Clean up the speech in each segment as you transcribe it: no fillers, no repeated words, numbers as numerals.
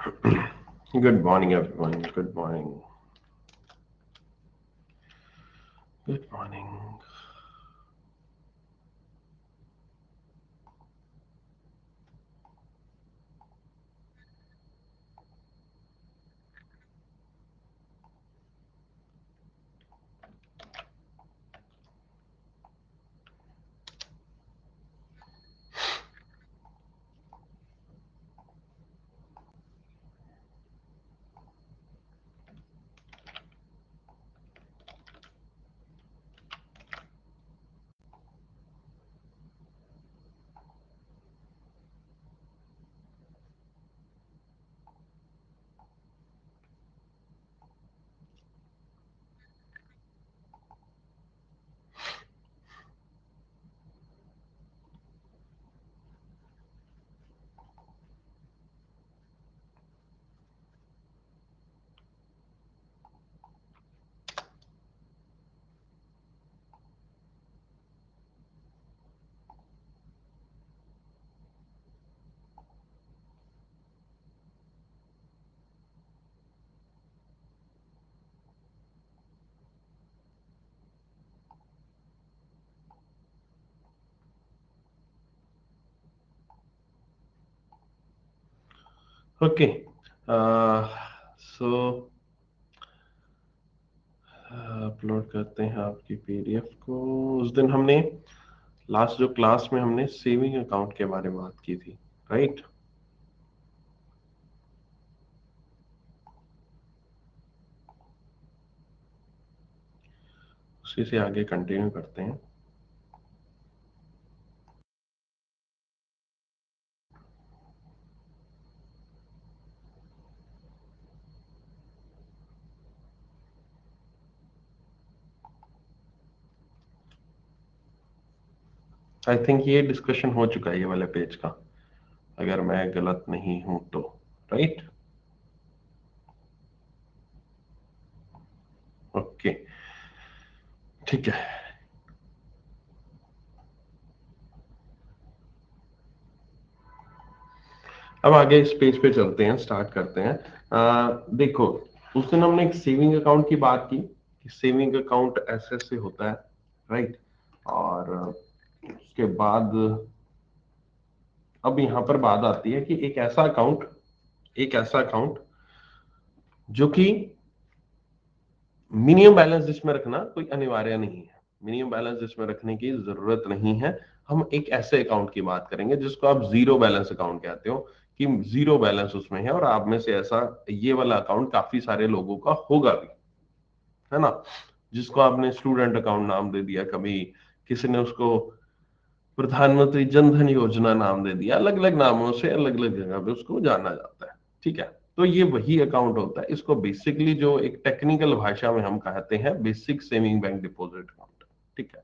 Good morning, everyone. Good morning. Good morning. Okay. So upload करते हैं आपकी PDF को। उस दिन हमने लास्ट जो क्लास में हमने सेविंग अकाउंट के बारे में बात की थी, राइट? उसी से आगे कंटिन्यू करते हैं। आई थिंक ये डिस्कशन हो चुका है ये वाले पेज का, अगर मैं गलत नहीं हूं तो, राइट? ओके, ठीक है। अब आगे इस पेज पे चलते हैं, स्टार्ट करते हैं। देखो, उस दिन हमने एक सेविंग अकाउंट की बात की कि सेविंग अकाउंट ऐसे ऐसे होता है, राइट? और उसके बाद अब यहां पर बात आती है कि एक ऐसा अकाउंट जो कि मिनिमम बैलेंस जिसमें रखना कोई अनिवार्य नहीं है, मिनिमम बैलेंस जिसमें रखने की जरूरत नहीं है। हम एक ऐसे अकाउंट की बात करेंगे जिसको आप जीरो बैलेंस अकाउंट कहते हो, कि जीरो बैलेंस उसमें है, और आप में से ऐसा ये वाला अकाउंट काफी सारे लोगों का होगा भी, है ना? जिसको आपने स्टूडेंट अकाउंट नाम दे दिया, कभी किसी ने उसको प्रधानमंत्री जन धन योजना नाम दे दिया, अलग अलग नामों से अलग अलग जगह पे उसको जाना जाता है, ठीक है? तो ये वही अकाउंट होता है। इसको बेसिकली जो एक टेक्निकल भाषा में हम कहते हैं basic saving bank deposit account, ठीक है?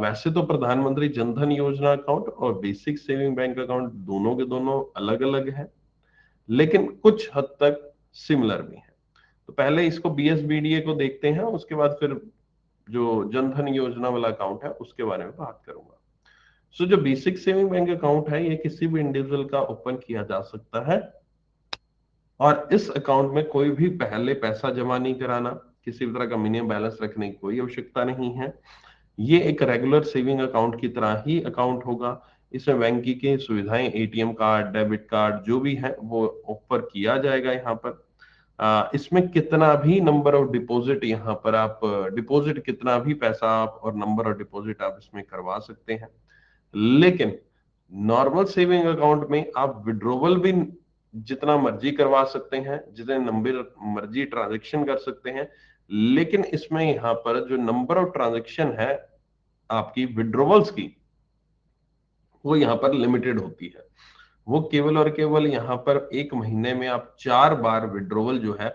वैसे तो प्रधानमंत्री जन धन योजना अकाउंट और बेसिक सेविंग बैंक अकाउंट दोनों के दोनों अलग अलग है, लेकिन कुछ हद तक सिमिलर भी है। तो पहले इसको बीएसबीडीए को देखते हैं, उसके बाद फिर जो जन धन योजना वाला अकाउंट है उसके बारे में बात करूंगा। सो जो बेसिक सेविंग बैंक अकाउंट है ये किसी भी इंडिविजुअल का ओपन किया जा सकता है, और इस अकाउंट में कोई भी पहले पैसा जमा नहीं कराना, किसी भी तरह का मिनिमम बैलेंस रखने की कोई आवश्यकता नहीं है। ये एक रेगुलर सेविंग अकाउंट की तरह ही अकाउंट होगा। इसमें बैंक की सुविधाएं, एटीएम कार्ड, डेबिट कार्ड जो भी है वो ऑफर किया जाएगा यहाँ पर। इसमें कितना भी नंबर ऑफ डिपॉजिट, यहाँ पर आप डिपॉजिट कितना भी पैसा आप और नंबर ऑफ डिपॉजिट आप इसमें करवा सकते हैं। लेकिन नॉर्मल सेविंग अकाउंट में आप विड्रॉवल भी जितना मर्जी करवा सकते हैं, जितने नंबर मर्जी ट्रांजेक्शन कर सकते हैं, लेकिन इसमें यहाँ पर जो नंबर ऑफ ट्रांजेक्शन है आपकी विड्रॉवल्स की, वो यहाँ पर लिमिटेड होती है। वो केवल और केवल यहाँ पर एक महीने में आप 4 बार विड्रॉवल जो है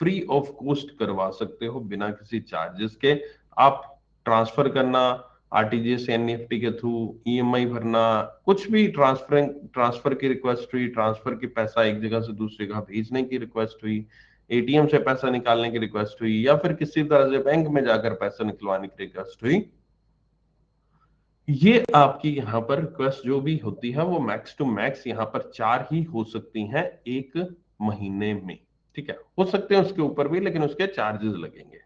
फ्री ऑफ कॉस्ट करवा सकते हो, बिना किसी चार्जेस के। आप ट्रांसफर करना, आरटीजीएस एनईएफटी के थ्रू, ईएमआई भरना, कुछ भी ट्रांसफर की रिक्वेस्ट हुई, ट्रांसफर की पैसा एक जगह से दूसरी जगह भेजने की रिक्वेस्ट हुई, एटीएम से पैसा निकालने की रिक्वेस्ट हुई, या फिर किसी तरह से बैंक में जाकर पैसा निकलवाने की रिक्वेस्ट हुई, ये आपकी यहाँ पर रिक्वेस्ट जो भी होती है वो मैक्स टू मैक्स यहाँ पर 4 ही हो सकती हैं एक महीने में। ठीक है, हो सकते हैं उसके ऊपर भी, लेकिन उसके चार्जेस लगेंगे।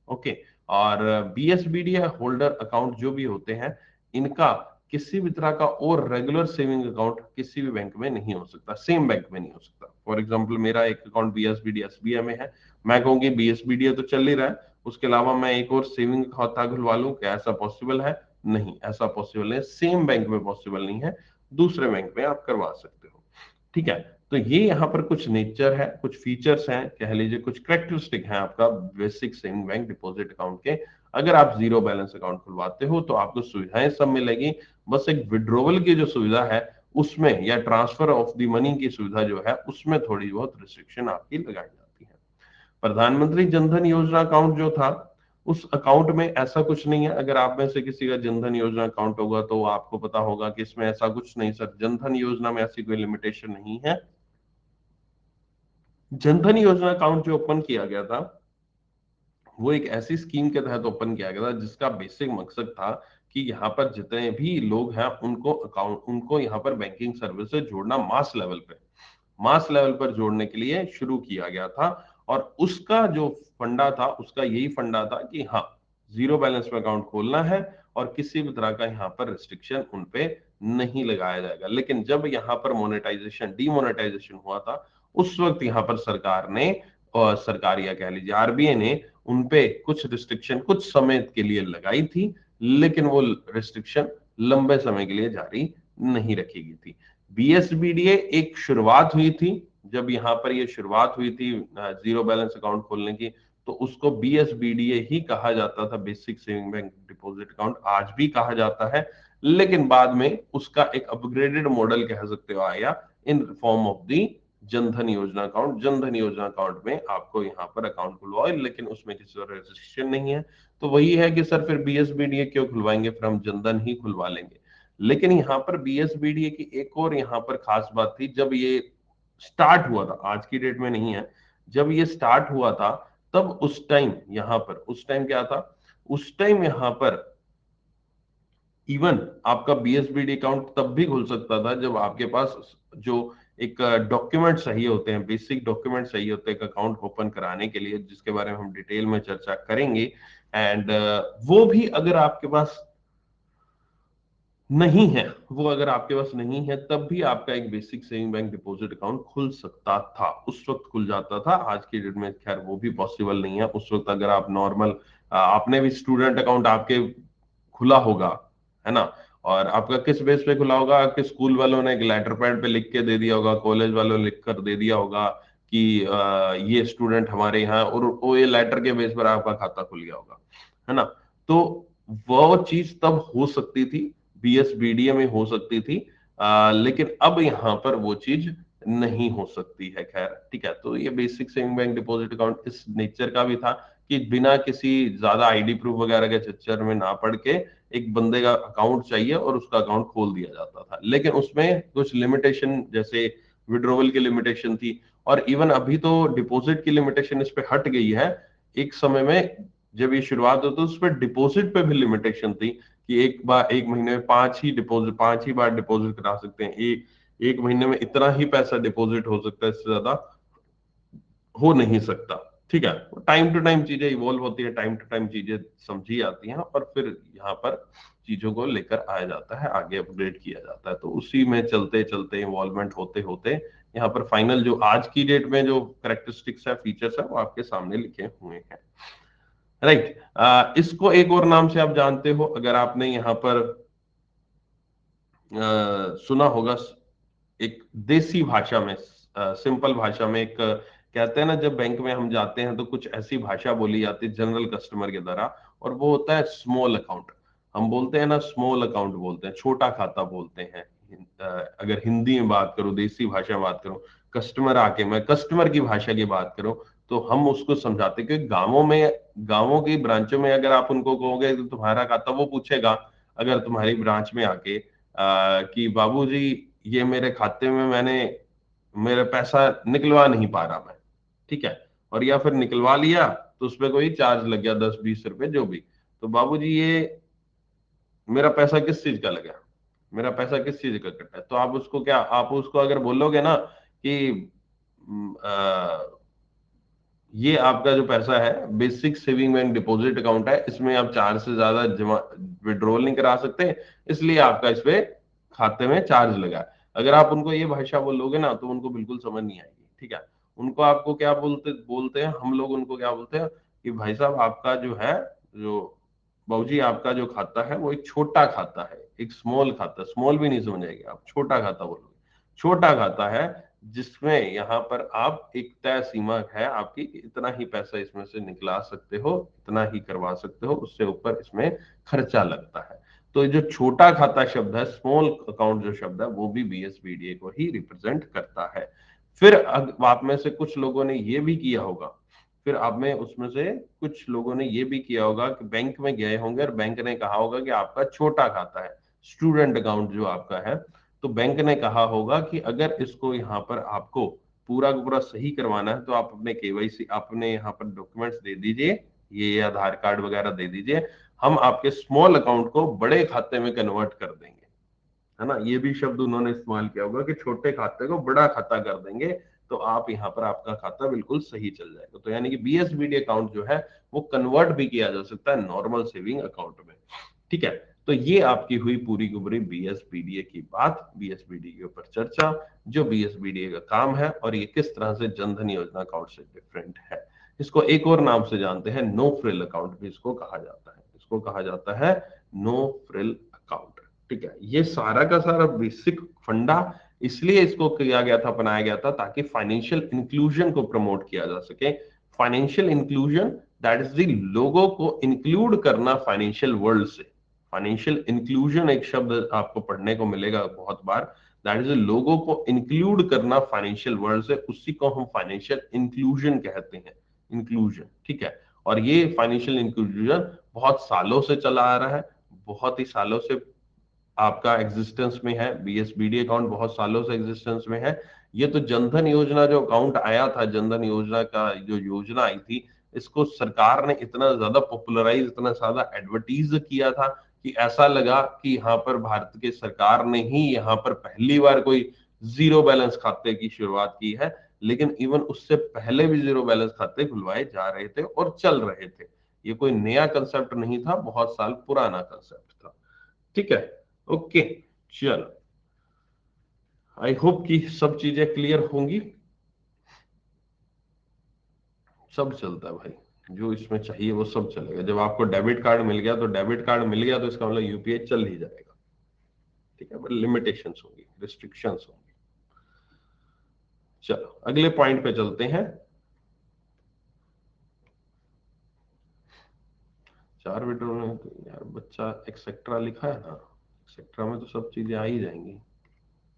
ओके। और बीएसबीडी होल्डर अकाउंट जो भी होते हैं, इनका किसी भी तरह का और रेगुलर सेविंग अकाउंट किसी भी बैंक में नहीं हो सकता, सेम बैंक में नहीं हो सकता। फॉर एग्जांपल मेरा एक अकाउंट बीएसबीडी एसबीआई में है, मैं कहूंगी बीएसबीडी तो चल ही रहा है, उसके अलावा मैं एक और सेविंग खाता खुलवा लूं, क्या ऐसा पॉसिबल है? नहीं, ऐसा पॉसिबल नहीं, सेम बैंक में पॉसिबल नहीं है, दूसरे बैंक में आप करवा सकते हो। ठीक है, तो ये यहाँ पर कुछ नेचर है, कुछ फीचर्स हैं, कह लीजिए कुछ कैरेक्टरिस्टिक हैं आपका basic saving bank deposit account के। अगर आप जीरो बैलेंस अकाउंट खुलवाते हो तो आपको सुविधाएं सब मिलेगी, बस एक विड्रॉवल की जो सुविधा है उसमें, या ट्रांसफर ऑफ द मनी की सुविधा जो है उसमें थोड़ी बहुत रिस्ट्रिक्शन आपकी लगाई जाती है। प्रधानमंत्री जनधन योजना अकाउंट जो था, उस अकाउंट में ऐसा कुछ नहीं है। अगर आप में से किसी का जनधन योजना अकाउंट होगा तो आपको पता होगा कि इसमें ऐसा कुछ नहीं सर, जनधन योजना में ऐसी कोई लिमिटेशन नहीं है। जनधन योजना अकाउंट जो ओपन किया गया था, वो एक ऐसी स्कीम के तहत ओपन किया गया था जिसका बेसिक मकसद था कि यहाँ पर जितने भी लोग हैं उनको यहाँ पर बैंकिंग सर्विस से जोड़ना, मास लेवल पर जोड़ने के लिए शुरू किया गया था। और उसका जो फंडा था, उसका यही फंडा था कि हाँ, जीरो बैलेंस में अकाउंट खोलना है और किसी भी तरह का यहाँ पर रिस्ट्रिक्शन उनपे नहीं लगाया जाएगा। लेकिन जब यहाँ पर मोनेटाइजेशन डीमोनेटाइजेशन हुआ था, उस वक्त यहाँ पर सरकार ने, और सरकार या कह लीजिए आरबीआई ने उनपे कुछ रिस्ट्रिक्शन कुछ समय के लिए लगाई थी, लेकिन वो रिस्ट्रिक्शन लंबे समय के लिए जारी नहीं रखी गई थी। बीएसबीडीए एक शुरुआत हुई थी, जब यहाँ पर ये शुरुआत हुई थी जीरो बैलेंस अकाउंट खोलने की, तो उसको बीएसबीडीए ही कहा जाता था, basic saving bank deposit account आज भी कहा जाता है। लेकिन बाद में उसका एक अपग्रेडेड मॉडल कह सकते हो आया, in form of the Jan Dhan योजना अकाउंट। जनधन योजना अकाउंट में आपको यहाँ पर अकाउंट खुलवाओ, लेकिन उसमें किसी तरह रजिस्ट्रेशन नहीं है। तो वही है कि सर फिर बीएसबीडीए क्यों खुलवाएंगे, फिर हम जनधन ही खुलवा लेंगे। लेकिन यहाँ पर बीएसबीडीए की एक और यहाँ पर खास बात थी, जब ये स्टार्ट हुआ था, आज की डेट में नहीं है, जब ये स्टार्ट हुआ था तब उस टाइम यहाँ पर, उस टाइम क्या था, उस टाइम यहाँ पर इवन आपका बीएसबीडी अकाउंट तब भी खुल सकता था जब आपके पास जो एक डॉक्यूमेंट सही होते हैं, बेसिक डॉक्यूमेंट सही होते हैं एक अकाउंट ओपन कराने के लिए, जिसके बारे में हम डिटेल में चर्चा करेंगे। एंड वो भी अगर आपके पास नहीं है, वो अगर आपके पास नहीं है, तब भी आपका एक basic saving bank deposit account खुल सकता था, उस वक्त खुल जाता था। आज की डेट में खैर वो भी पॉसिबल नहीं है। उस वक्त अगर आप नॉर्मल, आपने भी स्टूडेंट अकाउंट आपके खुला होगा, है ना, और आपका किस बेस पे खुला होगा, आपके स्कूल वालों ने एक लेटर पैड पे लिख के दे दिया होगा, कॉलेज वालों ने लिख कर दे दिया होगा कि ये स्टूडेंट हमारे यहाँ, और वो ये लेटर के बेस पर आपका खाता खुल गया होगा, है ना। तो वो चीज तब हो सकती थी, बीएसबीडीए में हो सकती थी, लेकिन अब यहाँ पर वो चीज नहीं हो सकती है। खैर ठीक है, तो ये basic saving bank deposit account इस नेचर का भी था कि बिना किसी ज्यादा आईडी प्रूफ वगैरह के चक्कर में ना पड़ के एक बंदे का अकाउंट चाहिए और उसका अकाउंट खोल दिया जाता था। लेकिन उसमें कुछ लिमिटेशन, जैसे विड्रॉवल की लिमिटेशन थी, और इवन अभी तो डिपॉजिट की लिमिटेशन इस पे हट गई है। एक समय में जब ये शुरुआत होती, तो उस पर डिपॉजिट पे भी लिमिटेशन थी कि एक बार, एक महीने में पांच ही बार डिपॉजिट करा सकते हैं, एक महीने में इतना ही पैसा डिपॉजिट हो सकता है, इससे ज्यादा हो नहीं सकता। ठीक है, टाइम टू टाइम चीजें इवॉल्व होती है, टाइम टू टाइम चीजें समझी आती हैं, और फिर यहाँ पर चीजों को लेकर आया जाता है, आगे अपग्रेड किया जाता है। तो उसी में चलते चलते इन्वॉल्वमेंट होते होते यहाँ पर फाइनल जो आज की डेट में जो करेक्टरिस्टिक्स है, फीचर्स है, वो आपके सामने लिखे हुए हैं। राइट। इसको एक और नाम से आप जानते हो, अगर आपने यहाँ पर सुना होगा, एक देसी भाषा में, सिंपल भाषा में, एक कहते हैं ना, जब बैंक में हम जाते हैं तो कुछ ऐसी भाषा बोली जाती है जनरल कस्टमर की तरह, और वो होता है स्मॉल अकाउंट। हम बोलते हैं ना, स्मॉल अकाउंट बोलते हैं, छोटा खाता बोलते हैं। अगर हिंदी में बात करूं, देसी भाषा में बात करूं, कस्टमर आके मैं कस्टमर की भाषा की बात करूं, तो हम उसको समझाते हैं। क्योंकि गांवों की ब्रांचों में अगर आप उनको कहोगे तो तुम्हारा खाता, वो पूछेगा अगर तुम्हारी ब्रांच में आके कि बाबूजी ये मेरे खाते में मेरा पैसा निकलवा नहीं पा रहा मैं, ठीक है, और या फिर निकलवा लिया तो उसपे कोई चार्ज लग गया 10-20 रुपए जो भी, तो बाबूजी ये मेरा पैसा किस चीज का लगा, मेरा पैसा किस चीज का कटा है, तो आप उसको अगर बोलोगे ना कि ये आपका जो पैसा है basic saving bank deposit account है, इसमें आप 4 से ज्यादा जमा विड्रॉल नहीं करा सकते, इसलिए आपका इस पे खाते में चार्ज लगा है। अगर आप उनको ये भाषा बोलोगे ना तो उनको बिल्कुल समझ नहीं आएगी, ठीक है। उनको आपको क्या बोलते बोलते हैं, हम लोग उनको क्या बोलते हैं कि भाई साहब आपका जो है, जो बाबूजी आपका जो खाता है वो एक छोटा खाता है, एक स्मॉल खाता, स्मॉल भी नहीं समझेंगे आप, छोटा खाता बोलोगे। छोटा खाता है जिसमें यहाँ पर आप एक तय सीमा है आपकी, इतना ही पैसा इसमें से निकला सकते हो, इतना ही करवा सकते हो, उससे ऊपर इसमें खर्चा लगता है। तो ये जो छोटा खाता शब्द है, स्मॉल अकाउंट जो शब्द है, वो भी बीएसबीडीए को ही रिप्रेजेंट करता है। फिर आप में से कुछ लोगों ने ये भी किया होगा, फिर आप में उसमें से कुछ लोगों ने ये भी किया होगा कि बैंक में गए होंगे और बैंक ने कहा होगा कि आपका छोटा खाता है, स्टूडेंट अकाउंट जो आपका है, तो बैंक ने कहा होगा कि अगर इसको यहाँ पर आपको पूरा का पूरा सही करवाना है तो आप अपने केवाईसी, अपने यहाँ पर डॉक्यूमेंट्स दे दीजिए, ये आधार कार्ड वगैरह दे दीजिए, हम आपके स्मॉल अकाउंट को बड़े खाते में कन्वर्ट कर देंगे, है ना। ये भी शब्द उन्होंने इस्तेमाल किया होगा कि छोटे खाते को बड़ा खाता कर देंगे, तो आप यहाँ पर आपका खाता बिल्कुल सही चल जाएगा। तो यानी कि बीएसबीडी अकाउंट जो है वो कन्वर्ट भी किया जा सकता है नॉर्मल सेविंग अकाउंट में, ठीक है। तो ये आपकी हुई पूरी की पूरी बीएसबीडीए की बात, बीएसबीडीए के ऊपर चर्चा, जो बीएसबीडीए का काम है और ये किस तरह से जनधन योजना अकाउंट से डिफरेंट है। इसको एक और नाम से जानते हैं, नो फ्रिल अकाउंट भी इसको कहा जाता है, इसको कहा जाता है नो फ्रिल अकाउंट, ठीक है। ये सारा का सारा बेसिक फंडा इसलिए इसको किया गया था, बनाया गया था, ताकि फाइनेंशियल इंक्लूजन को प्रमोट किया जा सके। Financial inclusion, that is the लोगों को इंक्लूड करना फाइनेंशियल वर्ल्ड से। फाइनेंशियल इंक्लूजन एक शब्द आपको पढ़ने को मिलेगा बहुत बार, दैट इज लोगों को इंक्लूड करना फाइनेंशियल वर्ल्ड से, उसी को हम फाइनेंशियल इंक्लूजन कहते हैं, इंक्लूजन, ठीक है। और ये फाइनेंशियल इंक्लूजन बहुत सालों से चला आ रहा है, बहुत ही सालों से आपका एग्जिस्टेंस में है, बीएसबीडी अकाउंट बहुत सालों से एग्जिस्टेंस में है। ये तो जनधन योजना जो अकाउंट आया था, जनधन योजना का जो योजना आई थी, इसको सरकार ने इतना ज्यादा पॉपुलराइज, इतना ज्यादा एडवर्टीज किया था कि ऐसा लगा कि यहाँ पर भारत के सरकार ने ही यहाँ पर पहली बार कोई जीरो बैलेंस खाते की शुरुआत की है। लेकिन इवन उससे पहले भी जीरो बैलेंस खाते खुलवाए जा रहे थे और चल रहे थे, ये कोई नया कंसेप्ट नहीं था, बहुत साल पुराना कंसेप्ट था, ठीक है। ओके, चलो, आई होप कि सब चीजें क्लियर होंगी। सब चलता है भाई, जो इसमें चाहिए वो सब चलेगा। जब आपको डेबिट कार्ड मिल गया तो डेबिट कार्ड मिल गया तो इसका मतलब यूपीआई चल ही जाएगा, ठीक है, बट लिमिटेशंस होंगी, रिस्ट्रिक्शंस होंगी। चलो अगले पॉइंट पे चलते हैं। 4 विड्रॉल में तो यार बच्चा एक्सेट्रा लिखा है ना, एक्सेट्रा में तो सब चीजें आ ही जाएंगी,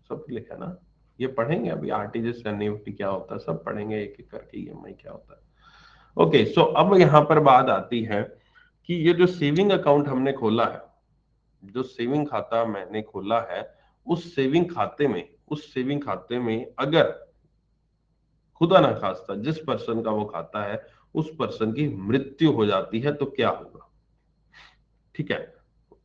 सब लिखा है ना। ये पढ़ेंगे अभी, आरटीजीएस एनईएफटी क्या होता है सब पढ़ेंगे एक एक करके, ईएमआई क्या होता है। ओके, सो अब यहाँ पर बात आती है कि ये जो सेविंग अकाउंट हमने खोला है, जो सेविंग खाता मैंने खोला है, उस सेविंग खाते में, उस सेविंग खाते में अगर खुदा ना खास्ता जिस पर्सन का वो खाता है उस पर्सन की मृत्यु हो जाती है तो क्या होगा, ठीक है।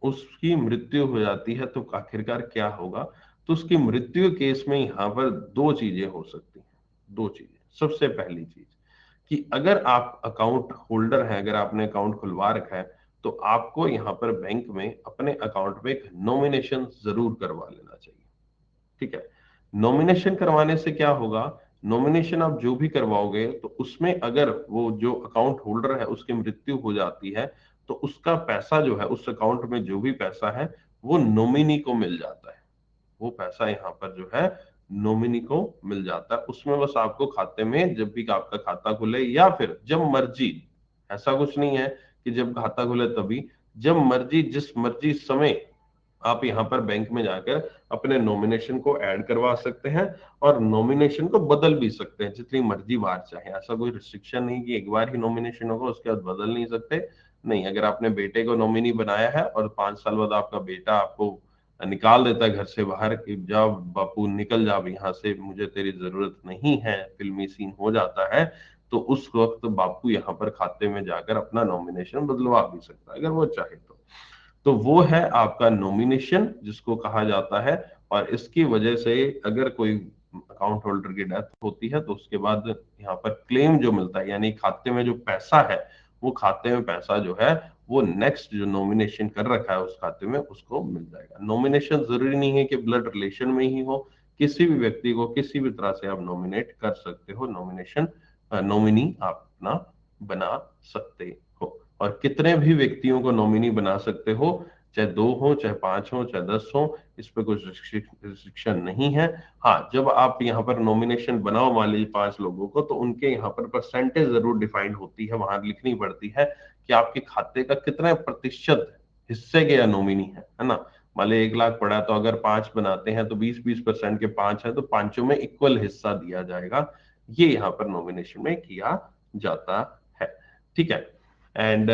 उसकी मृत्यु हो जाती है तो आखिरकार क्या होगा। तो उसकी मृत्यु केस में यहां पर दो चीजें हो सकती हैं, दो चीजें। सबसे पहली चीज कि अगर आप अकाउंट होल्डर हैं, अगर आपने अकाउंट खुलवा रखा है, तो आपको यहाँ पर बैंक में अपने अकाउंट में एक नॉमिनेशन जरूर करवा लेना चाहिए, ठीक है। नॉमिनेशन करवाने से क्या होगा, नॉमिनेशन आप जो भी करवाओगे तो उसमें अगर वो जो अकाउंट होल्डर है उसकी मृत्यु हो जाती है तो उसका पैसा जो है, उस अकाउंट में जो भी पैसा है वो नॉमिनी को मिल जाता है, वो पैसा यहाँ पर जो है नॉमिनी को मिल जाता है। उसमें बस आपको खाते में जब भी आपका खाता खुले या फिर जब मर्जी, ऐसा कुछ नहीं है कि जब खाता खुले तभी, जब मर्जी, जिस मर्जी समय आप यहाँ पर बैंक में जाकर अपने नॉमिनेशन को ऐड करवा सकते हैं और नॉमिनेशन को बदल भी सकते हैं जितनी मर्जी बार चाहे। ऐसा कोई रिस्ट्रिक्शन नहीं कि एक बार ही नॉमिनेशन होगा उसके बाद बदल नहीं सकते, नहीं। अगर आपने बेटे को नॉमिनी बनाया है और 5 साल बाद आपका बेटा आपको निकाल देता है घर से बाहर कि जाओ बापू निकल जाओ यहाँ से, मुझे तेरी जरूरत नहीं है, फिल्मी सीन हो जाता है, तो उस वक्त बापू यहाँ पर खाते में जाकर अपना नॉमिनेशन बदलवा भी सकता है अगर वो चाहे तो वो है आपका नॉमिनेशन जिसको कहा जाता है। और इसकी वजह से अगर कोई अकाउंट होल्डर की डेथ होती है तो उसके बाद यहाँ पर क्लेम जो मिलता है, यानी खाते में जो पैसा है, वो खाते में पैसा जो है वो नेक्स्ट जो नॉमिनेशन कर रखा है उस खाते में उसको मिल जाएगा। नॉमिनेशन जरूरी नहीं है कि ब्लड रिलेशन में ही हो, किसी भी व्यक्ति को किसी भी तरह से आप नॉमिनेट कर सकते हो, नॉमिनेशन नॉमिनी आप अपना बना सकते हो, और कितने भी व्यक्तियों को नॉमिनी बना सकते हो, चाहे 2 हो, चाहे 5 हो, चाहे 10 हो, इस पे कोई रिस्ट्रिक्शन नहीं है। हाँ, जब आप यहाँ पर नॉमिनेशन बनाओ मान लीजिए 5 लोगों को, तो उनके यहाँ पर परसेंटेज जरूर डिफाइंड होती है, वहां लिखनी पड़ती है कि आपके खाते का कितने प्रतिशत हिस्से के या नॉमिनी है ना। मान लीजिए 1 लाख पड़ा तो अगर 5 बनाते हैं तो 20-20% के 5 है तो पांचों में इक्वल हिस्सा दिया जाएगा। ये यहाँ पर नॉमिनेशन में किया जाता है, ठीक है। एंड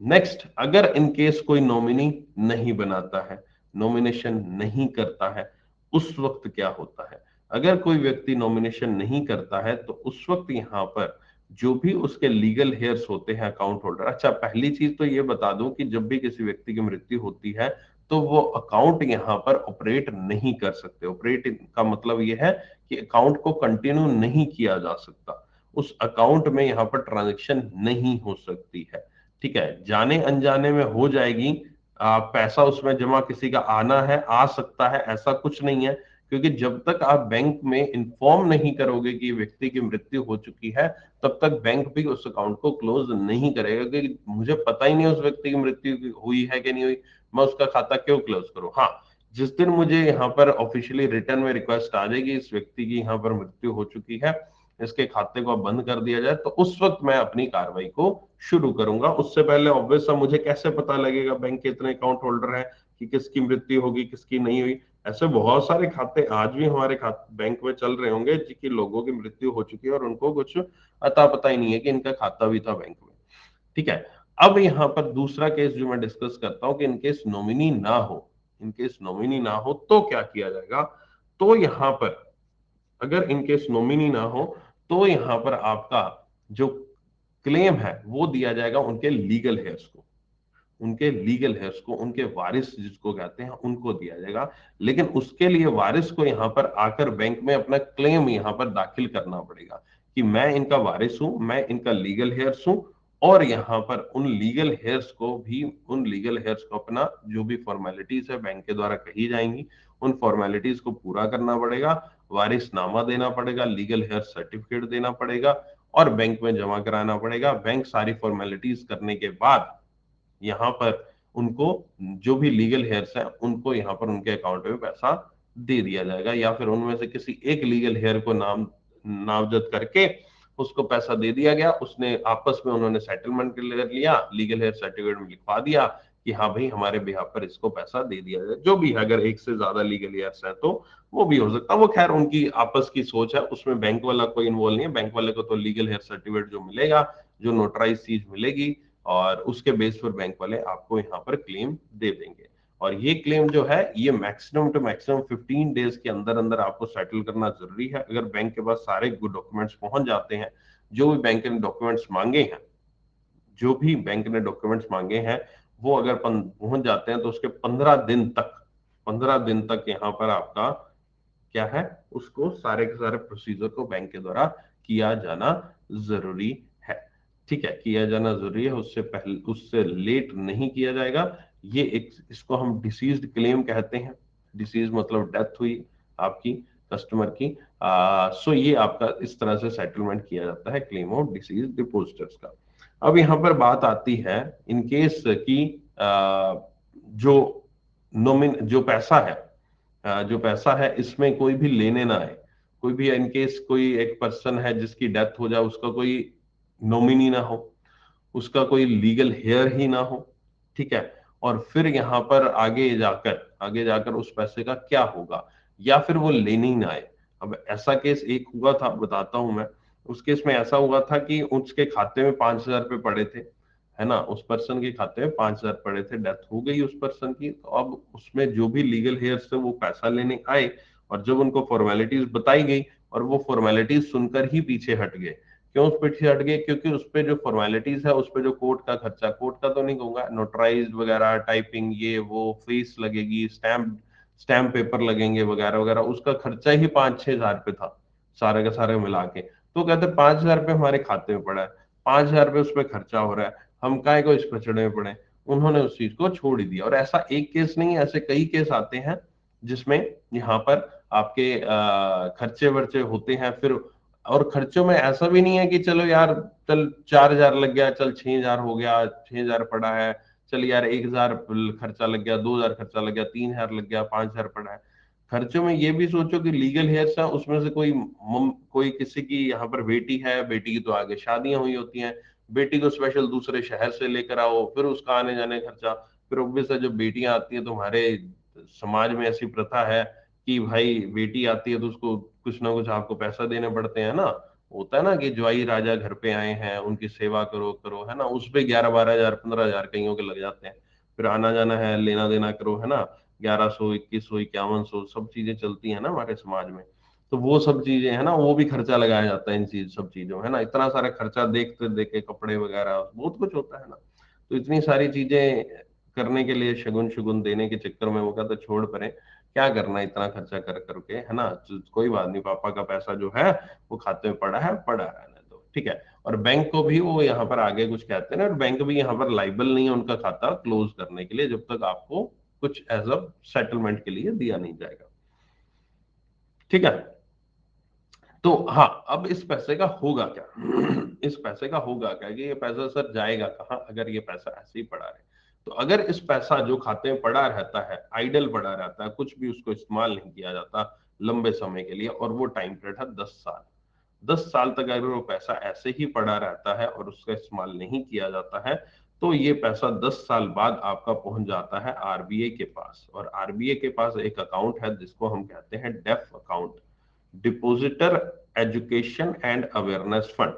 नेक्स्ट, अगर इन केस कोई नॉमिनी नहीं बनाता है, नॉमिनेशन नहीं करता है, उस वक्त क्या होता है? अगर कोई व्यक्ति नॉमिनेशन नहीं करता है तो उस वक्त यहाँ पर जो भी उसके लीगल हेयर्स होते हैं अकाउंट होल्डर, अच्छा पहली चीज तो ये बता दूं कि जब भी किसी व्यक्ति की मृत्यु होती है तो वो अकाउंट यहाँ पर ऑपरेट नहीं कर सकते। ऑपरेट का मतलब ये है कि अकाउंट को कंटिन्यू नहीं किया जा सकता, उस अकाउंट में यहाँ पर ट्रांजेक्शन नहीं हो सकती है, ठीक है। जाने अनजाने में हो जाएगी, पैसा उसमें जमा किसी का आना है, आ सकता है, ऐसा कुछ नहीं है, क्योंकि जब तक आप बैंक में इन्फॉर्म नहीं करोगे कि व्यक्ति की मृत्यु हो चुकी है तब तक बैंक भी उस अकाउंट को क्लोज नहीं करेगा, क्योंकि मुझे पता ही नहीं उस व्यक्ति की मृत्यु हुई है कि नहीं हुई, मैं उसका खाता क्यों क्लोज करूं। हाँ, जिस दिन मुझे यहाँ पर ऑफिशियली रिटर्न में रिक्वेस्ट आ जाएगी इस व्यक्ति की यहाँ पर मृत्यु हो चुकी है, इसके खाते को बंद कर दिया जाए, तो उस वक्त मैं अपनी कार्रवाई को शुरू करूंगा। उससे पहले ऑब्वियस है, मुझे कैसे पता लगेगा बैंक के इतने अकाउंट होल्डर है कि किसकी मृत्यु होगी किसकी नहीं हुई। ऐसे बहुत सारे खाते आज भी हमारे खाते बैंक में चल रहे होंगे जिनकी लोगों की मृत्यु हो चुकी है और उनको कुछ अता पता ही नहीं है कि इनका खाता भी था बैंक में, ठीक है। अब यहाँ पर दूसरा केस जो मैं डिस्कस करता हूं कि इनकेस नॉमिनी ना हो, इनकेस नॉमिनी ना हो तो क्या किया जाएगा। तो यहाँ पर अगर इनकेस नॉमिनी ना हो तो यहाँ पर आपका जो क्लेम है वो दिया जाएगा उनके लीगल हेयर्स को, उनके लीगल हेयर्स को, उनके वारिस जिसको कहते हैं उनको दिया जाएगा। लेकिन उसके लिए वारिस को यहाँ पर आकर बैंक में अपना क्लेम यहाँ पर दाखिल करना पड़ेगा कि मैं इनका वारिस हूं, मैं इनका लीगल हेयर्स हूं, और यहाँ पर उन लीगल हेयर्स को भी, उन लीगल हेयर्स को अपना जो भी फॉर्मेलिटीज है बैंक के द्वारा कही जाएंगी उन फॉर्मेलिटीज को पूरा करना पड़ेगा, वारिसनामा देना पड़ेगा, लीगल हेयर सर्टिफिकेट देना पड़ेगा और बैंक में जमा कराना पड़ेगा। बैंक सारी फॉर्मेलिटीज करने के बाद यहाँ पर उनको जो भी लीगल हेयर्स है उनको यहाँ पर उनके अकाउंट में पैसा दे दिया जाएगा, या फिर उनमें से किसी एक लीगल हेयर को नामजद करके उसको पैसा दे दिया गया, उसने आपस में उन्होंने सेटलमेंट कर लिया, लीगल हेयर सर्टिफिकेट में लिखवा दिया कि हाँ भाई हमारे बिहाफ पर इसको पैसा दे दिया जाए। जो भी है, अगर एक से ज्यादा लीगल हेयर्स है तो वो भी हो सकता है, वो खैर उनकी आपस की सोच है, उसमें बैंक वाला कोई इन्वॉल्व नहीं है। बैंक वाले को तो लीगल हेयर सर्टिफिकेट जो मिलेगा, जो नोटराइज चीज मिलेगी, और उसके बेस पर बैंक वाले आपको यहाँ पर क्लेम दे देंगे। और ये क्लेम जो है ये मैक्सिमम टू मैक्सिमम 15 डेज के अंदर अंदर आपको सेटल करना जरूरी है। अगर बैंक के पास सारे गुड डॉक्यूमेंट्स पहुंच जाते हैं, जो भी बैंक ने डॉक्यूमेंट्स मांगे हैं, जो भी बैंक ने डॉक्यूमेंट्स मांगे हैं वो अगर पहुंच जाते हैं तो उसके 15 दिन तक, 15 दिन तक यहाँ पर आपका क्या है, उसको सारे के सारे प्रोसीजर को बैंक के द्वारा किया जाना जरूरी है, ठीक है। किया जाना जरूरी है, उससे पहले, उससे लेट नहीं किया जाएगा। ये एक, इसको हम डिसीज्ड क्लेम कहते हैं। डिसीज मतलब डेथ हुई आपकी कस्टमर की। सो ये आपका इस तरह से सेटलमेंट किया जाता है क्लेम ऑफ डिसीज डिपोजिटर्स का। अब यहाँ पर बात आती है इन केस की, जो नोमिन जो पैसा है, जो पैसा है इसमें कोई भी लेने ना आए, कोई भी इनकेस कोई एक पर्सन है जिसकी डेथ हो जाए, उसका कोई नॉमिनी ना हो, उसका कोई लीगल हेयर ही ना हो, ठीक है। और फिर यहाँ पर आगे जाकर उस पैसे का क्या होगा, या फिर वो लेने ही ना आए। अब ऐसा केस एक हुआ था, बताता हूं मैं। उस केस में ऐसा हुआ था कि उसके खाते में 5,000 रुपए पड़े थे, है ना, उस पर्सन के खाते में 5,000 पड़े थे, डेथ हो गई उस पर्सन की। तो अब उसमें जो भी लीगल हेयर्स थे वो पैसा लेने आए, और जब उनको फॉर्मेलिटीज बताई गई और वो फॉर्मेलिटीज सुनकर ही पीछे हट गए। क्यों उस पीछे हट गए? क्योंकि उस पे जो फॉर्मेलिटीज है, उस पे जो कोर्ट का खर्चा, कोर्ट का तो नहीं कहूंगा, नोटराइज वगैरह, टाइपिंग, ये वो फीस लगेगी, स्टैम्प स्टैम्प पेपर लगेंगे वगैरह वगैरह, उसका खर्चा ही 5-6 हजार रुपये था सारे का सारे मिला के। तो कहते 5 हजार रुपये हमारे खाते में पड़ा है, 5 हजार रुपये उस पर खर्चा हो रहा है, हम काहे को इस पचड़े में पड़े। उन्होंने उस चीज को छोड़ ही दिया। और ऐसा एक केस नहीं है, ऐसे कई केस आते हैं जिसमें यहाँ पर आपके खर्चे वर्चे होते हैं फिर। और खर्चों में ऐसा भी नहीं है कि चलो यार चल 4 हजार लग गया, चल 6 हजार हो गया, 6 हजार पड़ा है, चल यार 1 हजार खर्चा लग गया, 2 हजार खर्चा लग गया, 3 हजार लग गया, 5 हजार पड़ा है। खर्चों में ये भी सोचो कि लीगल हेयर्स है, उसमें से कोई किसी की यहाँ पर बेटी है, बेटी की तो आगे शादियां हुई होती हैं, बेटी को स्पेशल दूसरे शहर से लेकर आओ, फिर उसका आने जाने खर्चा। फिर ऑब्वियस है जब बेटियां आती हैं तो हमारे समाज में ऐसी प्रथा है कि भाई बेटी आती है तो उसको कुछ ना कुछ आपको पैसा देने पड़ते हैं ना। होता है ना कि ज्वाई राजा घर पे आए हैं, उनकी सेवा करो करो, है ना, उस पे 11-12 हजार 15 हजार कईयों के लग जाते हैं। फिर आना जाना है, लेना देना करो, है ना, 1100 2100 5100 सब चीजें चलती है ना हमारे समाज में। तो वो सब चीजें है ना, वो भी खर्चा लगाया जाता है इन चीज सब चीजों, है ना, इतना सारा खर्चा देखते देखे, कपड़े वगैरह बहुत कुछ होता है ना। तो इतनी सारी चीजें करने के लिए शगुन शुगुन देने के चक्कर में वो कहता छोड़ परे, क्या करना इतना खर्चा कर करके, है ना, कोई बात नहीं, पापा का पैसा जो है वो खाते में पड़ा है, पड़ा रहने दो, ठीक है। और बैंक को भी वो यहाँ पर आगे कुछ कहते हैं ना, और बैंक भी यहाँ पर लाइबल नहीं है उनका खाता क्लोज करने के लिए जब तक आपको कुछ एज अ सेटलमेंट के लिए दिया नहीं जाएगा, ठीक है। तो हाँ, अब इस पैसे का होगा क्या इस पैसे का होगा क्या कि ये पैसा सर जाएगा कहाँ अगर ये पैसा ऐसे ही पड़ा रहे। तो अगर इस पैसा जो खाते में पड़ा रहता है, आइडल पड़ा रहता है, कुछ भी उसको इस्तेमाल नहीं किया जाता लंबे समय के लिए, और वो टाइम पीरियड है 10 साल, 10 साल तक अगर वो पैसा ऐसे ही पड़ा रहता है और उसका इस्तेमाल नहीं किया जाता है, तो ये पैसा 10 साल बाद आपका पहुंच जाता है आरबीआई के पास। और आरबीआई के पास एक अकाउंट है जिसको हम कहते हैं DEAF account, depositor education and awareness fund.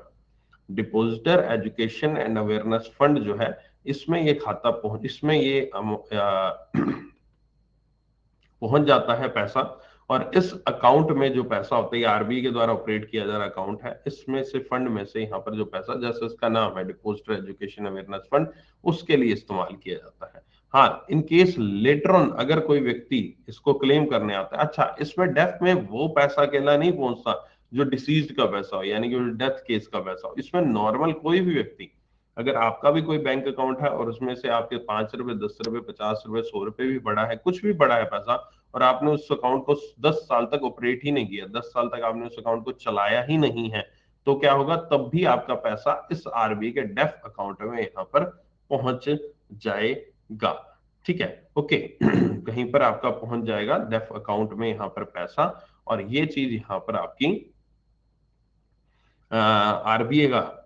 Depositor education and awareness fund जो है, इसमें ये खाता पहुंच इसमें ये पहुंच जाता है पैसा। और इस अकाउंट में जो पैसा होता है, आरबीआई के द्वारा ऑपरेट किया जा रहा अकाउंट है, इसमें से फंड में से यहाँ पर जो पैसा, जैसे इसका नाम है डिपोजिटर एजुकेशन अवेयरनेस फंड, उसके लिए इस्तेमाल किया जाता है। हाँ, इन केस लेटर ऑन अगर कोई व्यक्ति इसको क्लेम करने आता है, अच्छा इसमें डेथ में वो पैसा अकेला नहीं पहुंचता जो डिसीज्ड का पैसा हो, यानी कि डेथ केस का पैसा हो, इसमें नॉर्मल कोई भी व्यक्ति, अगर आपका भी कोई बैंक अकाउंट है और उसमें से आपके 5 रुपए 10 रुपए 50 रुपए 100 रुपए भी पड़ा है, कुछ भी पड़ा है पैसा, और आपने उस अकाउंट को 10 साल तक ऑपरेट ही नहीं किया, 10 साल तक आपने उस अकाउंट को चलाया ही नहीं है, तो क्या होगा, तब भी आपका पैसा इस आरबीआई के डेफ अकाउंट में यहाँ पर पहुंच जाएगा, ठीक है, ओके। कहीं पर आपका पहुंच जाएगा डेफ अकाउंट में यहाँ पर पैसा। और ये चीज यहाँ पर आपकी आरबीआई का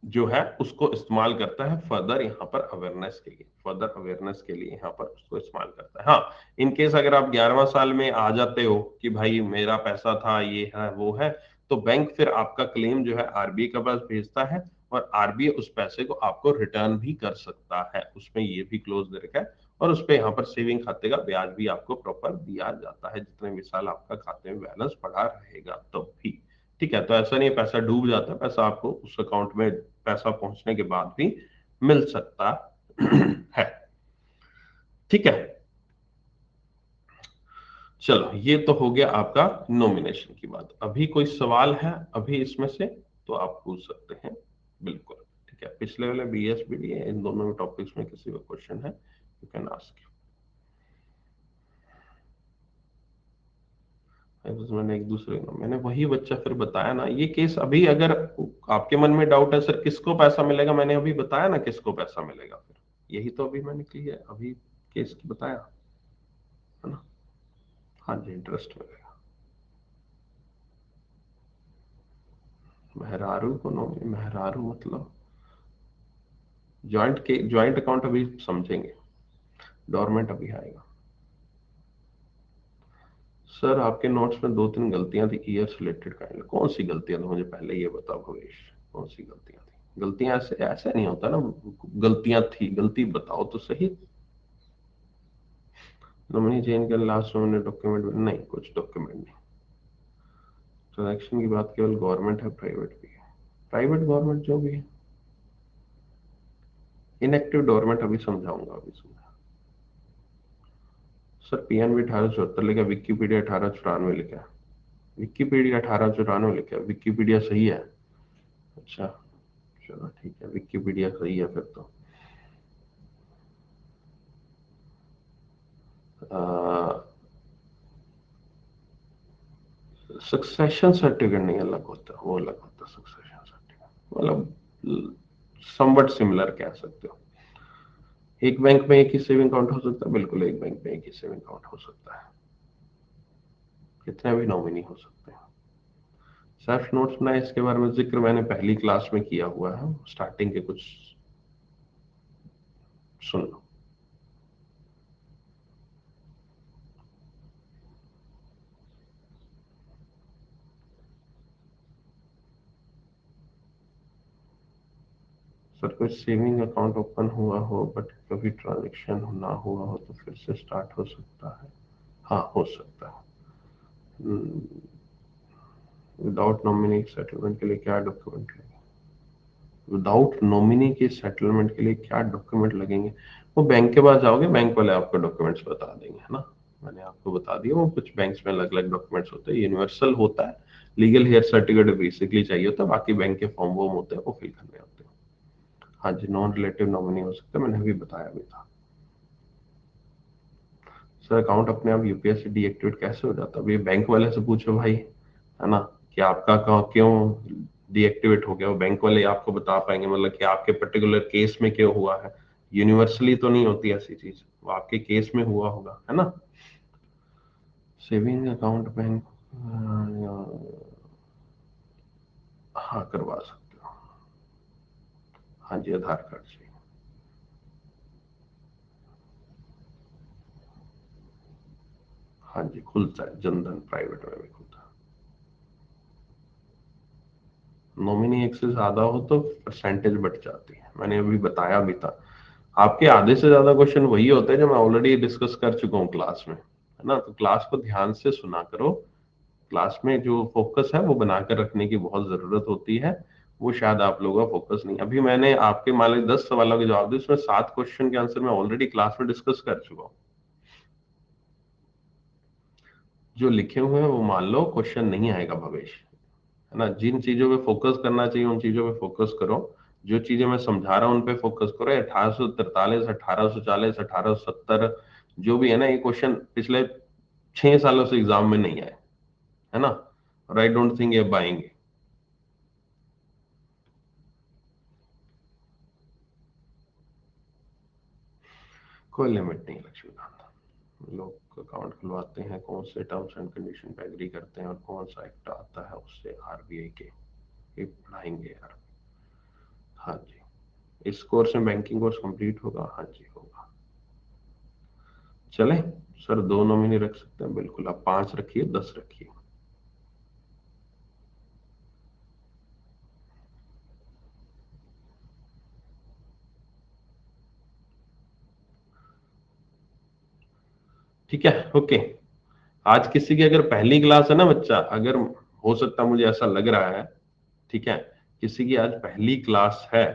जो है उसको इस्तेमाल करता है फर्दर यहाँ पर अवेयरनेस के लिए, फर्दर अवेयरनेस के लिए यहाँ पर उसको इस्तेमाल करता है। हाँ, इन केस अगर आप 11वां साल में आ जाते हो कि भाई मेरा पैसा था, ये है वो है, तो बैंक फिर आपका क्लेम जो है आरबीआई के पास भेजता है, और आरबीआई उस पैसे को आपको रिटर्न भी कर सकता है, उसमें ये भी क्लोज दे रखा है। और उस पर यहाँ पर सेविंग खाते का ब्याज भी आपको प्रॉपर दिया जाता है, जितने भी साल आपका खाते में बैलेंस पड़ा रहेगा तब भी, ठीक है। तो ऐसा नहीं है पैसा डूब जाता है, पैसा आपको उस अकाउंट में पैसा पहुंचने के बाद भी मिल सकता है, ठीक है। चलो, ये तो हो गया आपका नॉमिनेशन की बात। अभी कोई सवाल है अभी इसमें से तो आप पूछ सकते हैं, बिल्कुल, ठीक है। पिछले वाले बीएस भी है, इन दोनों टॉपिक्स में किसी का क्वेश्चन है यू कैन आस्क। मैंने एक दूसरे को, मैंने वही बच्चा फिर बताया ना, ये केस अभी अगर आपके मन में डाउट है सर किसको पैसा मिलेगा, मैंने अभी बताया ना किसको पैसा मिलेगा, फिर यही तो अभी मैंने क्लियर अभी केस की बताया, है ना। हाँ जी, इंटरेस्ट मिलेगा। मेहरारू को मेहरारू मतलब ज्वाइंट अकाउंट अभी समझेंगे, डोरमेंट अभी आएगा। सर आपके नोट्स में 2-3 गलतियां थी ईयर रिलेटेड काइंड, कौन सी गलतियां थी मुझे पहले ये बताओ भवेश, कौन सी गलतियां थी। गलतियां ऐसे ऐसे नहीं होता ना, गलतियां थी, गलती बताओ तो सही। नॉमिनी चेंज कर लास्ट में डॉक्यूमेंट में नहीं, कुछ डॉक्यूमेंट नहीं। ट्रांजैक्शन की बात केवल गवर्नमेंट है, प्राइवेट भी है, प्राइवेट गवर्नमेंट जो भी है। इनएक्टिव डोरमेंट अभी समझाऊंगा, अभी समझा। सर पीएनबी 1874 लिखा, विकिपीडिया 1894 लिखा है। विकिपीडिया 1894 लिखा है, विकिपीडिया सही है? अच्छा चलो ठीक है, विकिपीडिया सही है फिर तो। सक्सेशन सर्टिफिकेट नहीं अलग होता, वो अलग होता सक्सेशन सर्टिफिकेट, मतलब समवट सिमिलर कह सकते हो। एक बैंक में एक ही सेविंग अकाउंट हो सकता है, बिल्कुल एक बैंक में एक ही सेविंग अकाउंट हो सकता है, कितने भी नॉमिनी हो सकते हैं। सेल्फ नोट्स ना, इसके बारे में जिक्र मैंने पहली क्लास में किया हुआ है, स्टार्टिंग के कुछ सुन लो। सर कोई सेविंग अकाउंट ओपन हुआ हो बट कभी ट्रांजेक्शन ना हुआ हो तो फिर से स्टार्ट हो सकता है? हाँ हो सकता है। विदाउट नॉमिनी सेटलमेंट के लिए क्या डॉक्यूमेंट लगेंगे? विदाउट नॉमिनी के सेटलमेंट के लिए क्या डॉक्यूमेंट लगेंगे? वो बैंक के पास जाओगे, बैंक वाले आपको डॉक्यूमेंट्स बता देंगे, है ना। मैंने आपको बता दिया, वो कुछ बैंक्स में अलग अलग डॉक्यूमेंट्स होते हैं, यूनिवर्सल होता है। लीगल हेयर सर्टिफिकेट बेसिकली चाहिए होता है, बाकी बैंक के फॉर्म वॉर्म होते हैं वो फिल करने होते हैं। हाँ जी, नॉन रिलेटिव नॉमिनी हो सकता है, मैंने अभी बताया भी था। सर अकाउंट अपने आप यूपीएस से डीएक्टिवेट कैसे हो जाता है? ये बैंक वाले से पूछो भाई, है ना, कि आपका अकाउंट क्यों डीएक्टिवेट हो गया, वो बैंक वाले आपको बता पाएंगे, मतलब कि आपके पर्टिकुलर केस में क्यों हुआ है। यूनिवर्सली तो नहीं होती ऐसी चीज, वो आपके केस में हुआ होगा, है ना। सेविंग अकाउंट बैंक, हाँ करवा सकते हो। हाँ जी, आधार कार्ड चाहिए। हाँ जी खुलता है, जनधन प्राइवेट में भी खुलता है। नॉमिनी एक से ज्यादा हो तो परसेंटेज बढ़ जाती है, मैंने अभी बताया भी था। आपके आधे से ज्यादा क्वेश्चन वही होते हैं जो मैं ऑलरेडी डिस्कस कर चुका हूँ क्लास में, है ना। तो क्लास को ध्यान से सुना करो, क्लास में जो फोकस है वो बनाकर रखने की बहुत जरूरत होती है। वो शायद आप लोगों का फोकस नहीं, अभी मैंने आपके मान लीजिए 10 सवालों के जवाब दिए, उसमें 7 क्वेश्चन के आंसर मैं ऑलरेडी क्लास में डिस्कस कर चुका हूँ। जो लिखे हुए हैं वो मान लो क्वेश्चन नहीं आएगा भविष्य, है ना। जिन चीजों पे फोकस करना चाहिए उन चीजों पे फोकस करो, जो चीजें मैं समझा रहा हूँ उन पे फोकस करो। 1843, 1840, 1870 जो भी है ना, ये क्वेश्चन पिछले 6 सालों से एग्जाम में नहीं आए, है ना। और आई डोंट थिंक ये अब आएंगे। कोई लिमिट नहीं लक्ष्मीकांत, लोग अकाउंट खुलवाते हैं कौन से टर्म्स एंड कंडीशन पे एग्री करते हैं और कौन सा एक्ट आता है उससे आरबीआई के, ये पढ़ाएंगे यार। हाँ जी, इस कोर्स में बैंकिंग कोर्स कंप्लीट होगा, हाँ जी होगा। चले सर, 2 नॉमिनी रख सकते हैं, बिल्कुल आप 5 रखिए, 10 रखिए। ठीक है ओके। आज किसी की अगर पहली क्लास है ना बच्चा, अगर हो सकता है, मुझे ऐसा लग रहा है, ठीक है, किसी की आज पहली क्लास है,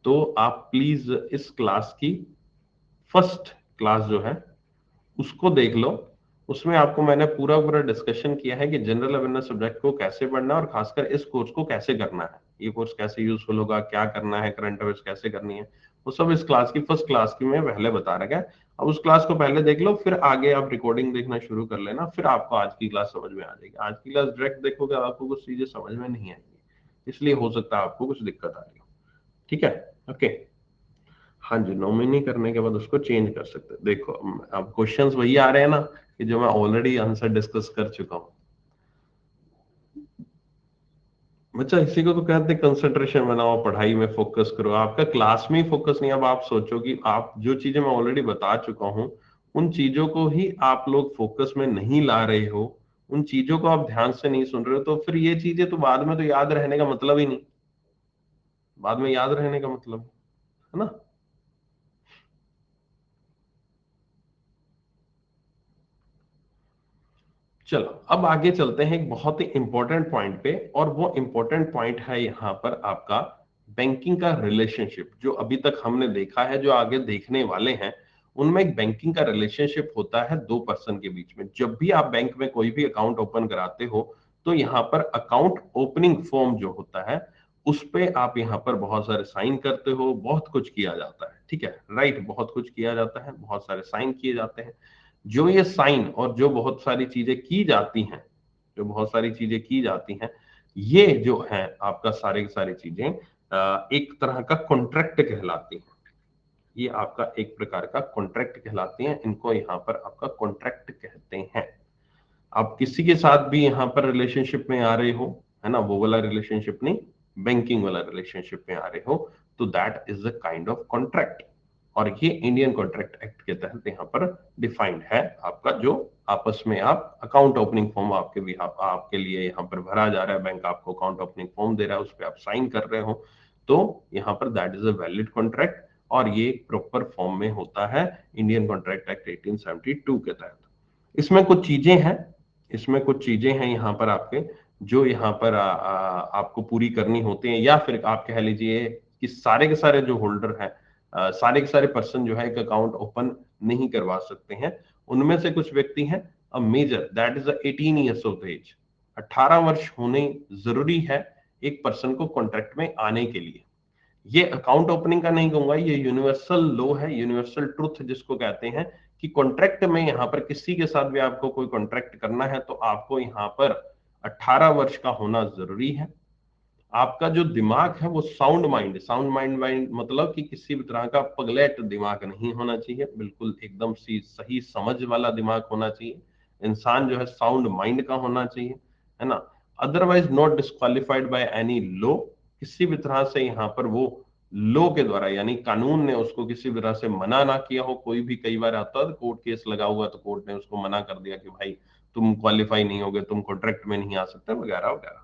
तो आप प्लीज इस क्लास की फर्स्ट क्लास जो है उसको देख लो। उसमें आपको मैंने पूरा पूरा डिस्कशन किया है कि जनरल अवेयरनेस सब्जेक्ट को कैसे पढ़ना है और खासकर इस कोर्स को कैसे करना है, ये कोर्स कैसे यूजफुल होगा, क्या करना है, करंट अफेयर्स कैसे करनी है, वो सब इस क्लास की फर्स्ट क्लास की में पहले बता रखा है। अब उस क्लास को पहले देख लो, फिर आगे आप रिकॉर्डिंग देखना शुरू कर लेना, फिर आपको आज की क्लास समझ में आ जाएगी। आज की क्लास डायरेक्ट देखोगे आपको कुछ चीजें समझ में नहीं आएंगी, इसलिए हो सकता है आपको कुछ दिक्कत आ रही हो। ठीक है ओके। हाँ जी, नॉमिनी करने के बाद उसको चेंज कर सकते हैं। देखो अब क्वेश्चंस वही आ रहे हैं ना, कि जो मैं ऑलरेडी आंसर डिस्कस कर चुका हूँ। बच्चा इसी को तो कहते हैं कंसंट्रेशन बनाओ, पढ़ाई में फोकस करो, आपका क्लास में ही फोकस नहीं। अब आप सोचो कि आप जो चीजें मैं ऑलरेडी बता चुका हूँ उन चीजों को ही आप लोग फोकस में नहीं ला रहे हो, उन चीजों को आप ध्यान से नहीं सुन रहे हो, तो फिर ये चीजें तो बाद में तो याद रहने का मतलब ही नहीं, बाद में याद रहने का मतलब, है ना। चलो अब आगे चलते हैं एक बहुत ही इंपॉर्टेंट पॉइंट पे, और वो इंपॉर्टेंट पॉइंट है यहाँ पर आपका बैंकिंग का रिलेशनशिप। जो अभी तक हमने देखा है, जो आगे देखने वाले हैं, उनमें एक बैंकिंग का रिलेशनशिप होता है दो पर्सन के बीच में। जब भी आप बैंक में कोई भी अकाउंट ओपन कराते हो तो यहाँ पर अकाउंट ओपनिंग फॉर्म जो होता है उस पे आप यहाँ पर बहुत सारे साइन करते हो, बहुत कुछ किया जाता है, ठीक है, राइट, बहुत कुछ किया जाता है, बहुत सारे साइन किए जाते हैं। जो ये साइन और जो बहुत सारी चीजें की जाती हैं, जो बहुत सारी चीजें की जाती हैं, ये जो है आपका सारे की सारी चीजें एक तरह का कॉन्ट्रैक्ट कहलाती हैं। ये आपका एक प्रकार का कॉन्ट्रैक्ट कहलाती हैं, इनको यहाँ पर आपका कॉन्ट्रैक्ट कहते हैं। आप किसी के साथ भी यहाँ पर रिलेशनशिप में आ रहे हो, है ना, वो वाला रिलेशनशिप नहीं, बैंकिंग वाला रिलेशनशिप में आ रहे हो, तो that is a kind of contract. और ये इंडियन कॉन्ट्रैक्ट एक्ट के तहत यहाँ पर डिफाइंड है। आपका जो आपस में आप अकाउंट ओपनिंग फॉर्म आपके भी आपके लिए यहाँ पर भरा जा रहा है, बैंक आपको अकाउंट ओपनिंग फॉर्म दे रहा है, उस पर आप साइन कर रहे हो, तो यहाँ पर that is a valid contract और ये प्रॉपर फॉर्म में होता है इंडियन कॉन्ट्रैक्ट एक्ट 1872 के तहत। इसमें कुछ चीजें हैं, इसमें कुछ चीजें हैं यहाँ पर आपके, जो यहाँ पर आपको पूरी करनी होती हैं, या फिर आप कह लीजिए कि सारे के सारे जो होल्डर हैं, सारे के सारे पर्सन जो है एक अकाउंट ओपन नहीं करवा सकते हैं। उनमें से कुछ व्यक्ति हैं, a major that is 18 years of age, 18 वर्ष होने जरूरी है एक पर्सन को कॉन्ट्रैक्ट में आने के लिए। ये अकाउंट ओपनिंग का नहीं कहूंगा, ये यूनिवर्सल लॉ है, यूनिवर्सल ट्रुथ जिसको कहते हैं, कि कॉन्ट्रैक्ट में यहाँ पर किसी के साथ भी आपको कोई कॉन्ट्रैक्ट करना है तो आपको यहाँ पर 18 वर्ष का होना जरूरी है। आपका जो दिमाग है वो साउंड माइंड मतलब कि किसी भी तरह का पगलेट दिमाग नहीं होना चाहिए, बिल्कुल एकदम सी सही समझ वाला दिमाग होना चाहिए। इंसान जो है साउंड माइंड का होना चाहिए, है ना। Otherwise not disqualified by any law, किसी भी तरह से यहाँ पर वो लॉ के द्वारा यानी कानून ने उसको किसी भी तरह से मना ना किया हो। कोई भी कई बार आता है कोर्ट केस लगा हुआ तो कोर्ट ने उसको मना कर दिया कि भाई तुम क्वालिफाई नहीं होगे, तुम कॉन्ट्रैक्ट में नहीं आ सकते, वगैरह वगैरह,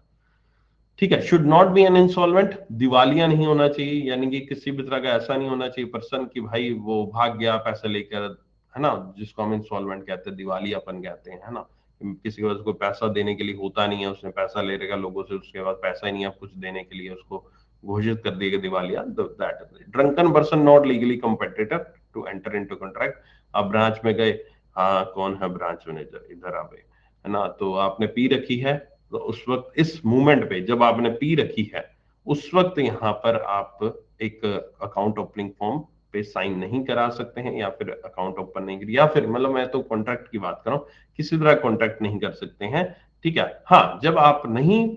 ठीक है। Should not be an insolvent, दिवालिया नहीं होना चाहिए, यानी कि किसी भी तरह का ऐसा नहीं होना चाहिए पर्सन कि भाई वो भाग गया पैसे लेकर, है ना, जिसको हम इंसॉल्वेंट कहते हैं, दिवालियापन कहते हैं, है ना। किसी के पास कोई पैसा देने के लिए होता नहीं है, उसने पैसा ले रहेगा लोगों से, उसके बाद पैसा ही नहीं है कुछ देने के लिए, उसको घोषित कर दिएगा दिवालिया, that drunken person not legally competitor to enter into contract. आप ब्रांच में गए, हाँ कौन है ब्रांच मैनेजर, इधर आ गए, है ना, तो आपने पी रखी है, तो उस वक्त इस मूवमेंट पे जब आपने पी रखी है उस वक्त यहाँ पर आप एक अकाउंट ओपनिंग फॉर्म पे साइन नहीं करा सकते हैं, या फिर अकाउंट ओपन नहीं करी, या फिर मतलब मैं तो कॉन्ट्रैक्ट की बात कर रहा हूँ, किसी तरह कॉन्ट्रैक्ट नहीं कर सकते हैं, ठीक है। हाँ, जब आप नहीं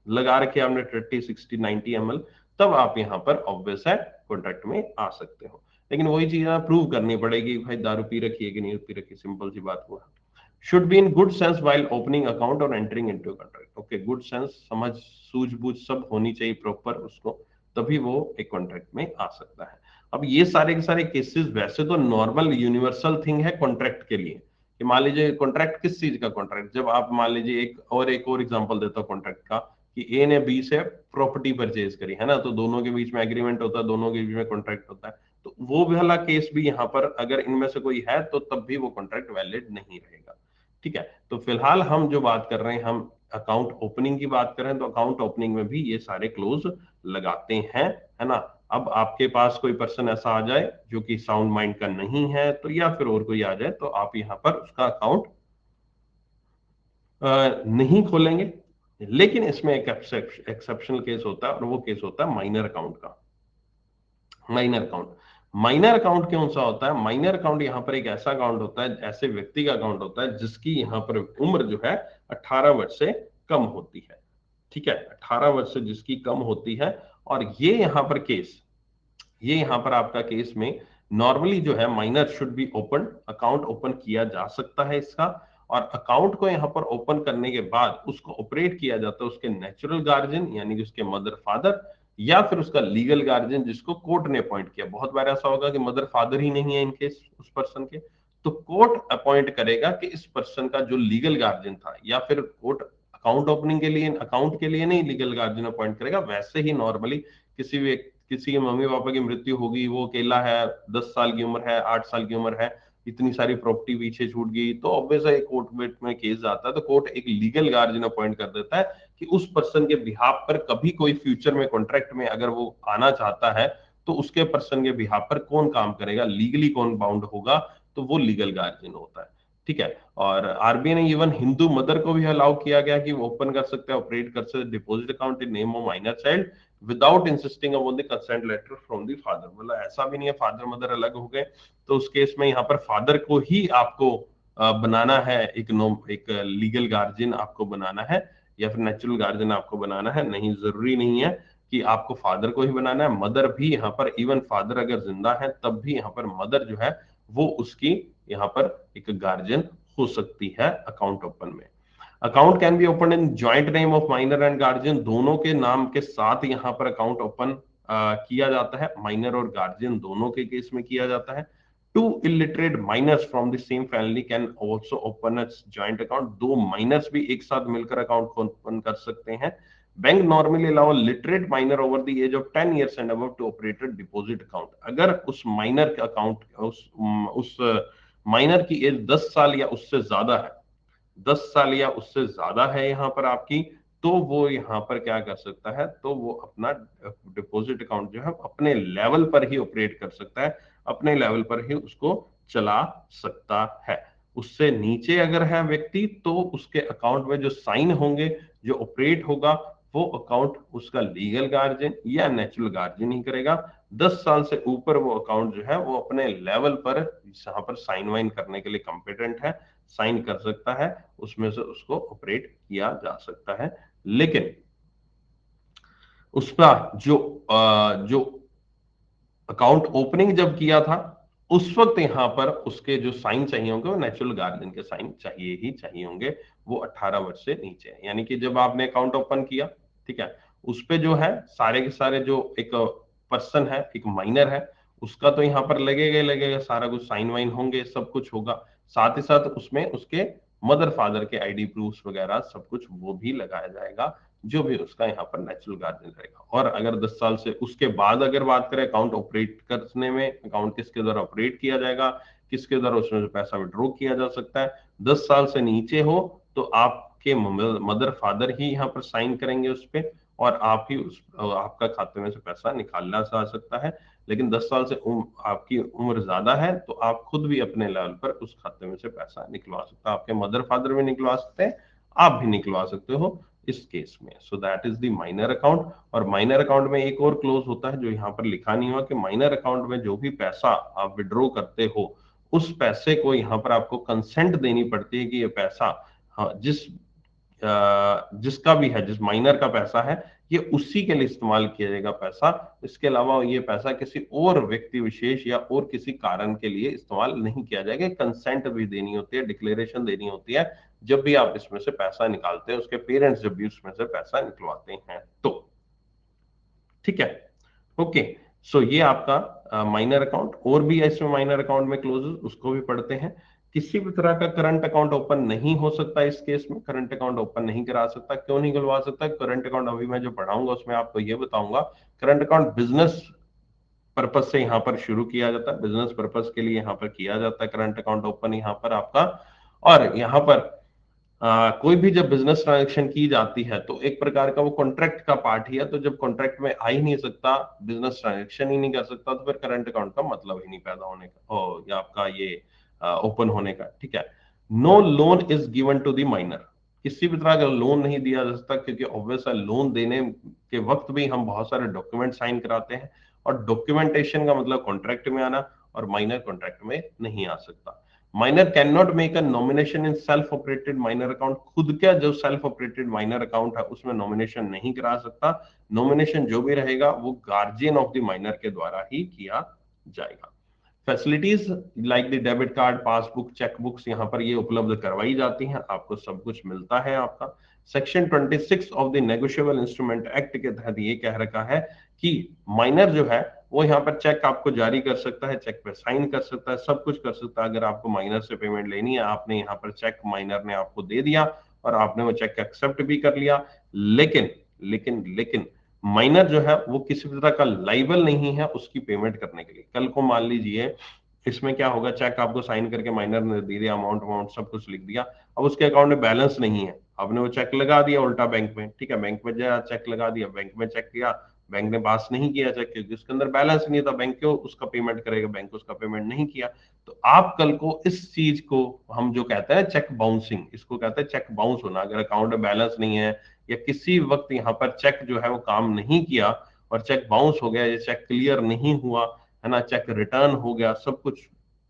लगा रखे आपने 30 60 90 ml, तब आप यहाँ पर ऑब्वियस है कॉन्ट्रैक्ट में आ सकते हो। लेकिन वही चीज प्रूव करनी पड़ेगी, भाई दारू पी रखी है कि नहीं पी रखी, सिंपल सी बात हुआ। should be in good sense while opening account or entering into a contract. Okay, good sense, समझ सूझबूझ सब होनी चाहिए प्रॉपर उसको, तभी वो एक कॉन्ट्रैक्ट में आ सकता है। अब ये सारे के सारे केसेस वैसे तो नॉर्मल यूनिवर्सल थिंग है कॉन्ट्रैक्ट के लिए, कि मान लीजिए कॉन्ट्रैक्ट किस चीज का कॉन्ट्रैक्ट, जब आप मान लीजिए एक और एग्जांपल देता हूँ कॉन्ट्रैक्ट का, कि ए ने बी से प्रॉपर्टी परचेज करी, है ना, तो दोनों के बीच में एग्रीमेंट होता है, दोनों के बीच में कॉन्ट्रैक्ट होता है, तो वो वाला केस भी यहाँ पर अगर इनमें से कोई है तो तब भी वो कॉन्ट्रैक्ट वैलिड नहीं रहेगा, ठीक है। तो फिलहाल हम जो बात कर रहे हैं, हम अकाउंट ओपनिंग की बात कर रहे हैं, तो अकाउंट ओपनिंग में भी ये सारे क्लोज लगाते हैं, है ना। अब आपके पास कोई पर्सन ऐसा आ जाए जो कि साउंड माइंड का नहीं है, तो या फिर और कोई आ जाए, तो आप यहाँ पर उसका अकाउंट नहीं खोलेंगे। लेकिन इसमें एक एक्सेप्शनल केस होता है, और वो केस होता है माइनर अकाउंट का। माइनर अकाउंट, माइनर अकाउंट क्यों सा होता है? माइनर अकाउंट यहाँ पर एक ऐसा अकाउंट होता है, ऐसे व्यक्ति का अकाउंट होता है जिसकी यहाँ पर उम्र जो है 18 वर्ष से कम होती है, ठीक है, 18 वर्ष से जिसकी कम होती है। और ये यहाँ पर केस, ये यहाँ पर आपका केस में नॉर्मली जो है minor should be open, account open किया जा सकता है इसका, और अकाउंट को यहाँ पर ओपन करने के बाद उसको ऑपरेट किया जाता है उसके नेचुरल गार्जियन यानी कि उसके मदर फादर, या फिर उसका लीगल गार्जियन जिसको कोर्ट ने अपॉइंट किया। बहुत बार ऐसा होगा कि मदर फादर ही नहीं है इनकेस उस पर्सन के, तो कोर्ट अपॉइंट करेगा कि इस पर्सन का जो लीगल गार्जियन था, या फिर कोर्ट अकाउंट ओपनिंग के लिए, अकाउंट के लिए नहीं, लीगल गार्जियन अपॉइंट करेगा। वैसे ही नॉर्मली किसी के मम्मी पापा की मृत्यु होगी, वो अकेला है, 10 साल की उम्र है, 8 साल की उम्र है, इतनी सारी प्रॉपर्टी पीछे छूट गई, तो ऑब्वियस है कोर्ट में केस जाता है, तो कोर्ट एक लीगल गार्जियन अपॉइंट कर देता है कि उस पर्सन के बिहाफ पर कभी कोई फ्यूचर में कॉन्ट्रैक्ट में अगर वो आना चाहता है तो उसके पर्सन के बिहाफ पर कौन काम करेगा, लीगली कौन बाउंड होगा, तो वो लीगल गार्जियन होता है। ठीक है। और आरबीआई ने इवन हिंदू मदर को भी अलाउ किया गया कि वो ओपन कर सकते हैं, ऑपरेट कर सकते हैं deposit account in name of minor child without insisting upon the consent letter from the father. मतलब ऐसा भी नहीं है फादर मदर अलग हो गए तो उस केस में यहाँ पर फादर को ही आपको बनाना है, एक लीगल गार्जियन आपको बनाना है या फिर नेचुरल गार्जियन आपको बनाना है। नहीं, जरूरी नहीं है कि आपको फादर को ही बनाना है, मदर भी यहाँ पर, इवन फादर अगर जिंदा है तब भी यहाँ पर मदर जो है वो उसकी यहाँ पर एक गार्जियन हो सकती है अकाउंट ओपन में। Account can be open in joint name of minor and guardian, दोनों के नाम के साथ यहाँ पर अकाउंट ओपन किया जाता है, माइनर और गार्जियन दोनों के केस में किया जाता है। Two illiterate minors from the same family can also open a joint account, दो माइनर्स भी एक साथ मिलकर अकाउंट ओपन कर सकते हैं। Bank normally allow literate minor over the age of 10 years and above to operate a deposit account. अगर उस माइनर का अकाउंट उस माइनर की एज 10 साल या उससे ज्यादा है, 10 साल या उससे ज्यादा है यहाँ पर आपकी, तो वो यहाँ पर क्या कर सकता है, तो वो अपना डिपॉजिट अकाउंट जो है अपने लेवल पर ही ऑपरेट कर सकता है, अपने लेवल पर ही उसको चला सकता है। उससे नीचे अगर है व्यक्ति तो उसके अकाउंट में जो साइन होंगे, जो ऑपरेट होगा, वो अकाउंट उसका लीगल गार्जियन या नेचुरल गार्जियन ही करेगा। 10 साल से ऊपर वो अकाउंट जो है वो अपने लेवल पर जहां पर साइन वाइन करने के लिए कंपिटेंट है, साइन कर सकता है, उसमें से उसको ऑपरेट किया जा सकता है। लेकिन उसका जो अकाउंट ओपनिंग जब किया था उस वक्त यहां पर उसके जो साइन चाहिए होंगे वो नेचुरल गार्जियन के साइन चाहिए ही चाहिए होंगे, वो 18 वर्ष से नीचे है। यानी कि जब आपने अकाउंट ओपन किया, ठीक है, उस पे जो है सारे के सारे जो एक पर्सन है, एक माइनर है, उसका तो यहाँ पर लगेगा ही लगेगा, सारा कुछ साइन वाइन होंगे, सब कुछ होगा। साथ ही साथ उसमें उसके मदर फादर के आईडी प्रूफ वगैरह सब कुछ वो भी लगाया जाएगा, जो भी उसका यहाँ पर नेचुरल गार्जियन रहेगा। और अगर 10 साल से उसके बाद अगर बात करें अकाउंट ऑपरेट करने में, अकाउंट किसके द्वारा ऑपरेट किया जाएगा, किसके द्वारा उसमें से पैसा विड्रॉ किया जा सकता है, 10 साल से नीचे हो तो आपके मदर फादर ही यहाँ पर साइन करेंगे उस पर, और आप ही आपका खाते में से पैसा निकालना जा सकता है। लेकिन 10 साल से आपकी उम्र ज्यादा है तो आप खुद भी अपने लेवल पर उस खाते में से पैसा निकलवा सकते हो, आपके मदर फादर भी निकलवा सकते हैं, आप भी निकलवा सकते हो इस केस में। So that is the minor account. और माइनर अकाउंट में एक और क्लोज होता है जो यहाँ पर लिखा नहीं हुआ कि माइनर अकाउंट में जो भी पैसा आप विड्रॉ करते हो उस पैसे को यहाँ पर आपको कंसेंट देनी पड़ती है कि ये पैसा, हाँ, जिसका भी है, जिस माइनर का पैसा है, ये उसी के लिए इस्तेमाल किया जाएगा पैसा। इसके अलावा ये पैसा किसी और व्यक्ति विशेष या और किसी कारण के लिए इस्तेमाल नहीं किया जाएगा। कंसेंट भी देनी होती है, डिक्लेरेशन देनी होती है जब भी आप इसमें से पैसा निकालते हैं, उसके पेरेंट्स जब भी उसमें से पैसा निकलवाते हैं तो। ठीक है, ओके। सो ये आपका माइनर अकाउंट। और भी है इसमें माइनर अकाउंट में क्लोजेस, उसको भी पढ़ते हैं। किसी भी तरह का करंट अकाउंट ओपन नहीं हो सकता इस केस में, करंट अकाउंट ओपन नहीं करा सकता। क्यों नहीं खुलवा सकता करंट अकाउंट, अभी मैं जो पढ़ाऊंगा उसमें आपको ये बताऊंगा। करंट अकाउंट बिजनेस पर्पज से यहाँ पर शुरू किया जाता है, बिजनेस पर्पज के लिए यहाँ पर किया जाता है करंट अकाउंट ओपन यहाँ पर आपका। और यहाँ पर कोई भी जब बिजनेस ट्रांजेक्शन की जाती है तो एक प्रकार का वो कॉन्ट्रैक्ट का पार्ट ही है, तो जब कॉन्ट्रैक्ट में आ ही नहीं सकता, बिजनेस ट्रांजेक्शन ही नहीं कर सकता, तो फिर करंट अकाउंट का मतलब ही नहीं पैदा होने का हो या आपका ये ओपन होने का। ठीक है। No loan is given to the minor, किसी भी तरह का लोन नहीं दिया जा सकता, क्योंकि ऑब्वियस है लोन देने के वक्त भी हम बहुत सारे डॉक्यूमेंट साइन कराते हैं, और डॉक्यूमेंटेशन का मतलब कॉन्ट्रैक्ट में आना, और माइनर कॉन्ट्रैक्ट में नहीं आ सकता। Minor can not make a nomination in self operated minor account, खुद का जो सेल्फ ऑपरेटेड माइनर अकाउंट है उसमें नॉमिनेशन नहीं करा सकता। नॉमिनेशन जो भी रहेगा वो गार्जियन ऑफ द माइनर के द्वारा ही किया जाएगा। Facilities like the debit card, passbook, chequebooks यहाँ पर ये उपलब्ध करवाई जाती हैं, आपको सब कुछ मिलता है आपका। Section 26 of the negotiable instrument act के तहत ये कह रखा है कि माइनर जो है वो यहाँ पर चेक आपको जारी कर सकता है, चेक पे साइन कर सकता है, सब कुछ कर सकता है। अगर आपको माइनर से पेमेंट लेनी है, आपने यहाँ पर चेक माइनर ने आपको दे दिया और आपने वो चेक एक्सेप्ट भी कर लिया, लेकिन लेकिन लेकिन माइनर जो है वो किसी भी तरह का लाइबल नहीं है उसकी पेमेंट करने के लिए। कल को मान लीजिए इसमें क्या होगा, चेक आपको साइन करके माइनर ने दे दिया, अमाउंट अमाउंट सब कुछ लिख दिया, अब उसके अकाउंट में बैलेंस नहीं है, आपने वो चेक लगा दिया उल्टा बैंक में, ठीक है, बैंक में जाया चेक लगा दिया, बैंक में चेक किया, बैंक ने पास नहीं किया चेक क्योंकि उसके अंदर बैलेंस नहीं था, बैंक क्यों उसका पेमेंट करेगा, बैंक उसका पेमेंट नहीं किया। तो आप कल को इस चीज को हम जो कहते हैं चेक बाउंसिंग, इसको कहते हैं चेक बाउंस होना। अगर अकाउंट में बैलेंस नहीं है या किसी वक्त यहाँ पर चेक जो है वो काम नहीं किया और चेक बाउंस हो गया या चेक क्लियर नहीं हुआ, है ना, चेक रिटर्न हो गया, सब कुछ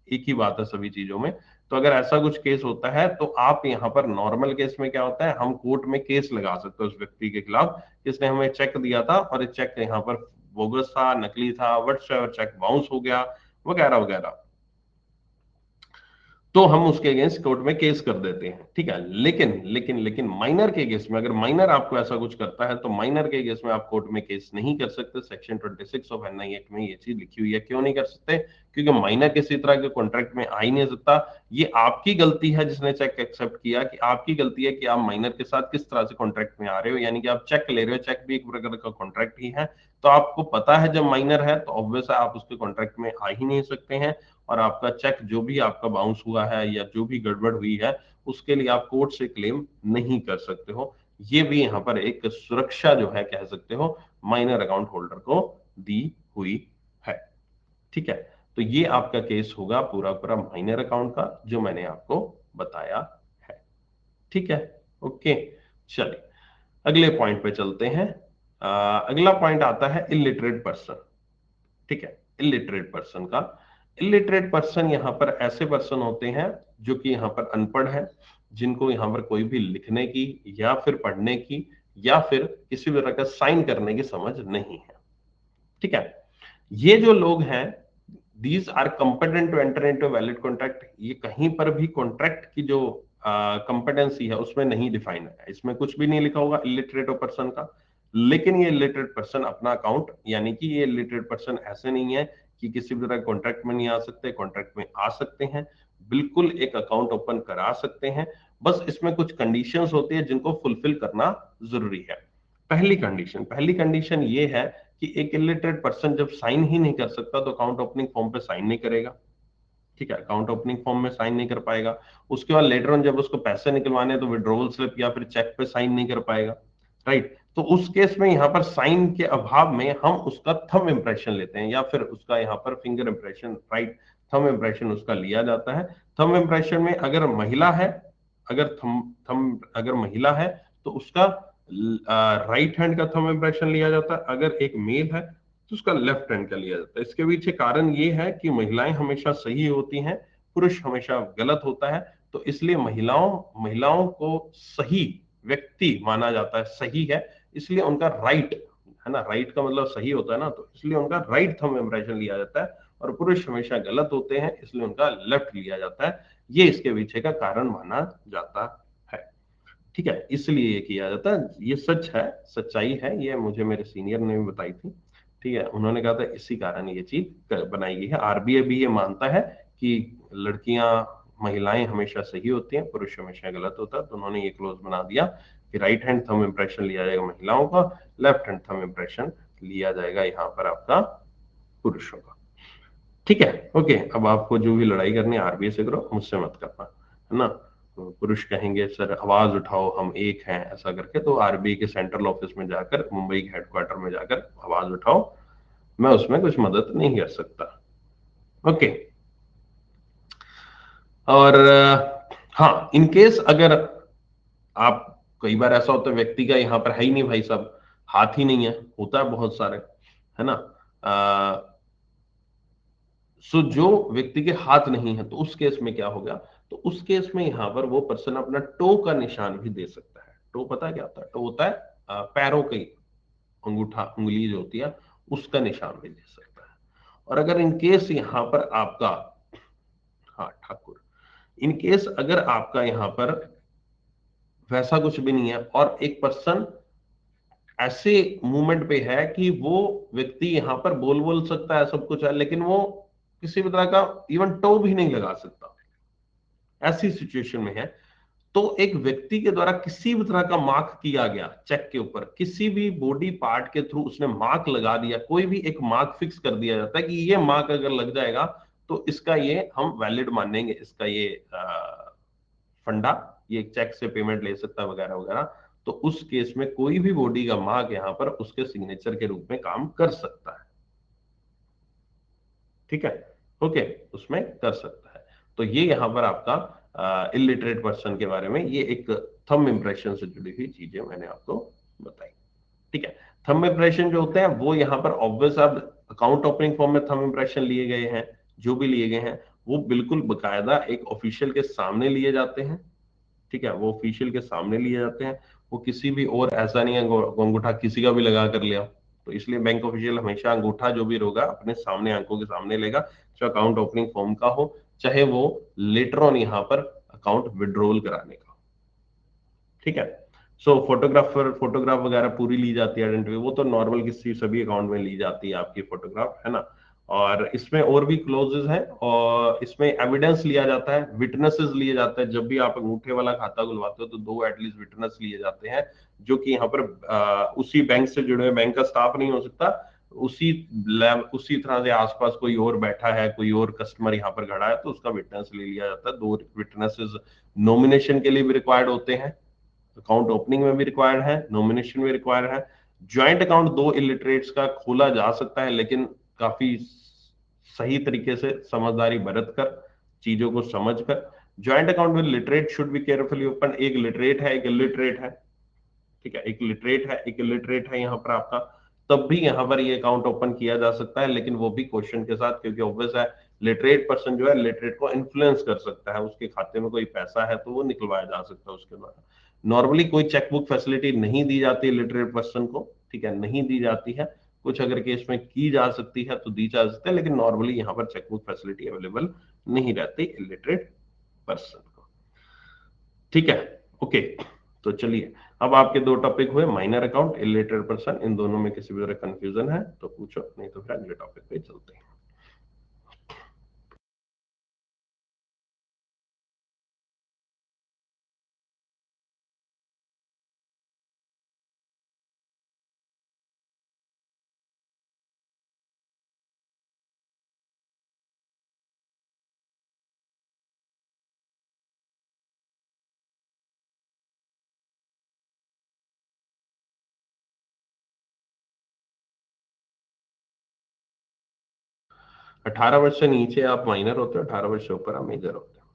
एक ही बात है सभी चीजों में। तो अगर ऐसा कुछ केस होता है तो आप यहाँ पर नॉर्मल केस में क्या होता है, हम कोर्ट में केस लगा सकते हैं उस व्यक्ति के खिलाफ जिसने हमें चेक दिया था और चेक यहाँ पर बोगस था, नकली था, व्हाट्सएवर, चेक बाउंस हो गया वगैरह वगैरह, तो हम उसके अगेंस्ट कोर्ट में केस कर देते हैं। ठीक है, लेकिन माइनर के केस में अगर माइनर आपको ऐसा कुछ करता है तो माइनर के केस में आप कोर्ट में केस नहीं कर सकते। सेक्शन 26 ऑफ एनआई एक्ट में ये चीज लिखी हुई है। क्यों नहीं कर सकते? क्योंकि माइनर किसी तरह के कॉन्ट्रैक्ट में आ ही नहीं सकता। ये आपकी गलती है जिसने चेक एक्सेप्ट किया, कि आपकी गलती है कि आप माइनर के साथ किस तरह से कॉन्ट्रैक्ट में आ रहे हो, यानी कि आप चेक ले रहे हो, चेक भी एक प्रकार का कॉन्ट्रैक्ट ही है। तो आपको पता है जब माइनर है तो ऑब्वियस है आप उसके कॉन्ट्रैक्ट में आ ही नहीं सकते हैं, और आपका चेक जो भी आपका बाउंस हुआ है या जो भी गड़बड़ हुई है उसके लिए आप कोर्ट से क्लेम नहीं कर सकते हो। ये भी यहाँ पर एक सुरक्षा जो है कह सकते हो माइनर अकाउंट होल्डर को दी हुई है। ठीक है, तो ये आपका केस होगा पूरा पूरा माइनर अकाउंट का जो मैंने आपको बताया है। ठीक है, ओके, चलिए अगले पॉइंट पे चलते हैं। अगला पॉइंट आता है इलिटरेट पर्सन। ठीक है, इलिटरेट पर्सन का, इलिटरेट पर्सन यहाँ पर ऐसे पर्सन होते हैं जो कि यहाँ पर अनपढ़ है, जिनको यहाँ पर कोई भी लिखने की या फिर पढ़ने की या फिर किसी भी तरह का साइन करने की समझ नहीं है। ठीक है, ये जो लोग हैं these are competent to enter into valid contract. ये कहीं पर भी कॉन्ट्रैक्ट की जो कंपेटेंसी है उसमें नहीं डिफाइन है, इसमें कुछ भी नहीं लिखा होगा इलिटरेट पर्सन का। लेकिन ये इलिटरेट पर्सन अपना अकाउंट, यानी कि ये इलिटरेट पर्सन ऐसे नहीं है कि किसी भी तरह कॉन्ट्रैक्ट में नहीं आ सकते, कॉन्ट्रैक्ट में आ सकते हैं, बिल्कुल एक अकाउंट ओपन करा सकते हैं। बस इसमें कुछ कंडीशंस होती है जिनको फुलफिल करना जरूरी है। पहली कंडीशन ये है कि एक इलिटरेट पर्सन जब साइन ही नहीं कर सकता तो अकाउंट ओपनिंग फॉर्म पे साइन नहीं करेगा। ठीक है, अकाउंट ओपनिंग फॉर्म में साइन नहीं कर पाएगा। उसके बाद लेटर ऑन जब उसको पैसे निकलवाने तो विड्रॉवल स्लिप या फिर चेक पे साइन नहीं कर पाएगा। राइट, तो उस केस में यहाँ पर साइन के अभाव में हम उसका थंब इंप्रेशन लेते हैं या फिर उसका यहाँ पर finger impression, right, thumb impression उसका लिया जाता है। थंब इंप्रेशन में अगर महिला है, अगर थंब अगर महिला है तो उसका राइट हैंड का थंब इंप्रेशन लिया जाता है, अगर एक मेल है तो उसका लेफ्ट हैंड का लिया जाता है। इसके पीछे कारण ये है कि महिलाएं हमेशा सही होती हैं, पुरुष हमेशा गलत होता है। तो इसलिए महिलाओं को सही व्यक्ति माना जाता है, सही है, इसलिए उनका राइट, है ना, राइट का मतलब सही होता है ना, तो इसलिए उनका राइट थंब इंप्रेशन लिया जाता है, और पुरुष हमेशा गलत होते हैं इसलिए उनका लेफ्ट लिया जाता है। ये इसके पीछे का कारण माना जाता है। ठीक है, इसलिए ये किया जाता है, ये सच है, सच्चाई है, ये मुझे मेरे सीनियर ने भी बताई थी। ठीक है, उन्होंने कहा था इसी कारण ये चीज बनाई गई है। आरबीआई भी ये मानता है कि लड़कियां, महिलाएं हमेशा सही होती हैं, पुरुष हमेशा गलत होता है। तो उन्होंने ये क्लोज बना दिया कि राइट हैंड थंब इंप्रेशन लिया जाएगा महिलाओं का, लेफ्ट हैंड थंब इंप्रेशन लिया जाएगा यहाँ पर आपका पुरुषों का। ठीक है, ओके, अब आपको जो भी लड़ाई करनी है आरबीआई से करो, मुझसे मत करना, है ना। तो पुरुष कहेंगे सर आवाज उठाओ हम एक हैं ऐसा करके, तो आरबीआई के सेंट्रल ऑफिस में जाकर, मुंबई के हेडक्वार्टर में जाकर आवाज उठाओ, मैं उसमें कुछ मदद नहीं कर सकता। ओके, और हाँ, इन केस अगर आप, कई बार ऐसा होता है व्यक्ति का यहाँ पर है ही नहीं भाई साहब, हाथ ही नहीं है, होता है बहुत सारे, है ना। सो जो व्यक्ति के हाथ नहीं है तो उस केस में क्या होगा, तो उस केस में यहां पर वो पर्सन अपना टो का निशान भी दे सकता है। टो पता है क्या होता है? टो होता है पैरों की अंगूठा, उंगली जो होती है उसका निशान भी दे सकता है। और अगर इन केस यहाँ पर आपका, हाँ ठाकुर, इन केस अगर आपका यहाँ पर वैसा कुछ भी नहीं है और एक पर्सन ऐसे मूवमेंट पे है कि वो व्यक्ति यहाँ पर बोल बोल सकता है, सब कुछ है, लेकिन वो किसी भी तरह का इवन टो भी नहीं लगा सकता, ऐसी सिचुएशन में है, तो एक व्यक्ति के द्वारा किसी भी तरह का मार्क किया गया चेक के ऊपर, किसी भी बॉडी पार्ट के थ्रू उसने मार्क लगा दिया, कोई भी एक मार्क फिक्स कर दिया जाता है कि ये मार्क अगर लग जाएगा तो इसका ये हम वैलिड मानेंगे, इसका ये फंडा, ये चेक से पेमेंट ले सकता है वगैरह वगैरह। तो उस केस में कोई भी बॉडी का मार्क यहाँ पर उसके सिग्नेचर के रूप में काम कर सकता है। ठीक है, ओके, उसमें कर सकता है। तो ये यहाँ पर आपका इलिटरेट पर्सन के बारे में ये एक थंब इंप्रेशन से जुड़ी हुई चीजें मैंने आपको बताई। ठीक है, थंब इंप्रेशन जो होते हैं वो यहाँ पर ऑब्वियस अब अकाउंट ओपनिंग फॉर्म में थंब इंप्रेशन लिए गए हैं, जो भी लिए गए हैं वो बिल्कुल बकायदा एक ऑफिशियल के सामने लिए जाते हैं। ठीक है, वो ऑफिशियल के सामने लिए जाते हैं, वो किसी भी और ऐसा नहीं है अंगूठा किसी का भी लगा कर लिया। तो इसलिए बैंक ऑफिशियल हमेशा अंगूठा जो भी होगा अपने सामने आंखों के सामने लेगा, चाहे अकाउंट ओपनिंग फॉर्म का हो, चाहे वो लेटर ऑन यहाँ पर अकाउंट विड्रॉल कराने का। ठीक है, सो फोटोग्राफ वगैरह पूरी ली जाती है, आइडेंटिटी वो तो नॉर्मल किसी सभी अकाउंट में ली जाती है आपकी फोटोग्राफ, है ना। और इसमें और भी क्लोजेस हैं, और इसमें एविडेंस लिया जाता है, विटनेसेस लिए जाते हैं। जब भी आप अंगूठे वाला खाता खुलवाते हो तो 2 एटलीस्ट विटनेस लिए जाते हैं, जो कि यहाँ पर उसी बैंक से जुड़े हुए, बैंक का स्टाफ नहीं हो सकता, उसी लैब उसी तरह से आसपास कोई और बैठा है, कोई और कस्टमर यहाँ पर खड़ा है तो उसका विटनेस ले लिया जाता है। 2 विटनेसेस नॉमिनेशन के लिए भी रिक्वायर्ड होते हैं, अकाउंट ओपनिंग में भी रिक्वायर्ड है, नॉमिनेशन में रिक्वायर्ड है। ज्वाइंट अकाउंट 2 इलिटरेट्स का खोला जा सकता है, लेकिन काफी सही तरीके से समझदारी बरत कर, चीजों को समझकर। ज्वाइंट अकाउंट में literate should be carefully open. एक लिटरेट है, एक इलिटरेट है। ठीक है, एक लिटरेट है, एक इलिटरेट है यहाँ पर आपका, तब भी यहाँ पर ये अकाउंट ओपन किया जा सकता है, लेकिन वो भी क्वेश्चन के साथ, क्योंकि ऑब्वियस है लिटरेट पर्सन जो है लिटरेट को इन्फ्लुएंस कर सकता है, उसके खाते में कोई पैसा है तो वो निकलवाया जा सकता है उसके द्वारा। नॉर्मली कोई चेकबुक फैसिलिटी नहीं दी जाती लिटरेट पर्सन को, ठीक है, नहीं दी जाती है। कुछ अगर केस में की जा सकती है तो दी जा सकती है, लेकिन नॉर्मली यहाँ पर चेकबुक फैसिलिटी अवेलेबल नहीं रहती इलिटरेट पर्सन को। ठीक है, ओके, तो चलिए अब आपके 2 टॉपिक हुए, माइनर अकाउंट, इलिटरेट पर्सन। इन दोनों में किसी भी तरह कंफ्यूजन है तो पूछो, नहीं तो फिर अगले टॉपिक पे चलते हैं। 18 वर्ष से नीचे आप माइनर होते हो, 18 वर्ष से ऊपर आप मेजर होते हो।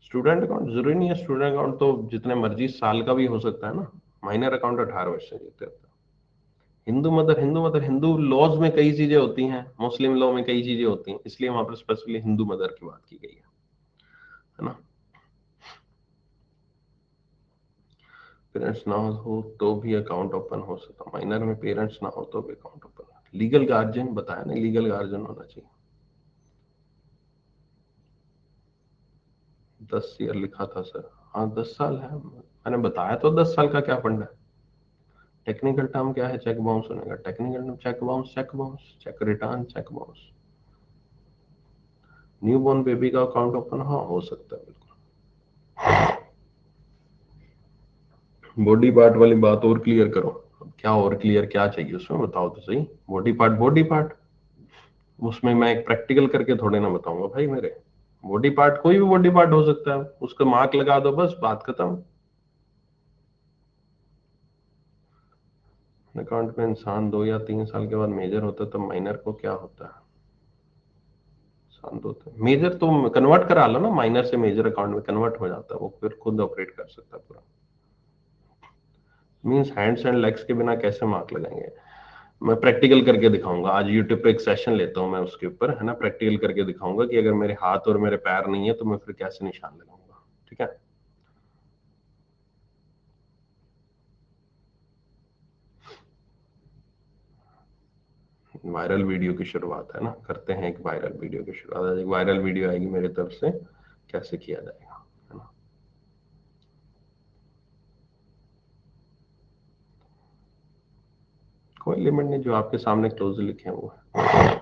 स्टूडेंट अकाउंट जरूरी नहीं है, स्टूडेंट अकाउंट तो जितने मर्जी साल का भी हो सकता है ना। माइनर अकाउंट 18 वर्ष से जीते होते हो। हिंदू लॉज में कई चीजें होती हैं, मुस्लिम लॉ में कई चीजें होती हैं, इसलिए वहां पर स्पेसिफिकली हिंदू मदर की बात की गई है ना। पेरेंट्स ना हो तो भी अकाउंट ओपन हो सकता, माइनर में पेरेंट्स ना हो तो भी अकाउंट ओपन। लीगल गार्जियन बताया ना, लीगल गार्जियन होना चाहिए। 10 ईयर लिखा था सर, हाँ 10 साल है, मैंने बताया तो 10 साल का क्या फंड है। टेक्निकल टर्म क्या है, चेक बाउंस होने का technical term, cheque bounce, check return, cheque bounce. New born baby का अकाउंट ओपन, हाँ हो सकता है बिल्कुल। बॉडी पार्ट वाली बात और क्लियर करो, अब क्या और क्लियर क्या चाहिए उसमें, बताओ तो सही। बॉडी पार्ट, बॉडी पार्ट, उसमें मैं एक प्रैक्टिकल करके थोड़े ना बताऊंगा भाई मेरे। बॉडी पार्ट कोई भी बॉडी पार्ट हो सकता है, उसका मार्क लगा दो बस, बात खत्म। अकाउंट में इंसान 2 या 3 साल के बाद मेजर होता है, तो माइनर को क्या होता है। शांत होता है मेजर, तो कन्वर्ट करा लो ना, माइनर से मेजर अकाउंट में कन्वर्ट हो जाता है, वो फिर खुद ऑपरेट कर सकता है पूरा। मींस हैंड्स एंड लेग्स के बिना कैसे मार्क लगाएंगे, मैं प्रैक्टिकल करके दिखाऊंगा। आज यूट्यूब पे एक सेशन लेता हूँ मैं उसके ऊपर, है ना, प्रैक्टिकल करके दिखाऊंगा कि अगर मेरे हाथ और मेरे पैर नहीं है तो मैं फिर कैसे निशान लगाऊंगा। ठीक है, वायरल वीडियो की शुरुआत है ना, करते हैं एक वायरल वीडियो की शुरुआत। एक वायरल वीडियो आएगी मेरी तरफ से, कैसे किया जाएगा, है ना। कोई लिमिट नहीं, जो आपके सामने क्लोज लिखे हैं वो है।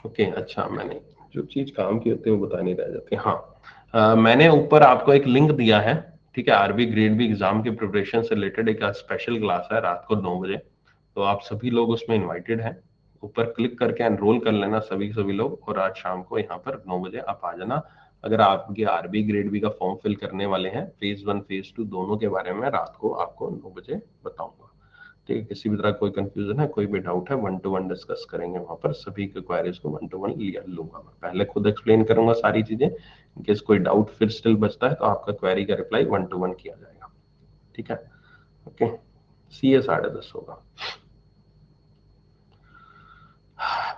ओके, अच्छा, मैंने जो चीज काम की होती है वो बता नहीं रह जाती। हाँ, मैंने ऊपर आपको एक लिंक दिया है, ठीक है, आरबी ग्रेड बी एग्जाम की प्रिपरेशन से रिलेटेड एक स्पेशल क्लास है रात को 9 बजे, तो आप सभी लोग उसमें इनवाइटेड हैं। ऊपर क्लिक करके एनरोल कर लेना सभी सभी लोग, और आज शाम को यहाँ पर 9 बजे आप आ जाना। अगर आपके आरबी ग्रेड बी का फॉर्म फिल करने वाले हैं, फेज 1 फेज 2 दोनों के बारे में रात को आपको 9 बजे बताऊंगा। ठीक है, किसी भी तरह कोई कंफ्यूजन है, कोई भी डाउट है, 1 to 1 डिस्कस करेंगे वहां पर, सभी के क्वेरीज को 1 to 1 लिया लूंगा। मैं पहले खुद एक्सप्लेन करूंगा सारी चीजें, इनकेस कोई डाउट फिर स्टिल बचता है तो आपका क्वेरी का रिप्लाई 1 to 1 किया जाएगा। ठीक है, ओके। सीए 10:30 होगा।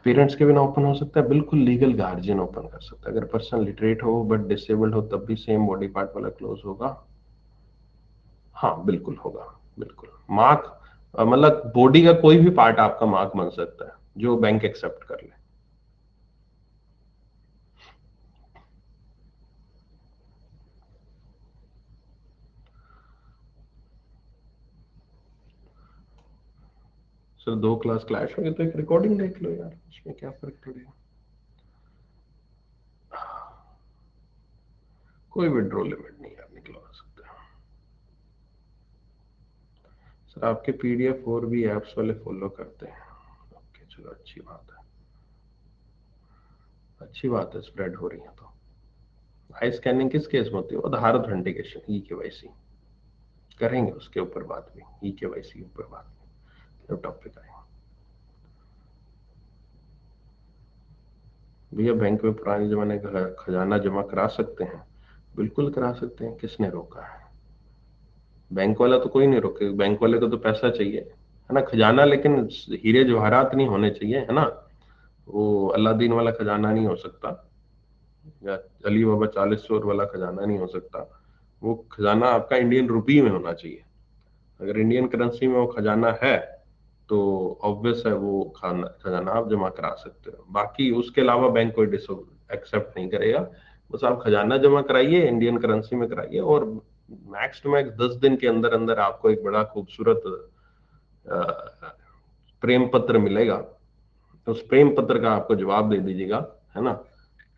पेरेंट्स के बिना ओपन हो सकता है? बिल्कुल, लीगल गार्जियन ओपन कर सकता है। अगर पर्सन लिटरेट हो बट डिसेबल्ड हो तब भी सेम बॉडी पार्ट वाला क्लोज होगा? हाँ बिल्कुल होगा, बिल्कुल। मार्क मतलब बॉडी का कोई भी पार्ट आपका मार्क बन सकता है जो बैंक एक्सेप्ट कर ले। सर 2 क्लास क्लैश हो गई तो एक रिकॉर्डिंग देख लो यार, उसमें क्या फर्क पड़ेगा। कोई विड्रॉ लिमिट नहीं यार, निकलवा सकते हैं। सर आपके पीडीएफ और भी एप्स वाले फॉलो करते हैं? ओके चलो, अच्छी बात है, अच्छी बात है, स्प्रेड हो रही है तो। आई स्कैनिंग किस केस में होती है? आधार ऑथेंटिकेशन, ई केवाईसी करेंगे, उसके ऊपर बात भी, ई केवाईसी के ऊपर बात भी, टॉपिक आएगा। भैया बैंक में पुराने जमाने का खजाना जमा करा सकते हैं? बिल्कुल करा सकते हैं, किसने रोका है? बैंक वाला तो कोई नहीं रोके, बैंक वाले को तो पैसा चाहिए, है ना, खजाना। लेकिन हीरे जवाहरात नहीं होने चाहिए, है ना, वो अलादीन वाला खजाना नहीं हो सकता, या अली बाबा 40 चोर वाला खजाना नहीं हो सकता। वो खजाना आपका इंडियन रुपी में होना चाहिए। अगर इंडियन करेंसी में वो खजाना है तो ऑब्वियस है वो खजाना आप जमा करा सकते हो। बाकी उसके अलावा बैंक कोई एक्सेप्ट नहीं करेगा। बस आप खजाना जमा कराइए, इंडियन करेंसी में कराइए, और मैक्स टू मैक्स 10 दिन के अंदर अंदर आपको एक बड़ा खूबसूरत प्रेम पत्र मिलेगा। तो उस प्रेम पत्र का आपको जवाब दे दीजिएगा, है ना।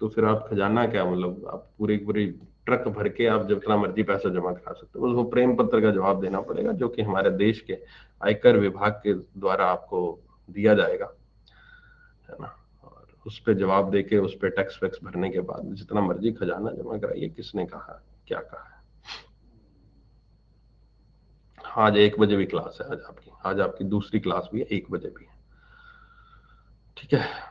तो फिर आप खजाना क्या, मतलब आप पूरी पूरी ट्रक भर के आप जितना मर्जी पैसा जमा करा सकते हो, बस वो प्रेम पत्र का जवाब देना पड़ेगा, जो कि हमारे देश के आयकर विभाग के द्वारा आपको दिया जाएगा, है ना। और उस पर जवाब देके उस पर टैक्स वैक्स भरने के बाद जितना मर्जी खजाना जमा कराइए। किसने कहा, क्या कहा है? हाँ, आज 1 बजे भी क्लास है, आज आपकी दूसरी क्लास भी है, 1 बजे भी है। ठीक है।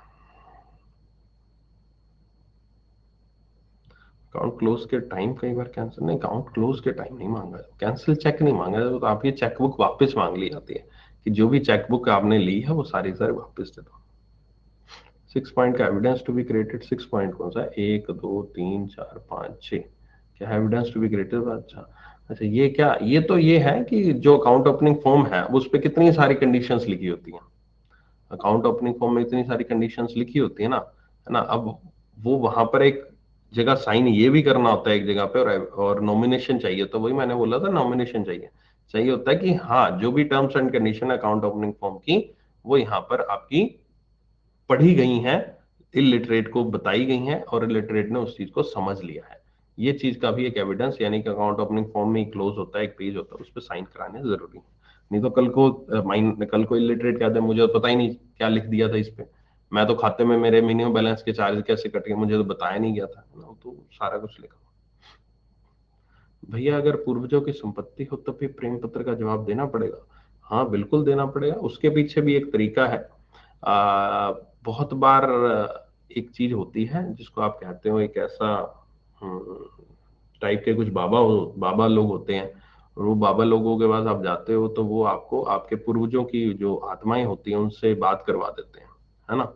अकाउंट क्लोज के टाइम कई बार कैंसिल नहीं, अकाउंट क्लोज के टाइम नहीं मांगा, कैंसिल चेक नहीं मांगा, तो आप ये चेकबुक वापस मांग ली जाती है कि जो भी चेकबुक आपने ली है वो सारी सारी वापस दे दो। 6 पॉइंट का evidence to be created, 6 point कौन सा है? 1 2 3 4 5 6, क्या एविडेंस टू बी क्रिएटेड? अच्छा अच्छा, ये क्या, ये तो ये है कि जो अकाउंट ओपनिंग फॉर्म है उस पर कितनी सारी कंडीशंस लिखी होती हैं। अकाउंट ओपनिंग फॉर्म में इतनी सारी कंडीशंस लिखी होती है ना, है ना। अब वो वहां पर एक जगह साइन ये भी करना होता है एक जगह पे, और नॉमिनेशन चाहिए, तो वही मैंने बोला था, नॉमिनेशन चाहिए, चाहिए होता है कि हाँ जो भी टर्म्स एंड कंडीशन है अकाउंट ओपनिंग फॉर्म की, वो यहाँ पर आपकी पढ़ी गई हैं, इलिटरेट को बताई गई हैं, और इलिटरेट ने उस चीज को समझ लिया है। ये चीज का भी एक एविडेंस, यानी कि अकाउंट ओपनिंग फॉर्म में क्लोज होता है, एक पेज होता है, उस पर साइन कराने जरूरी है। नहीं तो कल को इलिटरेट कहते हैं मुझे तो पता ही नहीं क्या लिख दिया था इस पे, मैं तो खाते में मेरे मिनिमम बैलेंस के चार्ज कैसे कट गए मुझे तो बताया नहीं गया था ना, तो सारा कुछ लिखा। भैया अगर पूर्वजों की संपत्ति हो तो फिर प्रेम पत्र का जवाब देना पड़ेगा? हाँ बिल्कुल देना पड़ेगा, उसके पीछे भी एक तरीका है। बहुत बार एक चीज होती है जिसको आप कहते हो, एक ऐसा टाइप के कुछ बाबा लोग होते हैं, और वो बाबा लोगों के पास आप जाते हो तो वो आपको आपके पूर्वजों की जो आत्माएं होती हैं उनसे बात करवा देते हैं, है ना।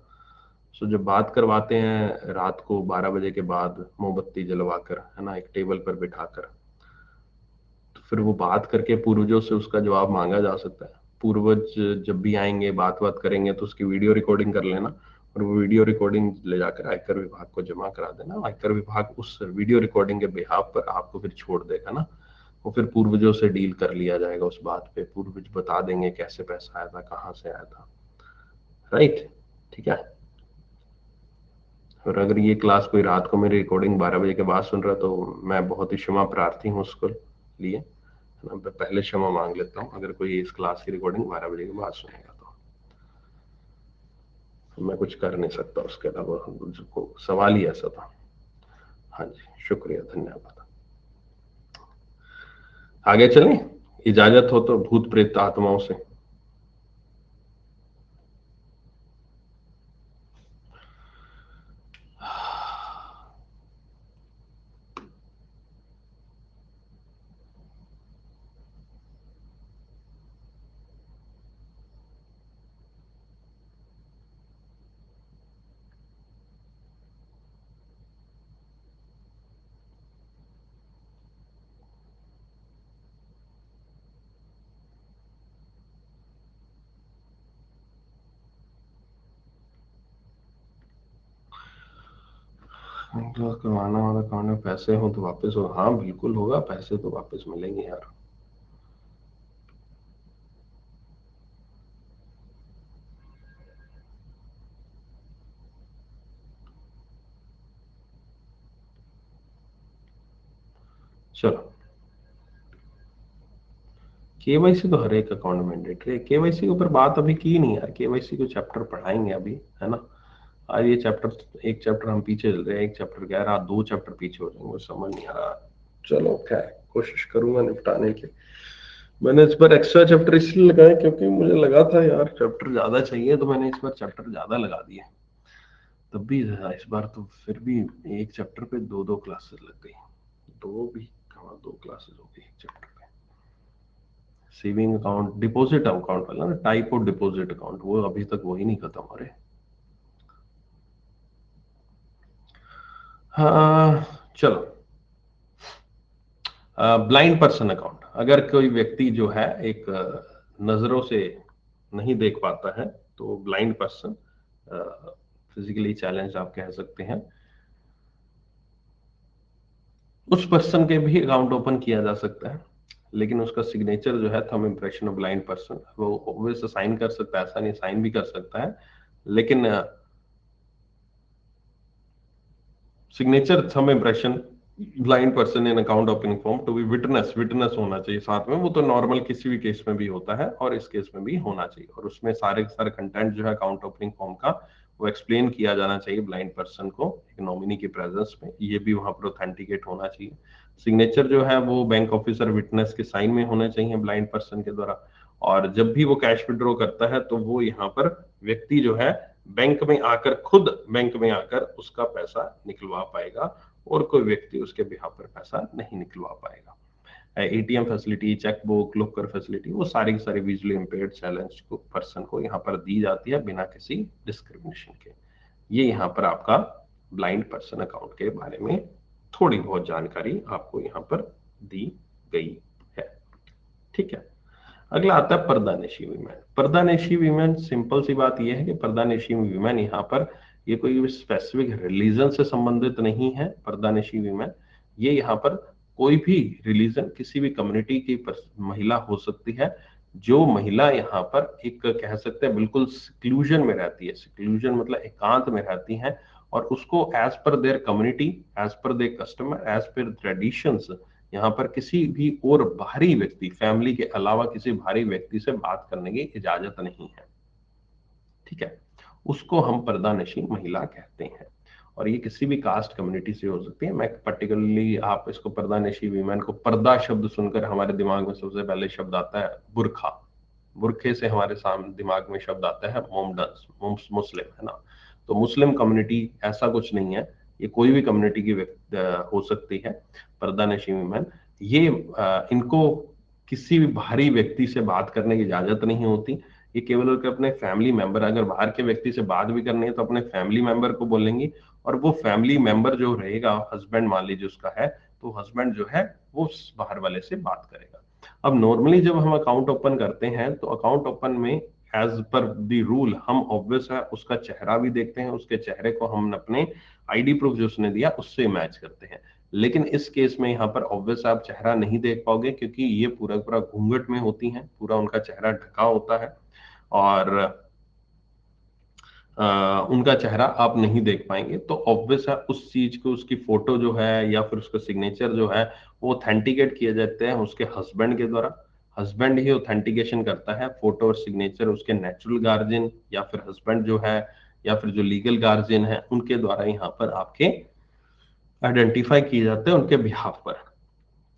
सो जब बात करवाते हैं रात को 12 बजे के बाद मोमबत्ती जलवाकर, है ना, एक टेबल पर बिठाकर, तो फिर वो बात करके पूर्वजों से उसका जवाब मांगा जा सकता है। पूर्वज जब भी आएंगे बात बात करेंगे तो उसकी वीडियो रिकॉर्डिंग कर लेना, और वो वीडियो रिकॉर्डिंग ले जाकर आयकर विभाग को जमा करा देना। आयकर विभाग उस वीडियो रिकॉर्डिंग के बिहाफ पर आपको फिर छोड़ देगा ना। वो फिर पूर्वजों से डील कर लिया जाएगा उस बात पे, पूर्वज बता देंगे कैसे पैसा आया था, कहाँ से आया था, राइट। ठीक है। और अगर ये क्लास कोई रात को मेरी रिकॉर्डिंग 12 बजे के बाद सुन रहा है तो मैं बहुत ही क्षमा प्रार्थी हूँ उसको लिए, है ना। मैं पहले क्षमा मांग लेता हूँ अगर कोई इस क्लास की रिकॉर्डिंग 12 बजे के बाद सुनेगा तो मैं कुछ कर नहीं सकता उसके अलावा, सवाल ही ऐसा था। हाँ जी, शुक्रिया, धन्यवाद। आगे चलें, इजाजत हो तो भूत प्रेत आत्माओं से। तो करवाना वाला अकाउंट में पैसे हो तो वापस हो, हाँ बिल्कुल होगा, पैसे तो वापस मिलेंगे यार। चलो, केवाईसी तो हर एक अकाउंट में मैंडेटरी है। केवाईसी के ऊपर बात अभी की नहीं यार, केवाईसी को चैप्टर पढ़ाएंगे अभी, है ना। आज ये चैप्टर, एक चैप्टर हम पीछे चल रहे हैं, एक चैप्टर कह रहा, 2 चैप्टर पीछे हो जाएंगे, समझ नहीं आ रहा। चलो खैर, कोशिश करूंगा निपटाने की। मैंने इस बार एक्स्ट्रा चैप्टर इसलिए लगाए क्योंकि मुझे लगा था यार चैप्टर ज्यादा चाहिए, तो मैंने इस बार चैप्टर ज्यादा लगा दिए। तब भी इस बार तो फिर भी एक चैप्टर पे 2-2 क्लासेस लग गई। दो भी कहाँ, 2 क्लासेस हो गई एक चैप्टर पे। सेविंग अकाउंट, डिपॉजिट अकाउंट वाला ना, टाइप ऑफ डिपॉजिट अकाउंट, वो अभी तक वही नहीं खत्म हो रहे। हाँ चलो, ब्लाइंड पर्सन अकाउंट, अगर कोई व्यक्ति जो है एक नजरों से नहीं देख पाता है, तो ब्लाइंड पर्सन, फिजिकली चैलेंज आप कह सकते हैं, उस पर्सन के भी अकाउंट ओपन किया जा सकता है। लेकिन उसका सिग्नेचर जो है thumb impression of blind person, वो ऑब्वियस साइन कर सकता है, ऐसा नहीं, साइन भी कर सकता है, लेकिन signature thumb impression blind person in account opening form to be witness, witness होना चाहिए साथ में, वो तो नॉर्मल किसी भी केस में भी होता है और इस केस में भी होना चाहिए, और उसमें सारे सारे कंटेंट जो है अकाउंट ओपनिंग फॉर्म का, वो एक्सप्लेन किया जाना चाहिए ब्लाइंड पर्सन को एक नॉमिनी की प्रेजेंस में, ये भी वहां पर ऑथेंटिकेट होना चाहिए। सिग्नेचर जो है वो बैंक ऑफिसर विटनेस के साइन में होने चाहिए ब्लाइंड पर्सन के द्वारा। और जब भी वो कैश विड्रॉ करता है तो वो यहाँ पर व्यक्ति जो है बैंक में आकर, खुद बैंक में आकर उसका पैसा निकलवा पाएगा, और कोई व्यक्ति उसके बिहाफ पर पैसा नहीं निकलवा पाएगा। ATM facility, chequebook, locker facility, वो सारी की सारी विजुअली इंपेयर्ड चैलेंज को पर्सन को यहाँ पर दी जाती है बिना किसी डिस्क्रिमिनेशन के। ये यहाँ पर आपका ब्लाइंड पर्सन अकाउंट के बारे में थोड़ी बहुत जानकारी आपको यहाँ पर दी गई है। ठीक है, अगला आता है पर्दानेशी वीमेन। पर्दानेशी वीमेन, सिंपल सी बात यह है कि पर्दानेशी वीमेन यहाँ पर, ये कोई स्पेसिफिक रिलीजन से संबंधित नहीं है। पर्दानेशी वीमेन ये यहाँ पर कोई भी रिलीजन, किसी भी कम्युनिटी की महिला हो सकती है, जो महिला यहाँ पर एक कह सकते हैं बिल्कुल सिक्लूजन में रहती है, सिक्लूजन मतलब एकांत में रहती है, और उसको as per their community, as per their customer, as per traditions, यहाँ पर किसी भी और बाहरी व्यक्ति, फैमिली के अलावा किसी बाहरी व्यक्ति से बात करने की इजाजत नहीं है। ठीक है, उसको हम पर्दानशी महिला कहते हैं, और ये किसी भी कास्ट कम्युनिटी से हो सकती है। मैं पर्टिकुलरली, आप इसको पर्दानशी वीमेन को, पर्दा शब्द सुनकर हमारे दिमाग में सबसे पहले शब्द आता है बुरखा, बुरखे से हमारे सामने दिमाग में शब्द आता है मोमडन्स, मुस्लिम, है ना। तो मुस्लिम कम्युनिटी ऐसा कुछ नहीं है, ये कोई भी कम्युनिटी की व्यक्ति हो सकती है पर्दानशी वीमेन। ये इनको किसी भी बाहरी व्यक्ति से बात करने की इजाजत नहीं होती। ये केवल और केवल अपने फैमिली मेंबर, अगर बाहर के व्यक्ति से बात भी करनी है तो अपने फैमिली मेंबर को बोलेंगी, और वो फैमिली मेंबर जो रहेगा, हस्बैंड मान लीजिए उसका है, तो हस्बैंड जो है वो बाहर वाले से बात करेगा। अब नॉर्मली जब हम अकाउंट ओपन करते हैं, तो अकाउंट ओपन में एज पर द रूल हम ऑब्वियस है उसका चेहरा भी देखते हैं, उसके चेहरे को हम अपने आईडी प्रूफ जो उसने दिया उससे मैच करते हैं। लेकिन इस केस में यहाँ पर ऑब्वियस आप चेहरा नहीं देख पाओगे, क्योंकि ये पूरा पूरा घूंघट में होती हैं, पूरा उनका चेहरा ढका होता है, और उनका चेहरा आप नहीं देख पाएंगे। तो ऑब्वियस है उस चीज को, उसकी फोटो जो है या फिर उसका सिग्नेचर जो है, वो ऑथेंटिकेट किए जाते हैं उसके हस्बैंड के द्वारा। हस्बैंड ही ऑथेंटिकेशन करता है, फोटो और सिग्नेचर उसके नेचुरल गार्जियन या फिर हस्बैंड जो है, या फिर जो लीगल गार्जियन है, उनके द्वारा यहाँ पर आपके आइडेंटिफाई किए जाते हैं उनके बिहाफ पर।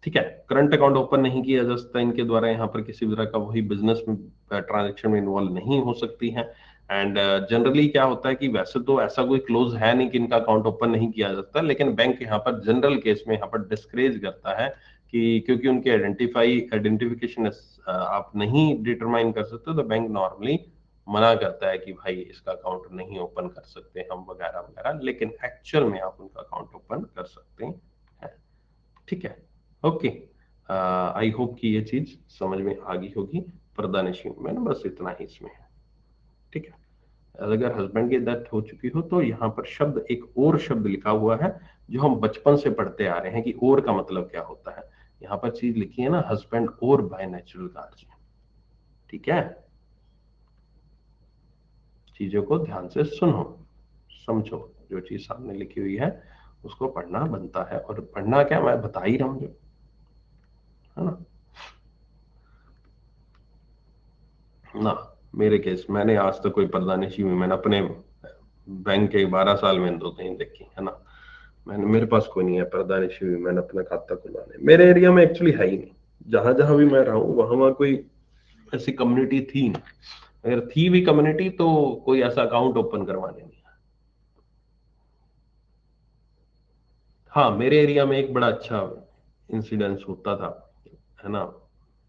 ठीक है, करंट अकाउंट ओपन नहीं किया जा सकता इनके द्वारा, यहाँ पर किसी भी तरह का वही बिजनेस में ट्रांजेक्शन में इन्वॉल्व नहीं हो सकती है। एंड जनरली क्या होता है कि वैसे तो ऐसा कोई क्लोज है नहीं कि इनका अकाउंट ओपन नहीं किया जा सकता, लेकिन बैंक यहाँ पर जनरल केस में यहाँ पर डिस्करेज करता है कि क्योंकि उनके आइडेंटिफिकेशन आप नहीं डिटरमाइन कर सकते, तो बैंक नॉर्मली मना करता है कि भाई इसका अकाउंट नहीं ओपन कर सकते हम वगैरह वगैरह, लेकिन एक्चुअल में आप उनका अकाउंट ओपन कर सकते हैं। ठीक है, ओके। आई होप कि ये चीज समझ में आ गई होगी। प्रदानशी में ना बस इतना ही इसमें है। ठीक है, अगर हस्बैंड की डेथ हो चुकी हो तो यहाँ पर शब्द, एक और शब्द लिखा हुआ है जो हम बचपन से पढ़ते आ रहे हैं कि और का मतलब क्या होता है। यहाँ पर चीज लिखी है ना, हस्बैंड और बाय नेचुरल गार्जियन। ठीक है, चीजों को ध्यान से सुनो, समझो, जो चीज सामने लिखी हुई है उसको पढ़ना बनता है, और पढ़ना क्या, मैं बता ही रहा हूँ जो, है ना। ना, मेरे केस मैंने आज तक कोई प्रदानशी हुई मैंने अपने बैंक के 12 साल में दो नहीं देखी, है ना। मैंने, मेरे पास कोई नहीं है प्रदानशी हुई मैंने अपना खाता खुलवाने, मेरे एरिया में एक्चुअली है ही नहीं। जहां जहां भी मैं रहा हूँ वहां वहां कोई ऐसी कम्युनिटी थी नहीं। अगर थी भी कम्युनिटी तो कोई ऐसा अकाउंट ओपन करवाने नहीं। हाँ, मेरे एरिया में एक बड़ा अच्छा इंसिडेंस होता था, है ना।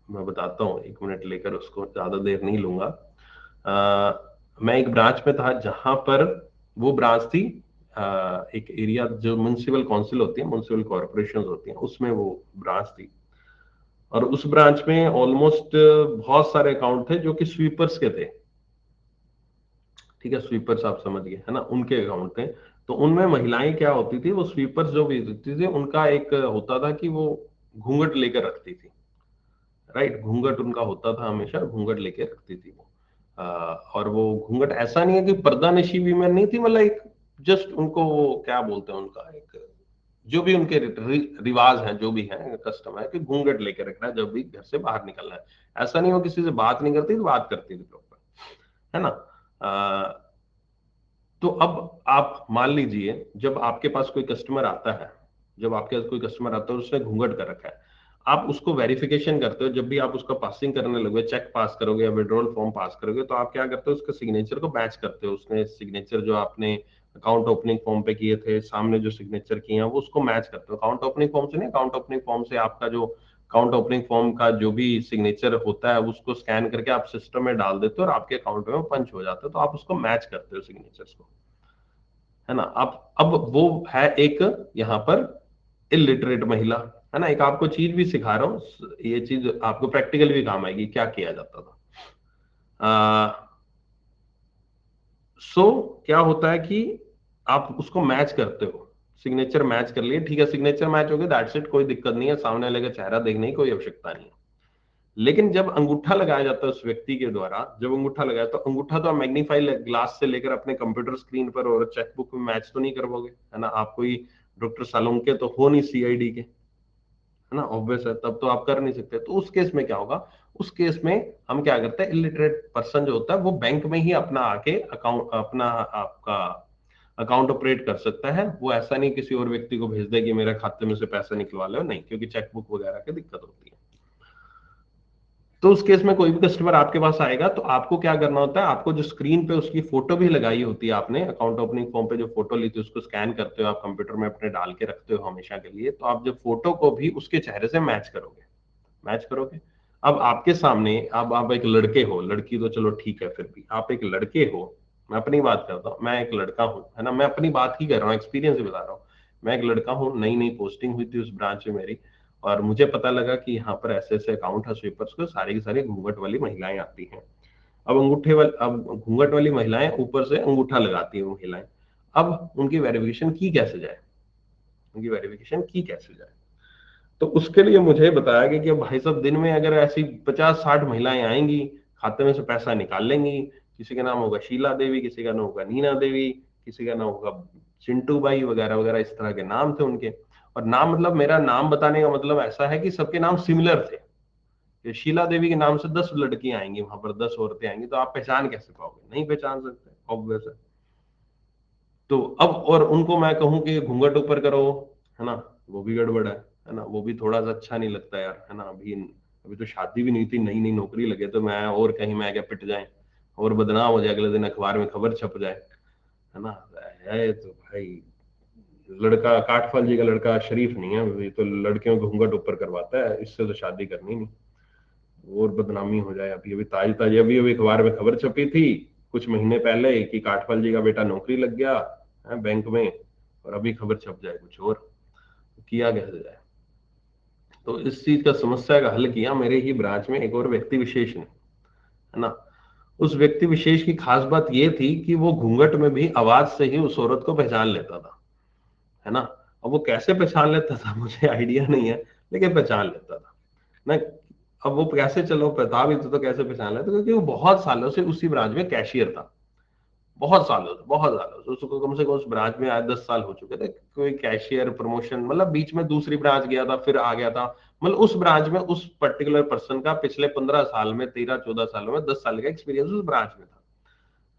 मैं बताता हूँ, 1 मिनट लेकर उसको, ज्यादा देर नहीं लूंगा। मैं एक ब्रांच में था जहां पर, वो ब्रांच थी एक एरिया जो म्युनिसिपल काउंसिल होती है, म्युनिसिपल कॉर्पोरेशन होती है, उसमें वो ब्रांच थी। और उस ब्रांच में ऑलमोस्ट बहुत सारे अकाउंट थे जो कि स्वीपर्स के थे। ठीक है, स्वीपर्स आप समझ गए, है ना, उनके अकाउंट थे। तो उनमें महिलाएं क्या होती थी, वो स्वीपर्स जो भी होती थी उनका एक होता था कि वो घूंघट लेकर रखती थी। राइट, घूंघट उनका होता था, हमेशा घूंघट लेके रखती थी वो। और वो घूंघट ऐसा नहीं है कि पर्दा नशी भी में नहीं थी, मतलब एक जस्ट उनको वो क्या बोलते हैं, उनका एक जो भी उनके रिवाज हैं, जो भी है कस्टम है कि घूंघट लेके रखना है जब भी घर से बाहर निकलना है। ऐसा नहीं हो किसी से बात नहीं करती तो बात करती थी प्रॉपर, है ना। तो अब आप मान लीजिए, जब आपके पास कोई कस्टमर आता है, जब आपके पास कोई कस्टमर आता है उसने घूंघट कर रखा है, आप उसको वेरिफिकेशन करते हो। जब भी आप उसका पासिंग करने लगोगे, चेक पास करोगे या विड्रॉल फॉर्म पास करोगे, तो आप क्या करते हो, उसके सिग्नेचर को मैच करते हो। उसने सिग्नेचर जो आपने अकाउंट ओपनिंग फॉर्म पे किए थे, सामने जो सिग्नेचर किए हैं, वो उसको मैच करते हो। अकाउंट ओपनिंग फॉर्म से नहीं, अकाउंट ओपनिंग फॉर्म से आपका जो अकाउंट ओपनिंग फॉर्म का जो भी सिग्नेचर होता है उसको स्कैन करके आप सिस्टम में डाल देते हो और आपके अकाउंट में पंच हो जाता है। तो आप उसको मैच करते हो सिग्नेचर्स को, है ना। अब वो है एक यहाँ पर इलिटरेट महिला, है ना। एक आपको चीज भी सिखा रहा हूँ, ये चीज आपको प्रैक्टिकल भी काम आएगी, क्या किया जाता था। सो क्या होता है कि आप उसको मैच करते हो, सिग्नेचर मैच कर लिए, ठीक है, सिग्नेचर मैच हो गया, दैट्स इट, कोई दिक्कत नहीं है, सामने वाले का चेहरा देखने की कोई आवश्यकता नहीं है। लेकिन जब अंगूठा लगाया जाता है उस व्यक्ति के द्वारा, जब अंगूठा लगाया, तो अंगूठा तो आप मैग्नीफाई ग्लास से लेकर अपने कंप्यूटर स्क्रीन पर और चेकबुक में मैच तो नहीं करवाओगे, है ना। आप कोई डॉक्टर सालोंके तो हो नहीं सीआईडी के, है ना, ऑब्वियस है, तब तो आप कर नहीं सकते। तो उस केस में क्या होगा, उस केस में हम क्या करते हैं, इलिटरेट पर्सन जो होता है वो बैंक में ही अपना आके अकाउंट, अपना आपका अकाउंट ऑपरेट कर सकता है। वो ऐसा नहीं किसी और व्यक्ति को भेज दे कि मेरे खाते में से पैसा निकलवा लो, नहीं, क्योंकि चेकबुक वगैरह की दिक्कत होती है। तो उस केस में कोई भी कस्टमर आपके पास आएगा तो आपको क्या करना होता है, आपको जो स्क्रीन पे उसकी फोटो भी लगाई होती है, आपने अकाउंट ओपनिंग फॉर्म पे जो फोटो ली थी उसको स्कैन करते हो आप, कंप्यूटर में अपने डाल के रखते हो हमेशा के लिए। तो आप जब फोटो को भी उसके चेहरे से मैच करोगे, मैच करोगे। अब आपके सामने, अब आप एक लड़के हो, लड़की तो चलो ठीक है, फिर भी आप एक लड़के हो, मैं अपनी बात करता हूँ, मैं एक लड़का हूँ, है ना, मैं अपनी बात ही कर रहा हूँ, एक्सपीरियंस ही बता रहा हूँ। मैं एक लड़का हूँ, नई नई पोस्टिंग हुई थी उस ब्रांच में मेरी, और मुझे पता लगा कि यहाँ पर ऐसे ऐसे अकाउंट है स्वीपर्स को, सारी की सारी घूंघट वाली महिलाएं आती हैं। अब घूंघट वाली महिलाएं ऊपर से अंगूठा लगाती हैं महिलाएं। अब उनकी वेरिफिकेशन की कैसे जाए, उनकी वेरिफिकेशन की कैसे जाए। तो उसके लिए मुझे बताया गया कि अब भाई साहब, दिन में अगर ऐसी 50-60 महिलाएं आएंगी, खाते में से पैसा निकाल लेंगी, किसी का नाम होगा शीला देवी, किसी का नाम होगा नीना देवी, किसी का नाम होगा चिंटू बाई वगैरह वगैरह, इस तरह के नाम थे उनके। और नाम, मतलब मेरा नाम बताने का मतलब ऐसा है कि सबके नाम सिमिलर थे, कि शीला देवी के नाम से 10 लड़कियां आएंगी वहां पर, 10 औरतें आएंगी, तो आप पहचान कैसे पाओगे, नहीं पहचान सकते, ऑब्वियस है। तो अब और उनको मैं कहूं कि घूंघट ऊपर करो, है ना, वो भी गड़बड़ है ना, वो भी थोड़ा सा अच्छा नहीं लगता यार, है ना। अभी अभी तो शादी भी नहीं थी, नई नई नौकरी लगे, तो मैं और कहीं मैं क्या पिट जाए और बदनाम हो जाए, अगले दिन अखबार में खबर छप जाए, है ना। है तो भाई, लड़का काठफल जी का लड़का शरीफ नहीं है, ये तो लड़कियों को घूंघट ऊपर करवाता है, इससे तो शादी करनी नहीं, और बदनामी हो जाए। अभी अभी ताजी ताजी अभी अभी अखबार में खबर छपी थी कुछ महीने पहले कि काठफल जी का बेटा नौकरी लग गया है बैंक में, और अभी खबर छप जाए कुछ और, किया कैसे जाए। तो इस चीज का समस्या का हल किया मेरे ही ब्रांच में एक और व्यक्ति विशेष ने, है ना। उस व्यक्ति विशेष की खास बात ये थी कि वो घूंघट में भी आवाज से ही उस औरत को पहचान लेता था, है ना। अब वो कैसे पहचान लेता था मुझे आइडिया नहीं है, लेकिन पहचान लेता था ना। अब वो कैसे, चलो बता भी तो कैसे पहचान लेता, क्योंकि वो बहुत सालों से उसी ब्रांच में कैशियर था, बहुत सालों से उसको कम से कम उस ब्रांच में आज 10 साल हो चुके थे। कोई कैशियर प्रमोशन, मतलब बीच में दूसरी ब्रांच गया था, फिर आ गया था, मतलब उस ब्रांच में उस पर्टिकुलर पर्सन का पिछले 15 साल में, 13-14 सालों में 10 साल का एक्सपीरियंस उस ब्रांच में था,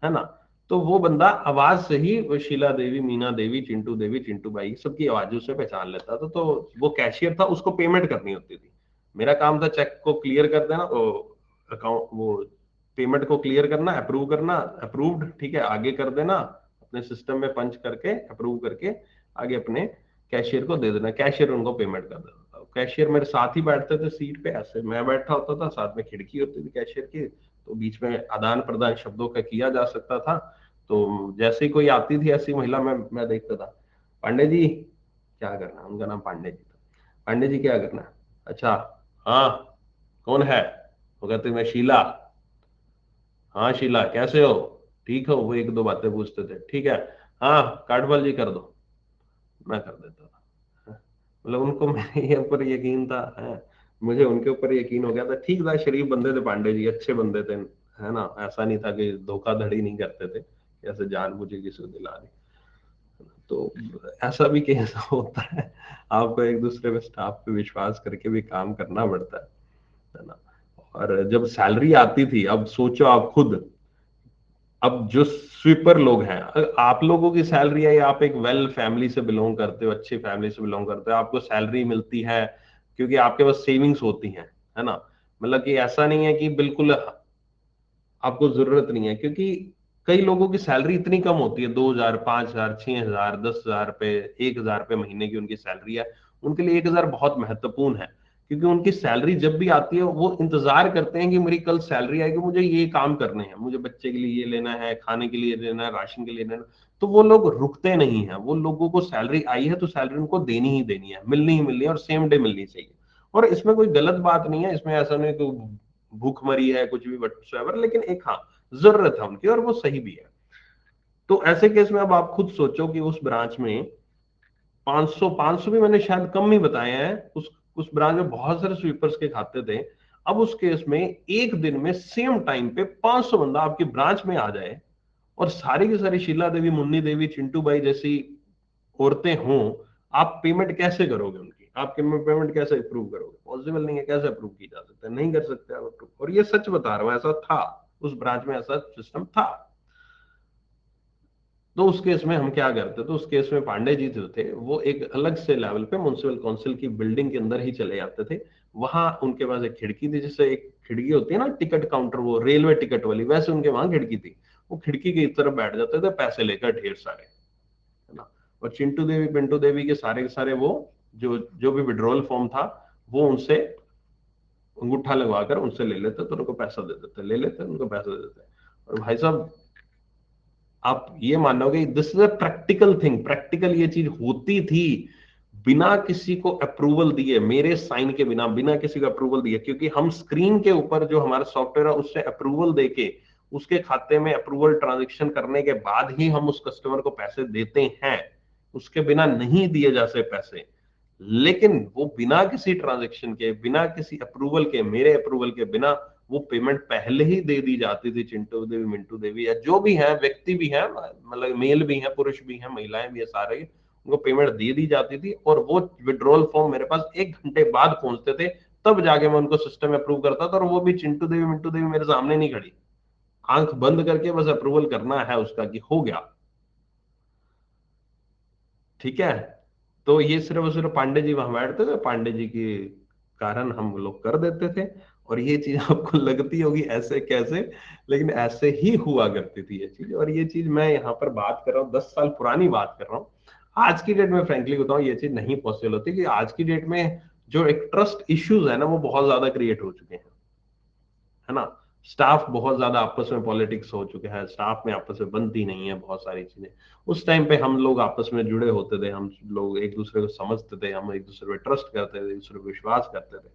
है ना। तो वो बंदा आवाज से ही वो शीला देवी, मीना देवी, चिंटू बाई सबकी आवाजों से पहचान लेता था। तो वो कैशियर था, उसको पेमेंट करनी होती थी, मेरा काम था चेक को क्लियर कर देना, अकाउंट वो पेमेंट को क्लियर करना, अप्रूव करना, अप्रूव्ड, ठीक है, आगे कर देना, अपने सिस्टम में पंच करके अप्रूव करके आगे अपने कैशियर को दे देना, कैशियर उनको पेमेंट कर देता था। कैशियर मेरे साथ ही बैठते थे सीट पे, ऐसे मैं बैठा होता था, साथ में खिड़की होती थी कैशियर की, तो बीच में आदान प्रदान शब्दों का किया जा सकता था। तो जैसे ही कोई आती थी ऐसी महिला, मैं देखता था, पांडे जी क्या करना है, उनका नाम पांडे जी था, पांडे जी क्या करना है, अच्छा, हाँ, कौन है, वो कहते मैं शीला, हाँ शीला कैसे हो, ठीक हो, वो एक दो बातें पूछते थे, ठीक है, हाँ काटवाल जी कर दो, मैं कर देता था। मतलब उनको मेरे ऊपर यकीन था, है, मुझे उनके ऊपर यकीन हो गया था। ठीक था, शरीफ बंदे थे पांडे जी, अच्छे बंदे थे, है ना, ऐसा नहीं था कि धोखाधड़ी नहीं करते थे, ऐसे जानबूझ के किसी को दिला दी। तो ऐसा भी केस होता है, आपको एक दूसरे पे, स्टाफ पे विश्वास करके भी काम करना पड़ता है ना। और जब सैलरी आती थी, अब सोचो आप खुद, अब जो स्वीपर लोग हैं, आप लोगों की सैलरी है, या आप एक वेल फैमिली से बिलोंग करते हो, अच्छी फैमिली से बिलोंग करते हो, आपको सैलरी मिलती है क्योंकि आपके पास सेविंग्स होती हैं, है ना। मतलब कि ऐसा नहीं है कि बिल्कुल आपको जरूरत नहीं है, क्योंकि कई लोगों की सैलरी इतनी कम होती है, 2,000, 5,000, 6,000, 10,000 रुपए, 1,000 रुपए महीने की उनकी सैलरी है। उनके लिए 1,000 बहुत महत्वपूर्ण है, क्योंकि उनकी सैलरी जब भी आती है वो इंतजार करते हैं कि मेरी कल सैलरी आएगी, मुझे ये काम करने हैं, मुझे बच्चे के लिए ये लेना है, खाने के लिए लेना है, राशन के लिए लेना है। तो वो लोग रुकते नहीं है, वो लोगों को सैलरी आई है तो सैलरी उनको देनी ही देनी है, मिलनी ही मिलनी है, और सेम डे मिलनी चाहिए। और इसमें कोई गलत बात नहीं है, इसमें ऐसा नहीं कि भूखमरी है कुछ भी वटसोएवर, लेकिन एक हाँ, जरूरत है उनकी, और वो सही भी है। तो ऐसे केस में अब आप खुद सोचो कि उस ब्रांच में 500 भी मैंने शायद कम ही बताए हैं, उस ब्रांच में बहुत सारे स्वीपर्स के खाते थे। अब उस केस में एक दिन में सेम टाइम पे 500 बंदा आपकी ब्रांच में आ जाए, और सारी की सारी शीला देवी, मुन्नी देवी, चिंटू भाई जैसी औरतें हों, आप पेमेंट कैसे करोगे उनकी, आप पेमेंट कैसे अप्रूव करोगे, पॉसिबल नहीं है, कैसे अप्रूव की जा सकता है, नहीं कर सकते आप अप्रूव। और ये सच बता रहा हूं, ऐसा था, उस ब्रांच में ऐसा सिस्टम था। तो उस केस में हम क्या करते, तो उस केस में पांडे जी जो थे वो एक अलग से लेवल पे म्युनिसिपल काउंसिल की बिल्डिंग के अंदर ही चले जाते थे। वहां उनके पास एक खिड़की थी, जैसे एक खिड़की होती है ना टिकट काउंटर, वो रेलवे टिकट वाली, वैसे उनके वहां खिड़की थी। वो खिड़की की तरफ बैठ जाते थे पैसे लेकर ढेर सारे, है ना। और चिंटू देवी, पिंटू देवी के सारे वो जो जो भी विड्रॉल फॉर्म था, वो उनसे अंगूठा लगवाकर उनसे ले लेते, तो उनको पैसा दे देते, ले लेते उनको पैसा दे देते। और भाई साहब, आप ये मानोगे, this is a practical thing, practical ये चीज होती थी, बिना किसी को अप्रूवल दिए, मेरे साइन के बिना, बिना किसी को अप्रूवल दिए, क्योंकि हम स्क्रीन के ऊपर जो हमारा सॉफ्टवेयर है उससे अप्रूवल देके, उसके खाते में अप्रूवल ट्रांजेक्शन करने के बाद ही हम उस कस्टमर को पैसे देते हैं, उसके बिना नहीं दिए जा सकते पैसे। लेकिन वो बिना किसी ट्रांजेक्शन के, बिना किसी अप्रूवल के, मेरे अप्रूवल के बिना, वो पेमेंट पहले ही दे दी जाती थी। चिंटू देवी, मिंटू देवी, या जो भी है व्यक्ति भी है, मतलब मेल भी है, पुरुष भी है, महिलाएं भी है, सारे उनको पेमेंट दे दी जाती थी। और वो विड्रॉल फॉर्म मेरे पास 1 घंटे बाद पहुंचते थे, तब जाके मैं उनको सिस्टम में अप्रूव करता था। और वो भी चिंटू देवी, मिंटू देवी मेरे सामने नहीं खड़ी, आंख बंद करके बस अप्रूवल करना है उसका कि हो गया, ठीक है। तो ये सिर्फ और सिर्फ पांडे जी वहां बैठते थे, पांडे जी के कारण हम लोग कर देते थे। और ये चीज आपको लगती होगी ऐसे कैसे, लेकिन ऐसे ही हुआ करती थी ये चीज। और ये चीज मैं यहाँ पर बात कर रहा हूँ 10 साल पुरानी बात कर रहा हूँ। आज की डेट में फ्रेंकली बताऊं ये चीज नहीं पॉसिबल होती, कि आज की डेट में जो एक ट्रस्ट इश्यूज है ना वो बहुत ज्यादा क्रिएट हो चुके हैं, है ना। स्टाफ बहुत ज्यादा आपस में पॉलिटिक्स हो चुके हैं, स्टाफ में आपस में बनती नहीं है बहुत सारी चीजें। उस टाइम पे हम लोग आपस में जुड़े होते थे, हम लोग एक दूसरे को समझते थे, हम एक दूसरे पे ट्रस्ट करते थे, एक दूसरे पे विश्वास करते थे,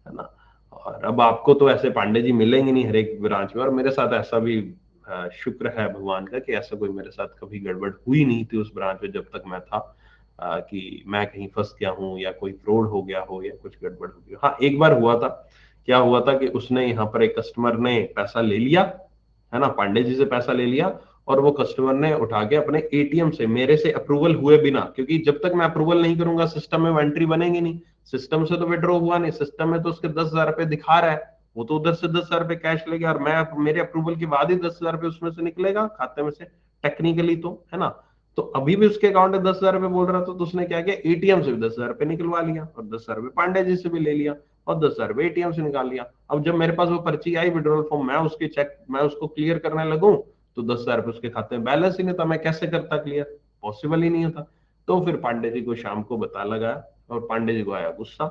है ना। और अब आपको तो ऐसे पांडे जी मिलेंगे नहीं हर एक ब्रांच में। और मेरे साथ ऐसा भी शुक्र है भगवान का कि ऐसा कोई मेरे साथ कभी गड़बड़ हुई नहीं थी उस ब्रांच में जब तक मैं था, कि मैं कहीं फंस गया हूँ या कोई फ्रॉड हो गया हो या कुछ गड़बड़ हो गई। हाँ एक बार हुआ था, क्या हुआ था कि उसने यहाँ पर एक कस्टमर ने पैसा ले लिया, है ना, पांडे जी से पैसा ले लिया, और वो कस्टमर ने उठा के अपने एटीएम से मेरे से अप्रूवल हुए बिना, क्योंकि जब तक मैं अप्रूवल नहीं करूंगा सिस्टम में एंट्री बनेगी नहीं, सिस्टम से तो विड्रॉ हुआ नहीं, सिस्टम में तो उसके 10,000 रुपए दिखा रहा है, वो तो उधर से 10,000 रुपए कैश लेगा, और मैं मेरे अप्रूवल के बाद ही 10,000 रुपए उसमें से निकलेगा खाते में से, टेक्निकली तो, है ना। तो अभी भी उसके अकाउंट में 10,000 रुपए बोल रहा था, तो उसने क्या किया, एटीएम से भी 10,000 रुपए निकलवा लिया, और 10,000 रुपए पांडे जी से भी ले लिया, और 10,000 रुपए एटीएम से निकाल लिया। अब जब मेरे पास वो पर्ची आई विड्रॉल फॉर्म, मैं उसके चेक मैं उसको क्लियर करने लगूं, तो 10,000 रुपए उसके खाते में बैलेंस ही नहीं था, मैं कैसे करता क्लियर, पॉसिबल ही नहीं होता। तो फिर पांडे जी को शाम को बता लगा, और पांडे जी को आया गुस्सा,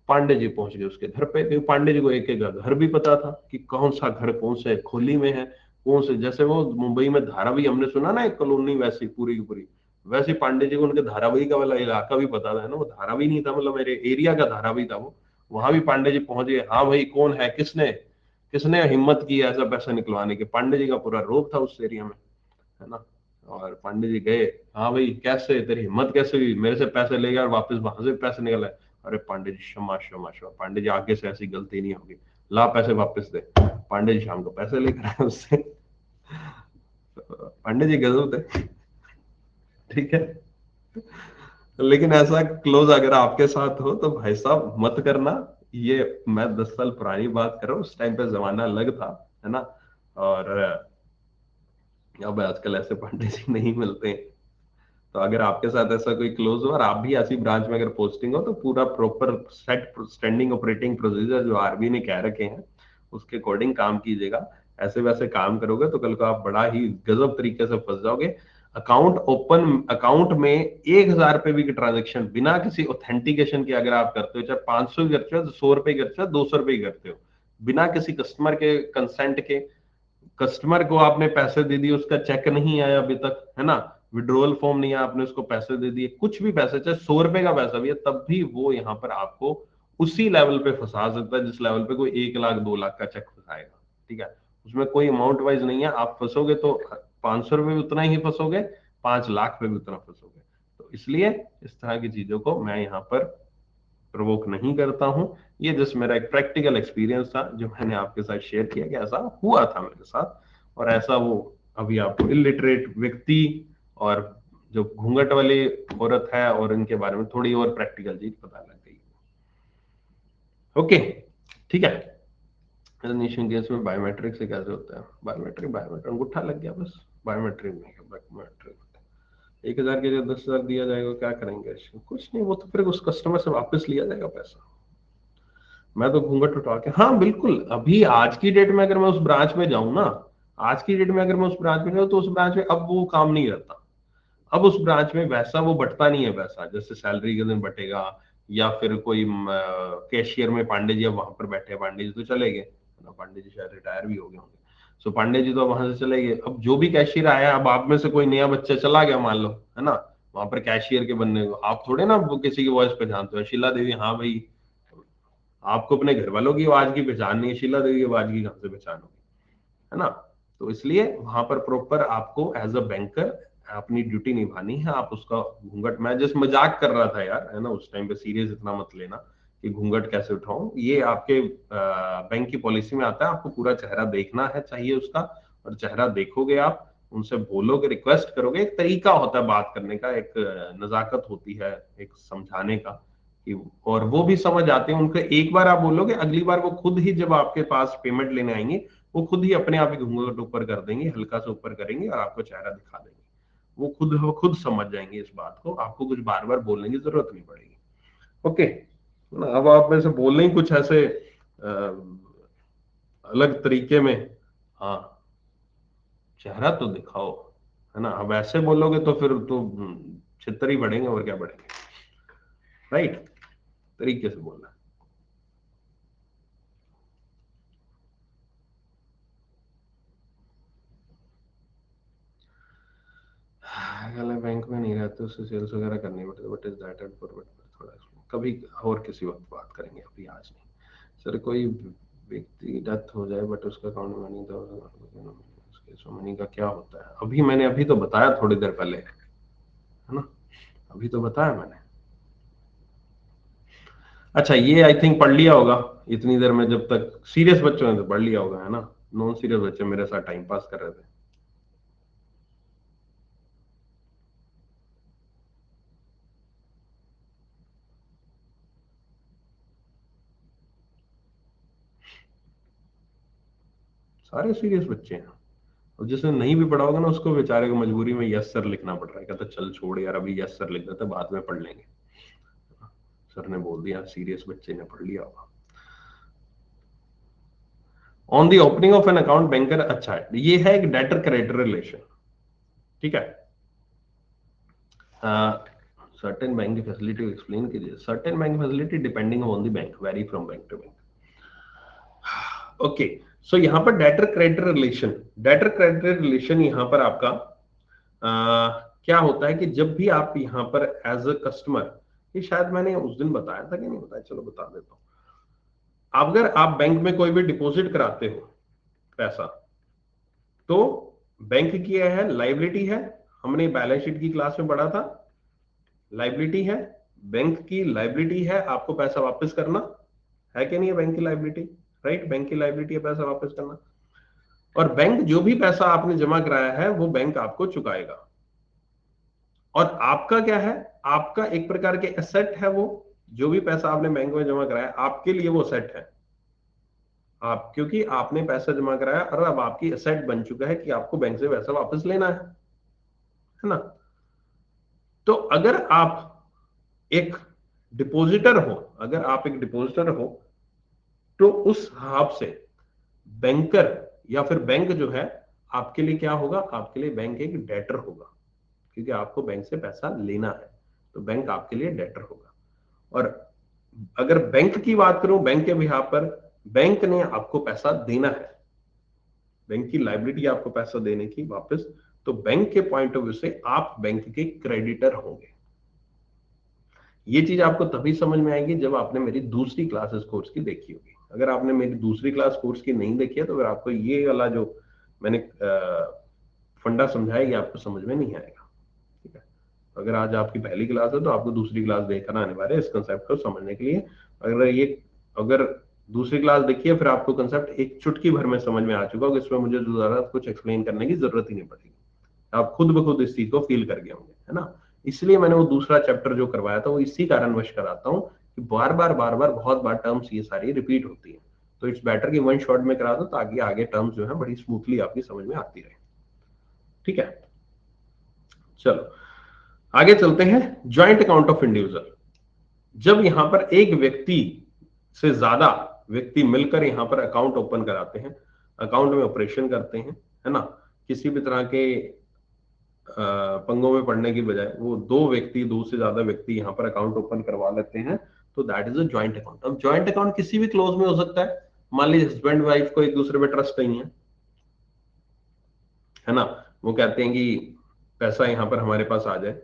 पांडे जी पहुंच गए उसके घर पे, क्योंकि पांडे जी को एक एक घर भी पता था कि कौन सा घर कौन से खोली में है, कौन से, जैसे वो मुंबई में धारावी हमने सुना ना एक कॉलोनी, वैसी पूरी की पूरी, वैसे पांडे जी को उनके धारावी का वाला इलाका भी पता था, है ना। वो धारावी नहीं था, मतलब मेरे एरिया का धारावी था वो। वहां भी पांडे जी पहुंच गए, हाँ भाई कौन है, किसने किसने हिम्मत की ऐसा पैसा निकलवाने की। पांडे जी का पूरा रोब था उस एरिया में, है ना। और पांडे जी गए, हाँ भाई कैसे, तेरी हिम्मत कैसे हुई, मेरे से पैसे ले गया और वापस वहां से पैसे निकल आए। अरे पांडे जी क्षमा क्षमा क्षमा, पांडे जी आगे से ऐसी गलती नहीं होगी, ला पैसे वापस दे। पांडे जी शाम को पैसे लेकर आए उससे। पांडे जी गजब थे, ठीक है। लेकिन ऐसा क्लोज अगर आपके साथ हो तो भाई साहब मत करना। ये मैं 10 साल पुरानी बात कर रहा हूँ, उस टाइम पे जमाना अलग था, है ना। और अब आजकल ऐसे पांडे जी नहीं मिलते हैं। तो अगर आपके साथ ऐसा कोई क्लोज हो और आप भी ऐसी ब्रांच में अगर पोस्टिंग हो, तो पूरा proper set standing operating procedure जो आरबी ने कह रखे हैं उसके अकॉर्डिंग काम कीजिएगा। ऐसे वैसे काम करोगे तो कल को आप बड़ा ही गजब तरीके से फंस जाओगे। अकाउंट में 1,000 रुपए भी की ट्रांजेक्शन बिना किसी ऑथेंटिकेशन के अगर आप करते हो, चाहे 500 ही करते हो, 100 रुपए करते हो, 200 रुपए करते हो, बिना किसी कस्टमर के कंसेंट के, कस्टमर को आपने पैसे दे दिए, उसका चेक नहीं आया अभी तक, है ना, विड्रोवल फॉर्म नहीं आया, आपने उसको पैसे दे दिए, कुछ भी पैसे, चाहे 100 रुपए का पैसा भी है, तब भी वो यहाँ पर आपको उसी लेवल पे फंसा सकता है जिस लेवल पे कोई 1 लाख 2 लाख का चेक फंसाएगा, ठीक है। उसमें कोई अमाउंट वाइज नहीं है, आप फंसोगे तो 500 रुपए भी उतना ही फंसोगे, 5 लाख पे भी उतना फंसोगे। तो इसलिए इस तरह की चीजों को मैं यहाँ पर प्रोवोक नहीं करता हूं। ये जस्ट मेरा एक प्रैक्टिकल एक्सपीरियंस था जो मैंने आपके साथ शेयर किया कि ऐसा हुआ था मेरे साथ। और ऐसा वो अभी आपको इलिटरेट व्यक्ति और जो घूंघट वाली औरत है और इनके बारे में थोड़ी और प्रैक्टिकल चीज पता लग गई। ओके, ठीक है। इंडोनेशियन केस में बायोमेट्रिक से कैसे होता है, बायोमेट्रिक बायोमेट्रिक अंगूठा लग गया बस, बायोमेट्रिक नहीं है, बायोमेट्रिक 1,000 के लिए 10,000 दिया जाएगा, क्या करेंगे, कुछ नहीं, वो तो फिर उस कस्टमर से वापस लिया जाएगा पैसा। मैं तो घूंघट उठा के, हाँ बिल्कुल, अभी आज की डेट में अगर मैं उस ब्रांच में जाऊं ना, आज की डेट में अगर मैं उस ब्रांच में जाऊं तो उस ब्रांच में अब वो काम नहीं रहता। अब उस ब्रांच में वैसा वो बटता नहीं है पैसा, जैसे सैलरी के दिन बटेगा, या फिर कोई कैशियर में पांडे जी अब वहां पर बैठे हैं, पांडे जी तो चले गए, है ना, पांडे जी शायद रिटायर भी हो गए होंगे। सो पांडे जी तो वहां से चले गए, अब जो भी कैशियर आया, अब आप में से कोई नया बच्चा चला गया मान लो, है ना, वहां पर कैशियर के बनने को, आप थोड़े ना वो किसी की वॉइस पहचानते हो, शीला देवी, हाँ भाई, आपको अपने घर वालों की आवाज की पहचान नहीं है, शीला देवी की आवाज की कहां से पहचान होगी, है ना। तो इसलिए वहां पर प्रॉपर आपको एज अ बैंकर अपनी ड्यूटी निभानी है। आप उसका घूंघट, मैं जस्ट मजाक कर रहा था यार, है ना, उस टाइम पे सीरियस इतना मत लेना कि घूंघट कैसे उठाऊं, ये आपके बैंक की पॉलिसी में आता है, आपको पूरा चेहरा देखना है चाहिए उसका, और चेहरा देखोगे आप, उनसे बोलोगे, रिक्वेस्ट करोगे, एक तरीका होता है बात करने का, एक नजाकत होती है एक समझाने का कि, और वो भी समझ आते हैं उनको, एक बार आप बोलोगे, अगली बार वो खुद ही जब आपके पास पेमेंट लेने आएंगे, वो खुद ही अपने आप ही घूंघट ऊपर कर देंगे, हल्का सा ऊपर करेंगे और आपको चेहरा दिखा देंगे। वो खुद समझ जाएंगे इस बात को, आपको कुछ बार बार बोलने की जरूरत नहीं पड़ेगी। ओके, अब आप में से बोल ही कुछ ऐसे अलग तरीके में, हाँ चेहरा तो दिखाओ, है ना। अब ऐसे बोलोगे तो फिर तो छितर ही बढ़ेंगे और क्या बढ़ेंगे, राइट। तरीके से बोलना। अगर बैंक में नहीं रहते उससे सेल्स वगैरह करनी पड़ती, but is that at forward, थोड़ा कभी और किसी वक्त बात करेंगे, अभी आज नहीं। सर कोई व्यक्ति डेथ हो जाए बट उसका अकाउंट में मनी, तो मनी का क्या होता है? अभी तो बताया थोड़ी देर पहले, है ना, अभी तो बताया मैंने। अच्छा, ये आई थिंक पढ़ लिया होगा इतनी देर में, जब तक सीरियस बच्चों ने तो पढ़ लिया होगा, है ना। नॉन सीरियस बच्चे मेरे साथ टाइम पास कर रहे थे। सारे सीरियस बच्चे हैं। और जिसने नहीं भी पढ़ा होगा ना, उसको बेचारे को मजबूरी में यस सर लिखना पड़ रहा है, कहता चल छोड़ यार, अभी यस सर लिख देते, बाद में पढ़ लेंगे। सर ने बोल दिया, सीरियस बच्चे ने पढ़ लिया होगा। On the opening of an account banker, अच्छा है, ये है एक डेटर क्रेडिटर रिलेशन, ठीक है। सर्टेन बैंक की फैसिलिटी एक्सप्लेन कीजिए। Certain bank facility depending on the bank, vary from bank to bank. Okay, so यहां पर debtor creditor relation, debtor creditor relation यहां पर आपका क्या होता है कि जब भी आप यहां पर एज अ कस्टमर, ये शायद मैंने उस दिन बताया था कि नहीं बताया, चलो बता देता हूं। अगर आप बैंक में कोई भी डिपॉजिट कराते हो पैसा, तो बैंक की यह है लाइबिलिटी है, हमने बैलेंस शीट की क्लास में पढ़ा था, लाइबिलिटी है, बैंक की लाइबिलिटी है आपको पैसा वापस करना, है कि नहीं है बैंक की लाइबिलिटी, राइट, बैंक की लाइबिलिटी है पैसा वापस करना। और बैंक जो भी पैसा आपने जमा कराया है वो बैंक आपको चुकाएगा। और आपका क्या है, आपका एक प्रकार के एसेट है वो, जो भी पैसा आपने बैंक में जमा कराया आपके लिए वो सेट है। आप क्योंकि आपने पैसा जमा कराया और अब आपकी एसेट बन चुका है कि आपको बैंक से पैसा वापस लेना है ना। तो अगर आप एक डिपॉजिटर हो, अगर आप एक डिपॉजिटर हो, तो उस हिसाब से बैंकर या फिर बैंक जो है आपके लिए क्या होगा, आपके लिए बैंक एक डेटर होगा, क्योंकि आपको बैंक से पैसा लेना है, तो बैंक आपके लिए डेटर होगा। और अगर बैंक की बात करूं, बैंक के बिहाफ पर बैंक ने आपको पैसा देना है, बैंक की लाइबिलिटी आपको पैसा देने की वापस, तो बैंक के पॉइंट ऑफ व्यू से आप बैंक के क्रेडिटर होंगे। ये चीज आपको तभी समझ में आएगी जब आपने मेरी दूसरी क्लासेस कोर्स की देखी होगी। अगर आपने मेरी दूसरी क्लास कोर्स की नहीं देखी है तो फिर आपको ये वाला जो मैंने फंडा समझाया ये आपको समझ में नहीं आएगा, ठीक है। अगर आज आपकी पहली क्लास है तो आपको दूसरी क्लास देखना अनिवार्य है इस कंसेप्ट को समझने के लिए। अगर दूसरी क्लास देखिए फिर आपको कंसेप्ट एक चुटकी भर में समझ में आ चुका होगा, इसमें मुझे ज्यादा कुछ एक्सप्लेन करने की जरूरत ही नहीं पड़ेगी, आप खुद ब खुद इस चीज को फील कर गए होंगे, है ना। इसलिए मैंने वो दूसरा चैप्टर जो करवाया था वो इसी कारणवश कराता हूँ कि बार बार बहुत बार टर्म्स ये सारी रिपीट होती है, तो इट्स बेटर कि वन शॉट में करा दो ताकि आगे टर्म्स जो है बड़ी स्मूथली आपकी समझ में आती रहे, ठीक है। चलो आगे चलते हैं। ज्वाइंट अकाउंट ऑफ इंडिविजुअल, जब यहां पर एक व्यक्ति से ज्यादा व्यक्ति मिलकर यहां पर अकाउंट ओपन कराते हैं, अकाउंट में ऑपरेशन करते हैं, है ना, किसी भी तरह के पंगों में पड़ने की बजाय वो दो से ज्यादा व्यक्ति यहाँ पर अकाउंट ओपन करवा लेते हैं, तो that is a joint account. अब ज्वाइंट अकाउंट किसी भी क्लोज में हो सकता है, मान लीजिए हस्बैंड वाइफ को एक दूसरे पे ट्रस्ट नहीं है ना, वो कहते हैं कि पैसा यहाँ पर हमारे पास आ जाए,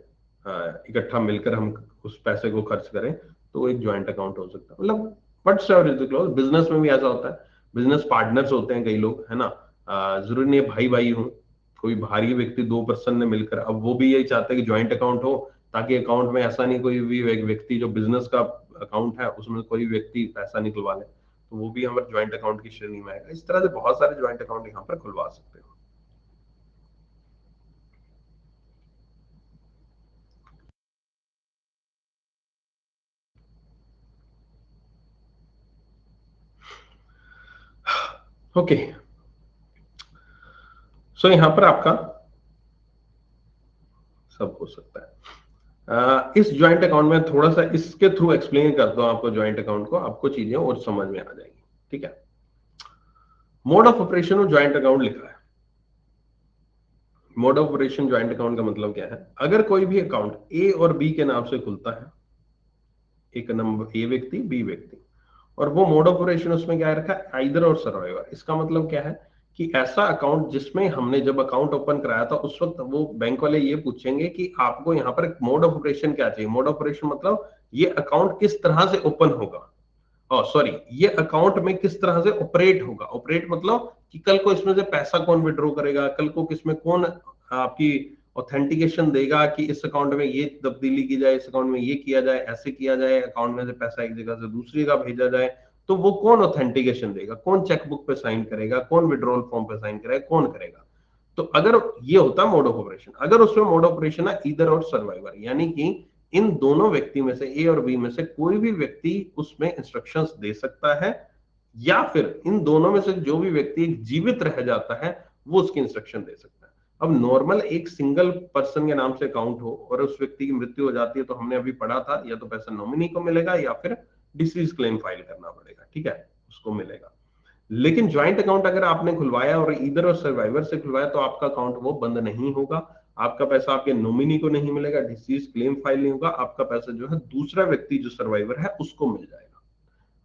इकट्ठा मिलकर हम उस पैसे को खर्च करें, तो वो एक ज्वाइंट अकाउंट हो सकता है। मतलब what ever is the close, business में भी ऐसा होता है, बिजनेस पार्टनर्स होते हैं कई लोग, है ना, जरूरी नहीं है भाई भाई हो, कोई बाहरी व्यक्ति दो पर्सन ने मिलकर, अब वो भी यही चाहते हैं कि ज्वाइंट अकाउंट हो, ताकि अकाउंट में ऐसा नहीं कोई भी व्यक्ति जो बिजनेस का अकाउंट है उसमें कोई व्यक्ति पैसा निकलवा ले, तो वो भी हमारे ज्वाइंट अकाउंट की श्रेणी में आएगा। इस तरह से बहुत सारे ज्वाइंट अकाउंट यहाँ पर खुलवा सकते हो। ओके, सो यहां पर आपका सब हो सकता है। इस ज्वाइंट अकाउंट में थोड़ा सा इसके थ्रू एक्सप्लेन करता हूं आपको ज्वाइंट अकाउंट को, आपको चीजें और समझ में आ जाएगी। ठीक है, मोड ऑफ ऑपरेशन और ज्वाइंट अकाउंट लिखा है। Mode of operation joint account का मतलब क्या है? अगर कोई भी अकाउंट ए और बी के नाम से खुलता है, एक नंबर ए व्यक्ति बी व्यक्ति, और वो मोड ऑफ ऑपरेशन उसमें क्या रखा है? आइदर और सर्वाइवर। इसका मतलब क्या है कि ऐसा अकाउंट जिसमें हमने जब अकाउंट ओपन कराया था उस वक्त वो बैंक वाले ये पूछेंगे कि आपको यहाँ पर मोड ऑफ ऑपरेशन क्या चाहिए। मोड ऑफ ऑपरेशन मतलब ये अकाउंट किस तरह से ओपन होगा, सॉरी, ये अकाउंट में किस तरह से ऑपरेट होगा। ऑपरेट मतलब कि कल को इसमें से पैसा कौन विड्रॉ करेगा, कल को किसमें कौन आपकी ऑथेंटिकेशन देगा कि इस अकाउंट में ये तब्दीली की जाए, इस अकाउंट में ये किया जाए, ऐसे किया जाए, अकाउंट में से पैसा एक जगह से दूसरी जगह भेजा जाए, तो वो कौन ऑथेंटिकेशन देगा, कौन चेकबुक पे साइन करेगा, कौन विड्रॉल फॉर्म पे साइन करेगा, कौन करेगा। तो अगर ये होता मोड ऑफ ऑपरेशन, अगर उसमें मोड ऑफ ऑपरेशन है ईदर और सर्वाइवर, यानी कि इन दोनों व्यक्ति में से ए और बी में से कोई भी व्यक्ति उसमें इंस्ट्रक्शंस दे सकता है, या फिर इन दोनों में से जो भी व्यक्ति जीवित रह जाता है वो उसकी इंस्ट्रक्शन दे सकता है। अब नॉर्मल एक सिंगल पर्सन के नाम से अकाउंट हो और उस व्यक्ति की मृत्यु हो जाती है तो हमने अभी पढ़ा था या तो पैसा नॉमिनी को मिलेगा या फिर डिसीज क्लेम फाइल करना पड़ेगा। ठीक है, उसको मिलेगा। लेकिन ज्वाइंट अकाउंट अगर आपने खुलवाया और इधर और सर्वाइवर से खुलवाया तो आपका अकाउंट वो बंद नहीं होगा, आपका पैसा आपके नॉमिनी को नहीं मिलेगा, डिसीज क्लेम फाइल नहीं होगा, आपका पैसा जो है दूसरा व्यक्ति जो सर्वाइवर है उसको मिल जाएगा।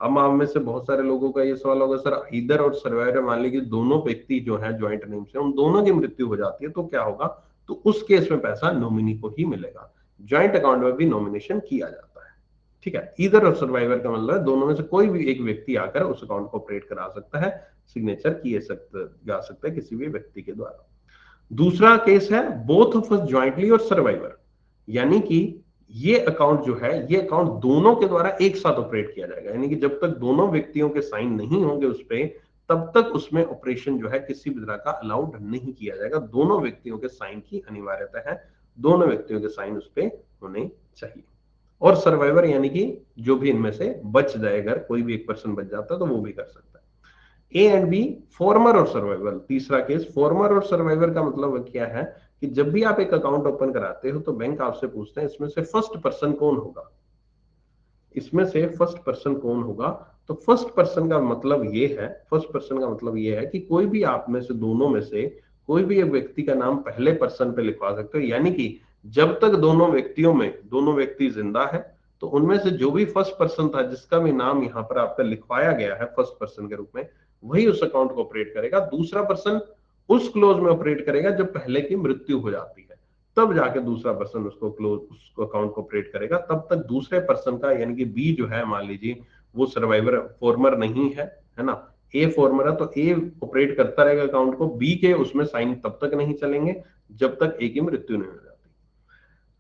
अब आप में से बहुत सारे लोगों का ये सवाल होगा, सर इधर और सर्वाइवर मान लीजिए दोनों व्यक्ति जो है ज्वाइंट नेम से उन दोनों की मृत्यु हो जाती है तो क्या होगा? तो उस केस में पैसा नॉमिनी को ही मिलेगा। ज्वाइंट अकाउंट में भी नॉमिनेशन किया जाता है। ठीक है, इधर और सर्वाइवर का मतलब है दोनों में से कोई भी एक व्यक्ति आकर उस अकाउंट को ऑपरेट करा सकता है, सिग्नेचर किए जा सकता है किसी भी व्यक्ति के द्वारा। दूसरा केस है बोथ ऑफ अस ज्वाइंटली और सर्वाइवर, यानी कि ये अकाउंट जो है ये अकाउंट दोनों के द्वारा एक साथ ऑपरेट किया जाएगा, यानी कि जब तक दोनों व्यक्तियों के साइन नहीं होंगे उस पर तब तक उसमें ऑपरेशन जो है किसी भी तरह का अलाउड नहीं किया जाएगा। दोनों व्यक्तियों के साइन की अनिवार्यता है, दोनों व्यक्तियों के साइन उस पर होने चाहिए। और सर्वाइवर यानी कि जो भी इनमें से बच जाए, अगर कोई भी एक पर्सन बच जाता है तो वो भी कर सकता है। ए एंड बी फॉर्मर और सर्वाइवर। तीसरा केस फॉर्मर और सर्वाइवर का मतलब क्या है कि जब भी आप एक अकाउंट ओपन कराते हो तो बैंक आपसे पूछते हैं इसमें से फर्स्ट पर्सन कौन होगा, इसमें से फर्स्ट पर्सन कौन होगा। तो फर्स्ट पर्सन का मतलब ये है, फर्स्ट पर्सन का मतलब ये है कि कोई भी आप में से दोनों में से कोई भी एक व्यक्ति का नाम पहले पर्सन पे लिखवा सकते हो, यानी कि जब तक दोनों व्यक्तियों में दोनों व्यक्ति जिंदा है तो उनमें से जो भी फर्स्ट पर्सन था जिसका भी नाम यहाँ पर आपका लिखवाया गया है फर्स्ट पर्सन के रूप में, वही उस अकाउंट को ऑपरेट करेगा। दूसरा पर्सन उस क्लोज में ऑपरेट करेगा जब पहले की मृत्यु हो जाती है, तब जाके दूसरा पर्सन उसको क्लोज उसको अकाउंट को ऑपरेट करेगा। तब तक दूसरे पर्सन का यानी कि बी जो है मान लीजिए वो सर्वाइवर फॉर्मर नहीं है ना, ए फॉर्मर है तो ए ऑपरेट करता रहेगा अकाउंट को, बी के उसमें साइन तब तक नहीं चलेंगे जब तक ए की मृत्यु नहीं हो जाती।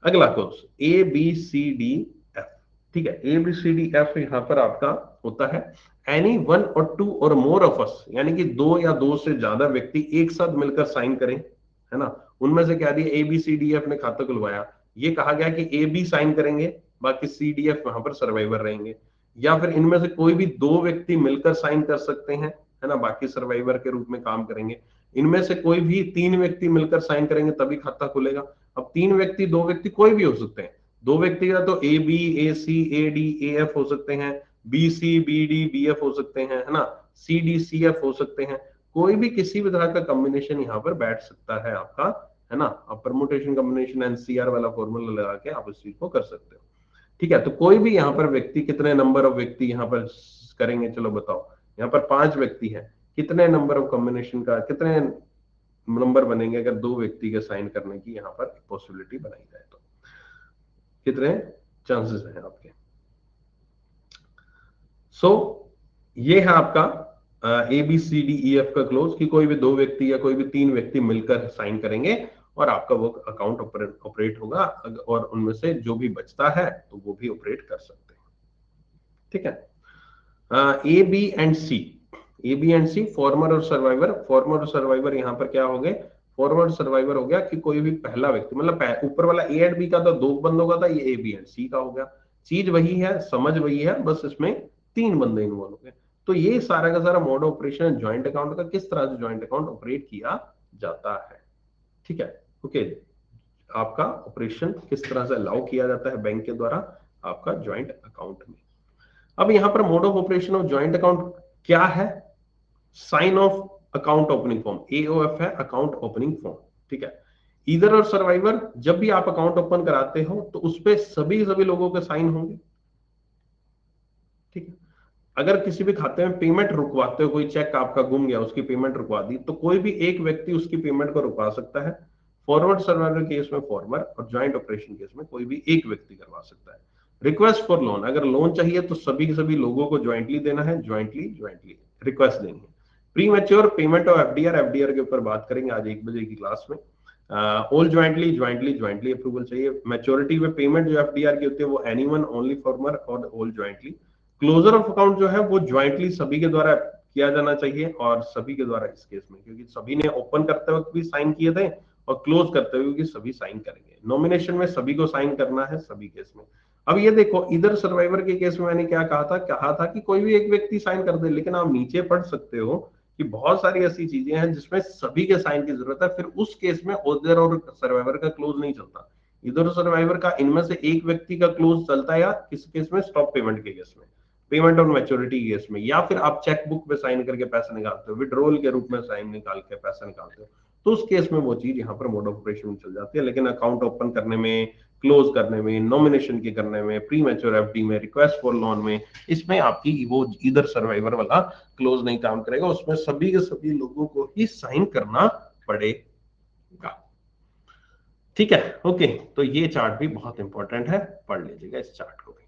अगला clause A B C D F. ठीक है, A B C D F यहां पर आपका होता है एनी वन और टू और मोर ऑफ अस, यानी कि दो या दो से ज्यादा व्यक्ति एक साथ मिलकर साइन करें, है ना। उनमें से क्या दिया, A B C D F ने खाता खुलवाया, ये कहा गया कि ए बी साइन करेंगे बाकी सी डी एफ वहां पर सर्वाइवर रहेंगे, या फिर इनमें से कोई भी दो व्यक्ति मिलकर साइन कर सकते हैं, है ना, बाकी सर्वाइवर के रूप में काम करेंगे। इनमें से कोई भी तीन व्यक्ति मिलकर साइन करेंगे तभी खाता खुलेगा। अब तीन व्यक्ति दो व्यक्ति कोई भी हो सकते हैं, दो व्यक्ति का तो A B A C A D A F हो सकते हैं, B C B D B F हो सकते हैं, है ना, सी डी सी एफ हो सकते हैं। कोई भी किसी भी तरह का कॉम्बिनेशन यहाँ पर बैठ सकता है आपका, है ना। अब परमुटेशन कॉम्बिनेशन एनसीआर वाला फॉर्मूला लगा के आप इस चीज को कर सकते हो। ठीक है, तो कोई भी यहाँ पर व्यक्ति, कितने नंबर ऑफ व्यक्ति यहाँ पर करेंगे, चलो बताओ। यहाँ पर 5 व्यक्ति हैं, कितने नंबर ऑफ कॉम्बिनेशन का कितने नंबर बनेंगे अगर दो व्यक्ति के साइन करने की यहाँ पर पॉसिबिलिटी बनाई जाए तो कितने चांसेस हैं आपके। सो ये है आपका A B C D E F का क्लोज कि कोई भी दो व्यक्ति या कोई भी तीन व्यक्ति मिलकर साइन करेंगे और आपका वो अकाउंट ऑपरेट होगा, और उनमें से जो भी बचता है तो वो भी ऑपरेट कर सकते हैं। ठीक है, A B and C, A B and C former और सर्वाइवर। फॉर्मर और सर्वाइवर यहाँ पर क्या हो गए, फॉर्मर सर्वाइवर हो गया कि कोई भी पहला व्यक्ति, मतलब ऊपर वाला ए एंड बी का तो दो बंदों का था, ये ए बी एंड सी का हो गया। चीज वही है, समझ वही है, बस इसमें तीन बंदे इन्वॉल्व हो गए। तो ये सारा का सारा मोड ऑपरेशन ज्वाइंट अकाउंट का, किस तरह से ज्वाइंट अकाउंट ऑपरेट किया जाता है। ठीक है, ओके। आपका ऑपरेशन किस तरह से अलाउ किया जाता है बैंक के द्वारा आपका ज्वाइंट अकाउंट में। अब यहां पर mode of operation of joint account क्या है? Sign of account opening form, AOF है अकाउंट ओपनिंग फॉर्म, ठीक है। ईदर और सर्वाइवर, जब भी आप अकाउंट ओपन कराते हो तो उस पे सभी सभी लोगों के साइन होंगे, ठीक है। अगर किसी भी खाते में पेमेंट रुकवाते हो, कोई चेक आपका गुम गया, उसकी पेमेंट रुकवा दी, तो कोई भी एक व्यक्ति उसकी पेमेंट को रुकवा सकता है। फॉरवर्ड सर्वाइवर केस में फॉरवर्ड, और ज्वाइंट ऑपरेशन केस में कोई भी एक व्यक्ति करवा सकता है। रिक्वेस्ट फॉर लोन, अगर लोन चाहिए तो सभी के सभी लोगों को ज्वाइंटली देना है, ज्वाइंटली ज्वाइंटली रिक्वेस्ट देनी है। Pre mature payment of FDR, FDR के ऊपर बात करेंगे आज 1 बजे की क्लास में। All jointly jointly jointly approval चाहिए। मैच्योरिटी में पेमेंट जो एफडीआर की होती है वो एनीवन, ओनली फॉर्मर और all jointly. Closure of account जो है वो ज्वाइंटली सभी के द्वारा किया जाना चाहिए, और सभी के द्वारा इस केस में, क्योंकि सभी ने ओपन करते वक्त भी साइन किए थे और क्लोज करते हुए भी सभी साइन करेंगे। नॉमिनेशन में सभी को साइन करना है सभी केस में। अब ये देखो, इधर सर्वाइवर के केस में मैंने क्या कहा था कि कोई भी एक व्यक्ति साइन कर दे, लेकिन आप नीचे पढ़ सकते हो कि बहुत सारी ऐसी चीजें हैं जिसमें सभी के साइन की जरूरत है। फिर उस केस में इधर और सर्वाइवर का क्लोज नहीं चलता, इधर सर्वाइवर का इनमें से एक व्यक्ति का क्लोज चलता है, या किस केस में? स्टॉप पेमेंट के केस में, पेमेंट ऑन मैच्योरिटी केस में, या फिर आप चेक बुक पे साइन करके पैसा निकालते हो, विड्रॉल के रूप में साइन निकाल के पैसा निकालते हो, तो उस केस में वो चीज यहाँ पर मोड ऑफ ऑपरेशन में चल जाती है। लेकिन अकाउंट ओपन करने में, क्लोज करने में, नॉमिनेशन के करने में, प्री मैच्योर एफडी में, रिक्वेस्ट फॉर लोन में, इसमें आपकी वो इधर सर्वाइवर वाला क्लोज नहीं काम करेगा, उसमें सभी के सभी लोगों को ही साइन करना पड़ेगा, ठीक है। ओके, तो ये चार्ट भी बहुत इंपॉर्टेंट है, पढ़ लीजिएगा इस चार्ट को भी।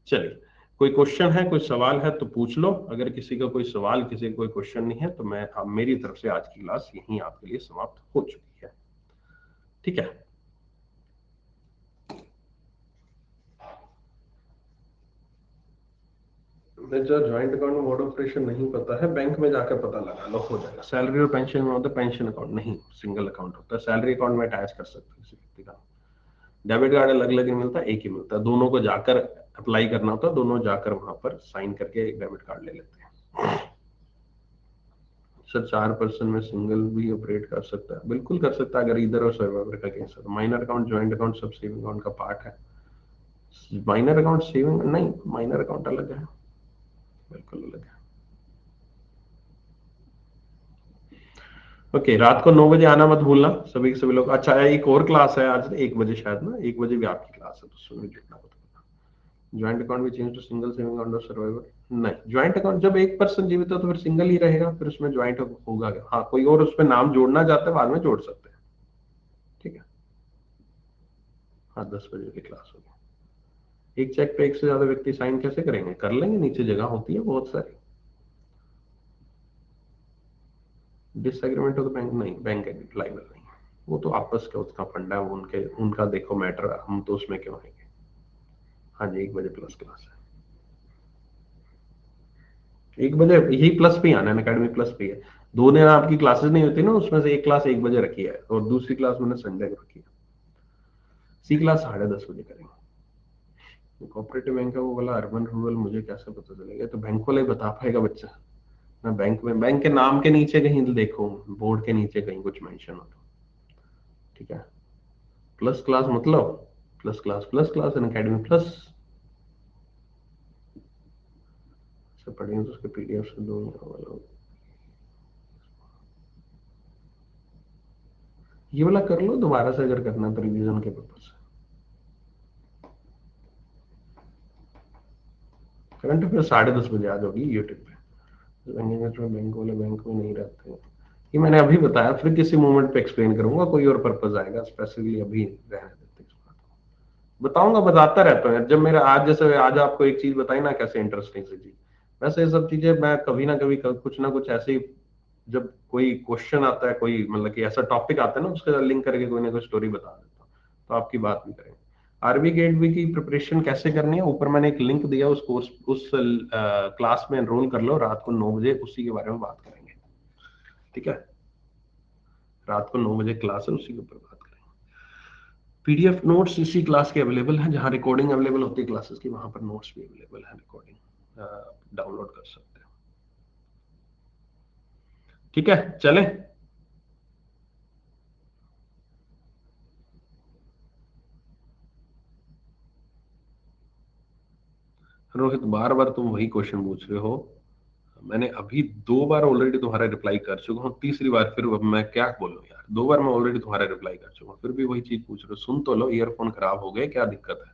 चलिए, कोई क्वेश्चन है, कोई सवाल है तो पूछ लो। अगर किसी का कोई सवाल, किसी का कोई क्वेश्चन नहीं है तो मैं मेरी तरफ से आज की क्लास यहीं आपके लिए समाप्त हो चुकी है, ठीक है। जो ज्वाइंट अकाउंट में मोड ऑपरेशन नहीं पता है, बैंक में जाकर पता लगा लो, हो जाएगा। सैलरी और पेंशन में होता है पेंशन अकाउंट, नहीं सिंगल अकाउंट होता है। सैलरी अकाउंट में अटैच कर सकते हो किसी व्यक्ति का। डेबिट कार्ड अलग अलग नहीं मिलता, एक ही मिलता है। दोनों को जाकर अप्लाई करना होता है, दोनों जाकर वहां पर साइन करके एक डेबिट कार्ड ले लेते हैं। सर 4% में सिंगल भी ऑपरेट कर सकता है? बिल्कुल कर सकता है, अगर इधर और सर्वाइवर का केस है। माइनर अकाउंट, ज्वाइंट अकाउंट सब सेविंग अकाउंट का पार्ट है। माइनर अकाउंट सेविंग नहीं, माइनर अकाउंट अलग है, बिल्कुल अलग है। ओके, रात को 9 बजे आना मत भूलना सभी के सभी लोग। अच्छा, एक और क्लास है आज 1 बजे, शायद ना 1 बजे भी आपकी क्लास है, तो उसमें जुड़ना मत भूलना। ज्वाइंट अकाउंट भी change to single saving account और सर्वाइवर? नहीं, ज्वाइंट अकाउंट जब एक पर्सन जीवित हो तो फिर सिंगल ही रहेगा, फिर उसमें ज्वाइंट होगा। हाँ, कोई और उसमें नाम जोड़ना चाहते हैं बाद में जोड़ सकते हैं, ठीक है। हाँ, 10 बजे की क्लास होगी। एक चेक पे एक से ज्यादा व्यक्ति साइन कैसे करेंगे? कर लेंगे, नीचे जगह होती है बहुत सारी। डिसएग्रीमेंट हो तो बैंक नहीं, बैंक लाइबल नहीं, वो तो आपस का उसका फंडा है, वो उनके उनका देखो मैटर, हम तो उसमें क्यों आएंगे। हाँ जी, 1 बजे प्लस क्लास है। 1 बजे यही प्लस पे आना है, अकेडमी प्लस पे है। 2 दिन आपकी क्लासेस नहीं होती ना, उसमें से एक क्लास 1 बजे रखी है और दूसरी क्लास मैंने संडे को रखी है। सी क्लास 10:30 बजे करेंगे। कोऑपरेटिव बैंक का वो वाला अर्बन रूरल मुझे कैसे पता चलेगा? तो बैंक वाला ही बता पाएगा बच्चा। मैं बैंक में, बैंक के नाम के नीचे कहीं देखो, बोर्ड के नीचे कहीं कुछ मेंशन हो तो, ठीक है। प्लस क्लास मतलब plus class an academy plus से पढ़ेंगे तो उसके पीडीएफ से दो वाला, ये वाला कर लो दोबारा से अगर करना तो रिवीजन के पर्पज से। करंट अफेयर 10:30 बजे आ जाओगी यूट्यूब पे। बैंक वाले बैंक में नहीं रहते हैं, ये मैंने अभी बताया, फिर किसी मोमेंट पे एक्सप्लेन करूंगा, कोई और पर्पज आएगा, स्पेसिफिकली अभी रहने देते हैं। बताऊंगा, बताता रहता हूँ जब मेरा, आज जैसे आज आपको एक चीज बताई ना कैसे इंटरेस्टिंग सी चीज, वैसे ये सब चीजें मैं कभी ना कभी कुछ ना कुछ ऐसे ही, जब कोई क्वेश्चन आता है, कोई मतलब कि ऐसा टॉपिक आता है ना, उसके साथ लिंक करके कोई ना कोई स्टोरी बता देता हूँ, तो आपकी बात भी करेंगे। आरबी गेट बी की प्रिपरेशन कैसे करनी है, ऊपर मैंने एक लिंक दिया, उस कोर्स उस क्लास में एनरोल कर लो, रात को 9 बजे उसी के बारे में बात करेंगे, ठीक है। रात को 9 बजे क्लास है, उसी के ऊपर बात करेंगे। पीडीएफ नोट्स इसी क्लास के अवेलेबल हैं, जहां रिकॉर्डिंग अवेलेबल होती है क्लासेस की, वहां पर नोट्स भी अवेलेबल है, रिकॉर्डिंग डाउनलोड कर सकते हैं, ठीक है। चलें, रोहित, बार बार तुम वही क्वेश्चन पूछ रहे हो। मैंने अभी 2 बार ऑलरेडी तुम्हारा रिप्लाई कर चुका हूँ, तीसरी बार फिर अब मैं क्या बोलूं यार। 2 बार मैं ऑलरेडी तुम्हारा रिप्लाई कर चुका हूँ, फिर भी वही चीज पूछ रहे हो। सुन तो लो, ईयरफोन खराब हो गए, क्या दिक्कत है?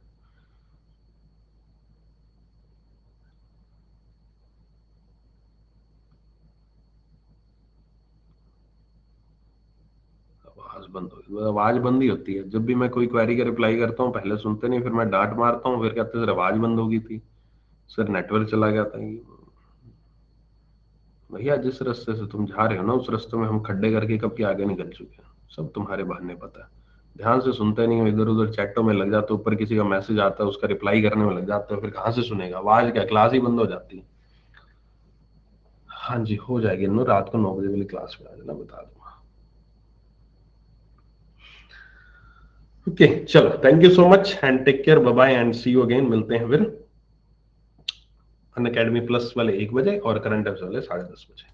आवाज बंद हो, आवाज बंद ही होती है जब भी मैं कोई क्वेरी का रिप्लाई करता हूँ। पहले सुनते नहीं, फिर मैं डांट मारता हूँ, फिर कहते सर आवाज बंद हो गई थी, सर नेटवर्क चला गया था। भैया जिस रास्ते से तुम जा रहे हो ना, उस रास्ते में हम खड्डे करके कब के आगे निकल चुके हैं। सब तुम्हारे बहाने पता है, ध्यान से सुनते नहीं हो, इधर उधर चैटों में लग जाते हो, ऊपर किसी का मैसेज आता है उसका रिप्लाई करने में लग जाते हो, फिर कहाँ से सुनेगा? आवाज क्या, क्लास ही बंद हो जाती है। हाँ जी, हो जाएगी नो, रात को 9 बजे वाली क्लास में आ जाना, बता दूंगा। ओके चलो, thank you so much and take care, bye bye and see you again. मिलते हैं फिर अन अकेडमी प्लस वाले 1 बजे और करंट अफेयर्स वाले 10:30 बजे।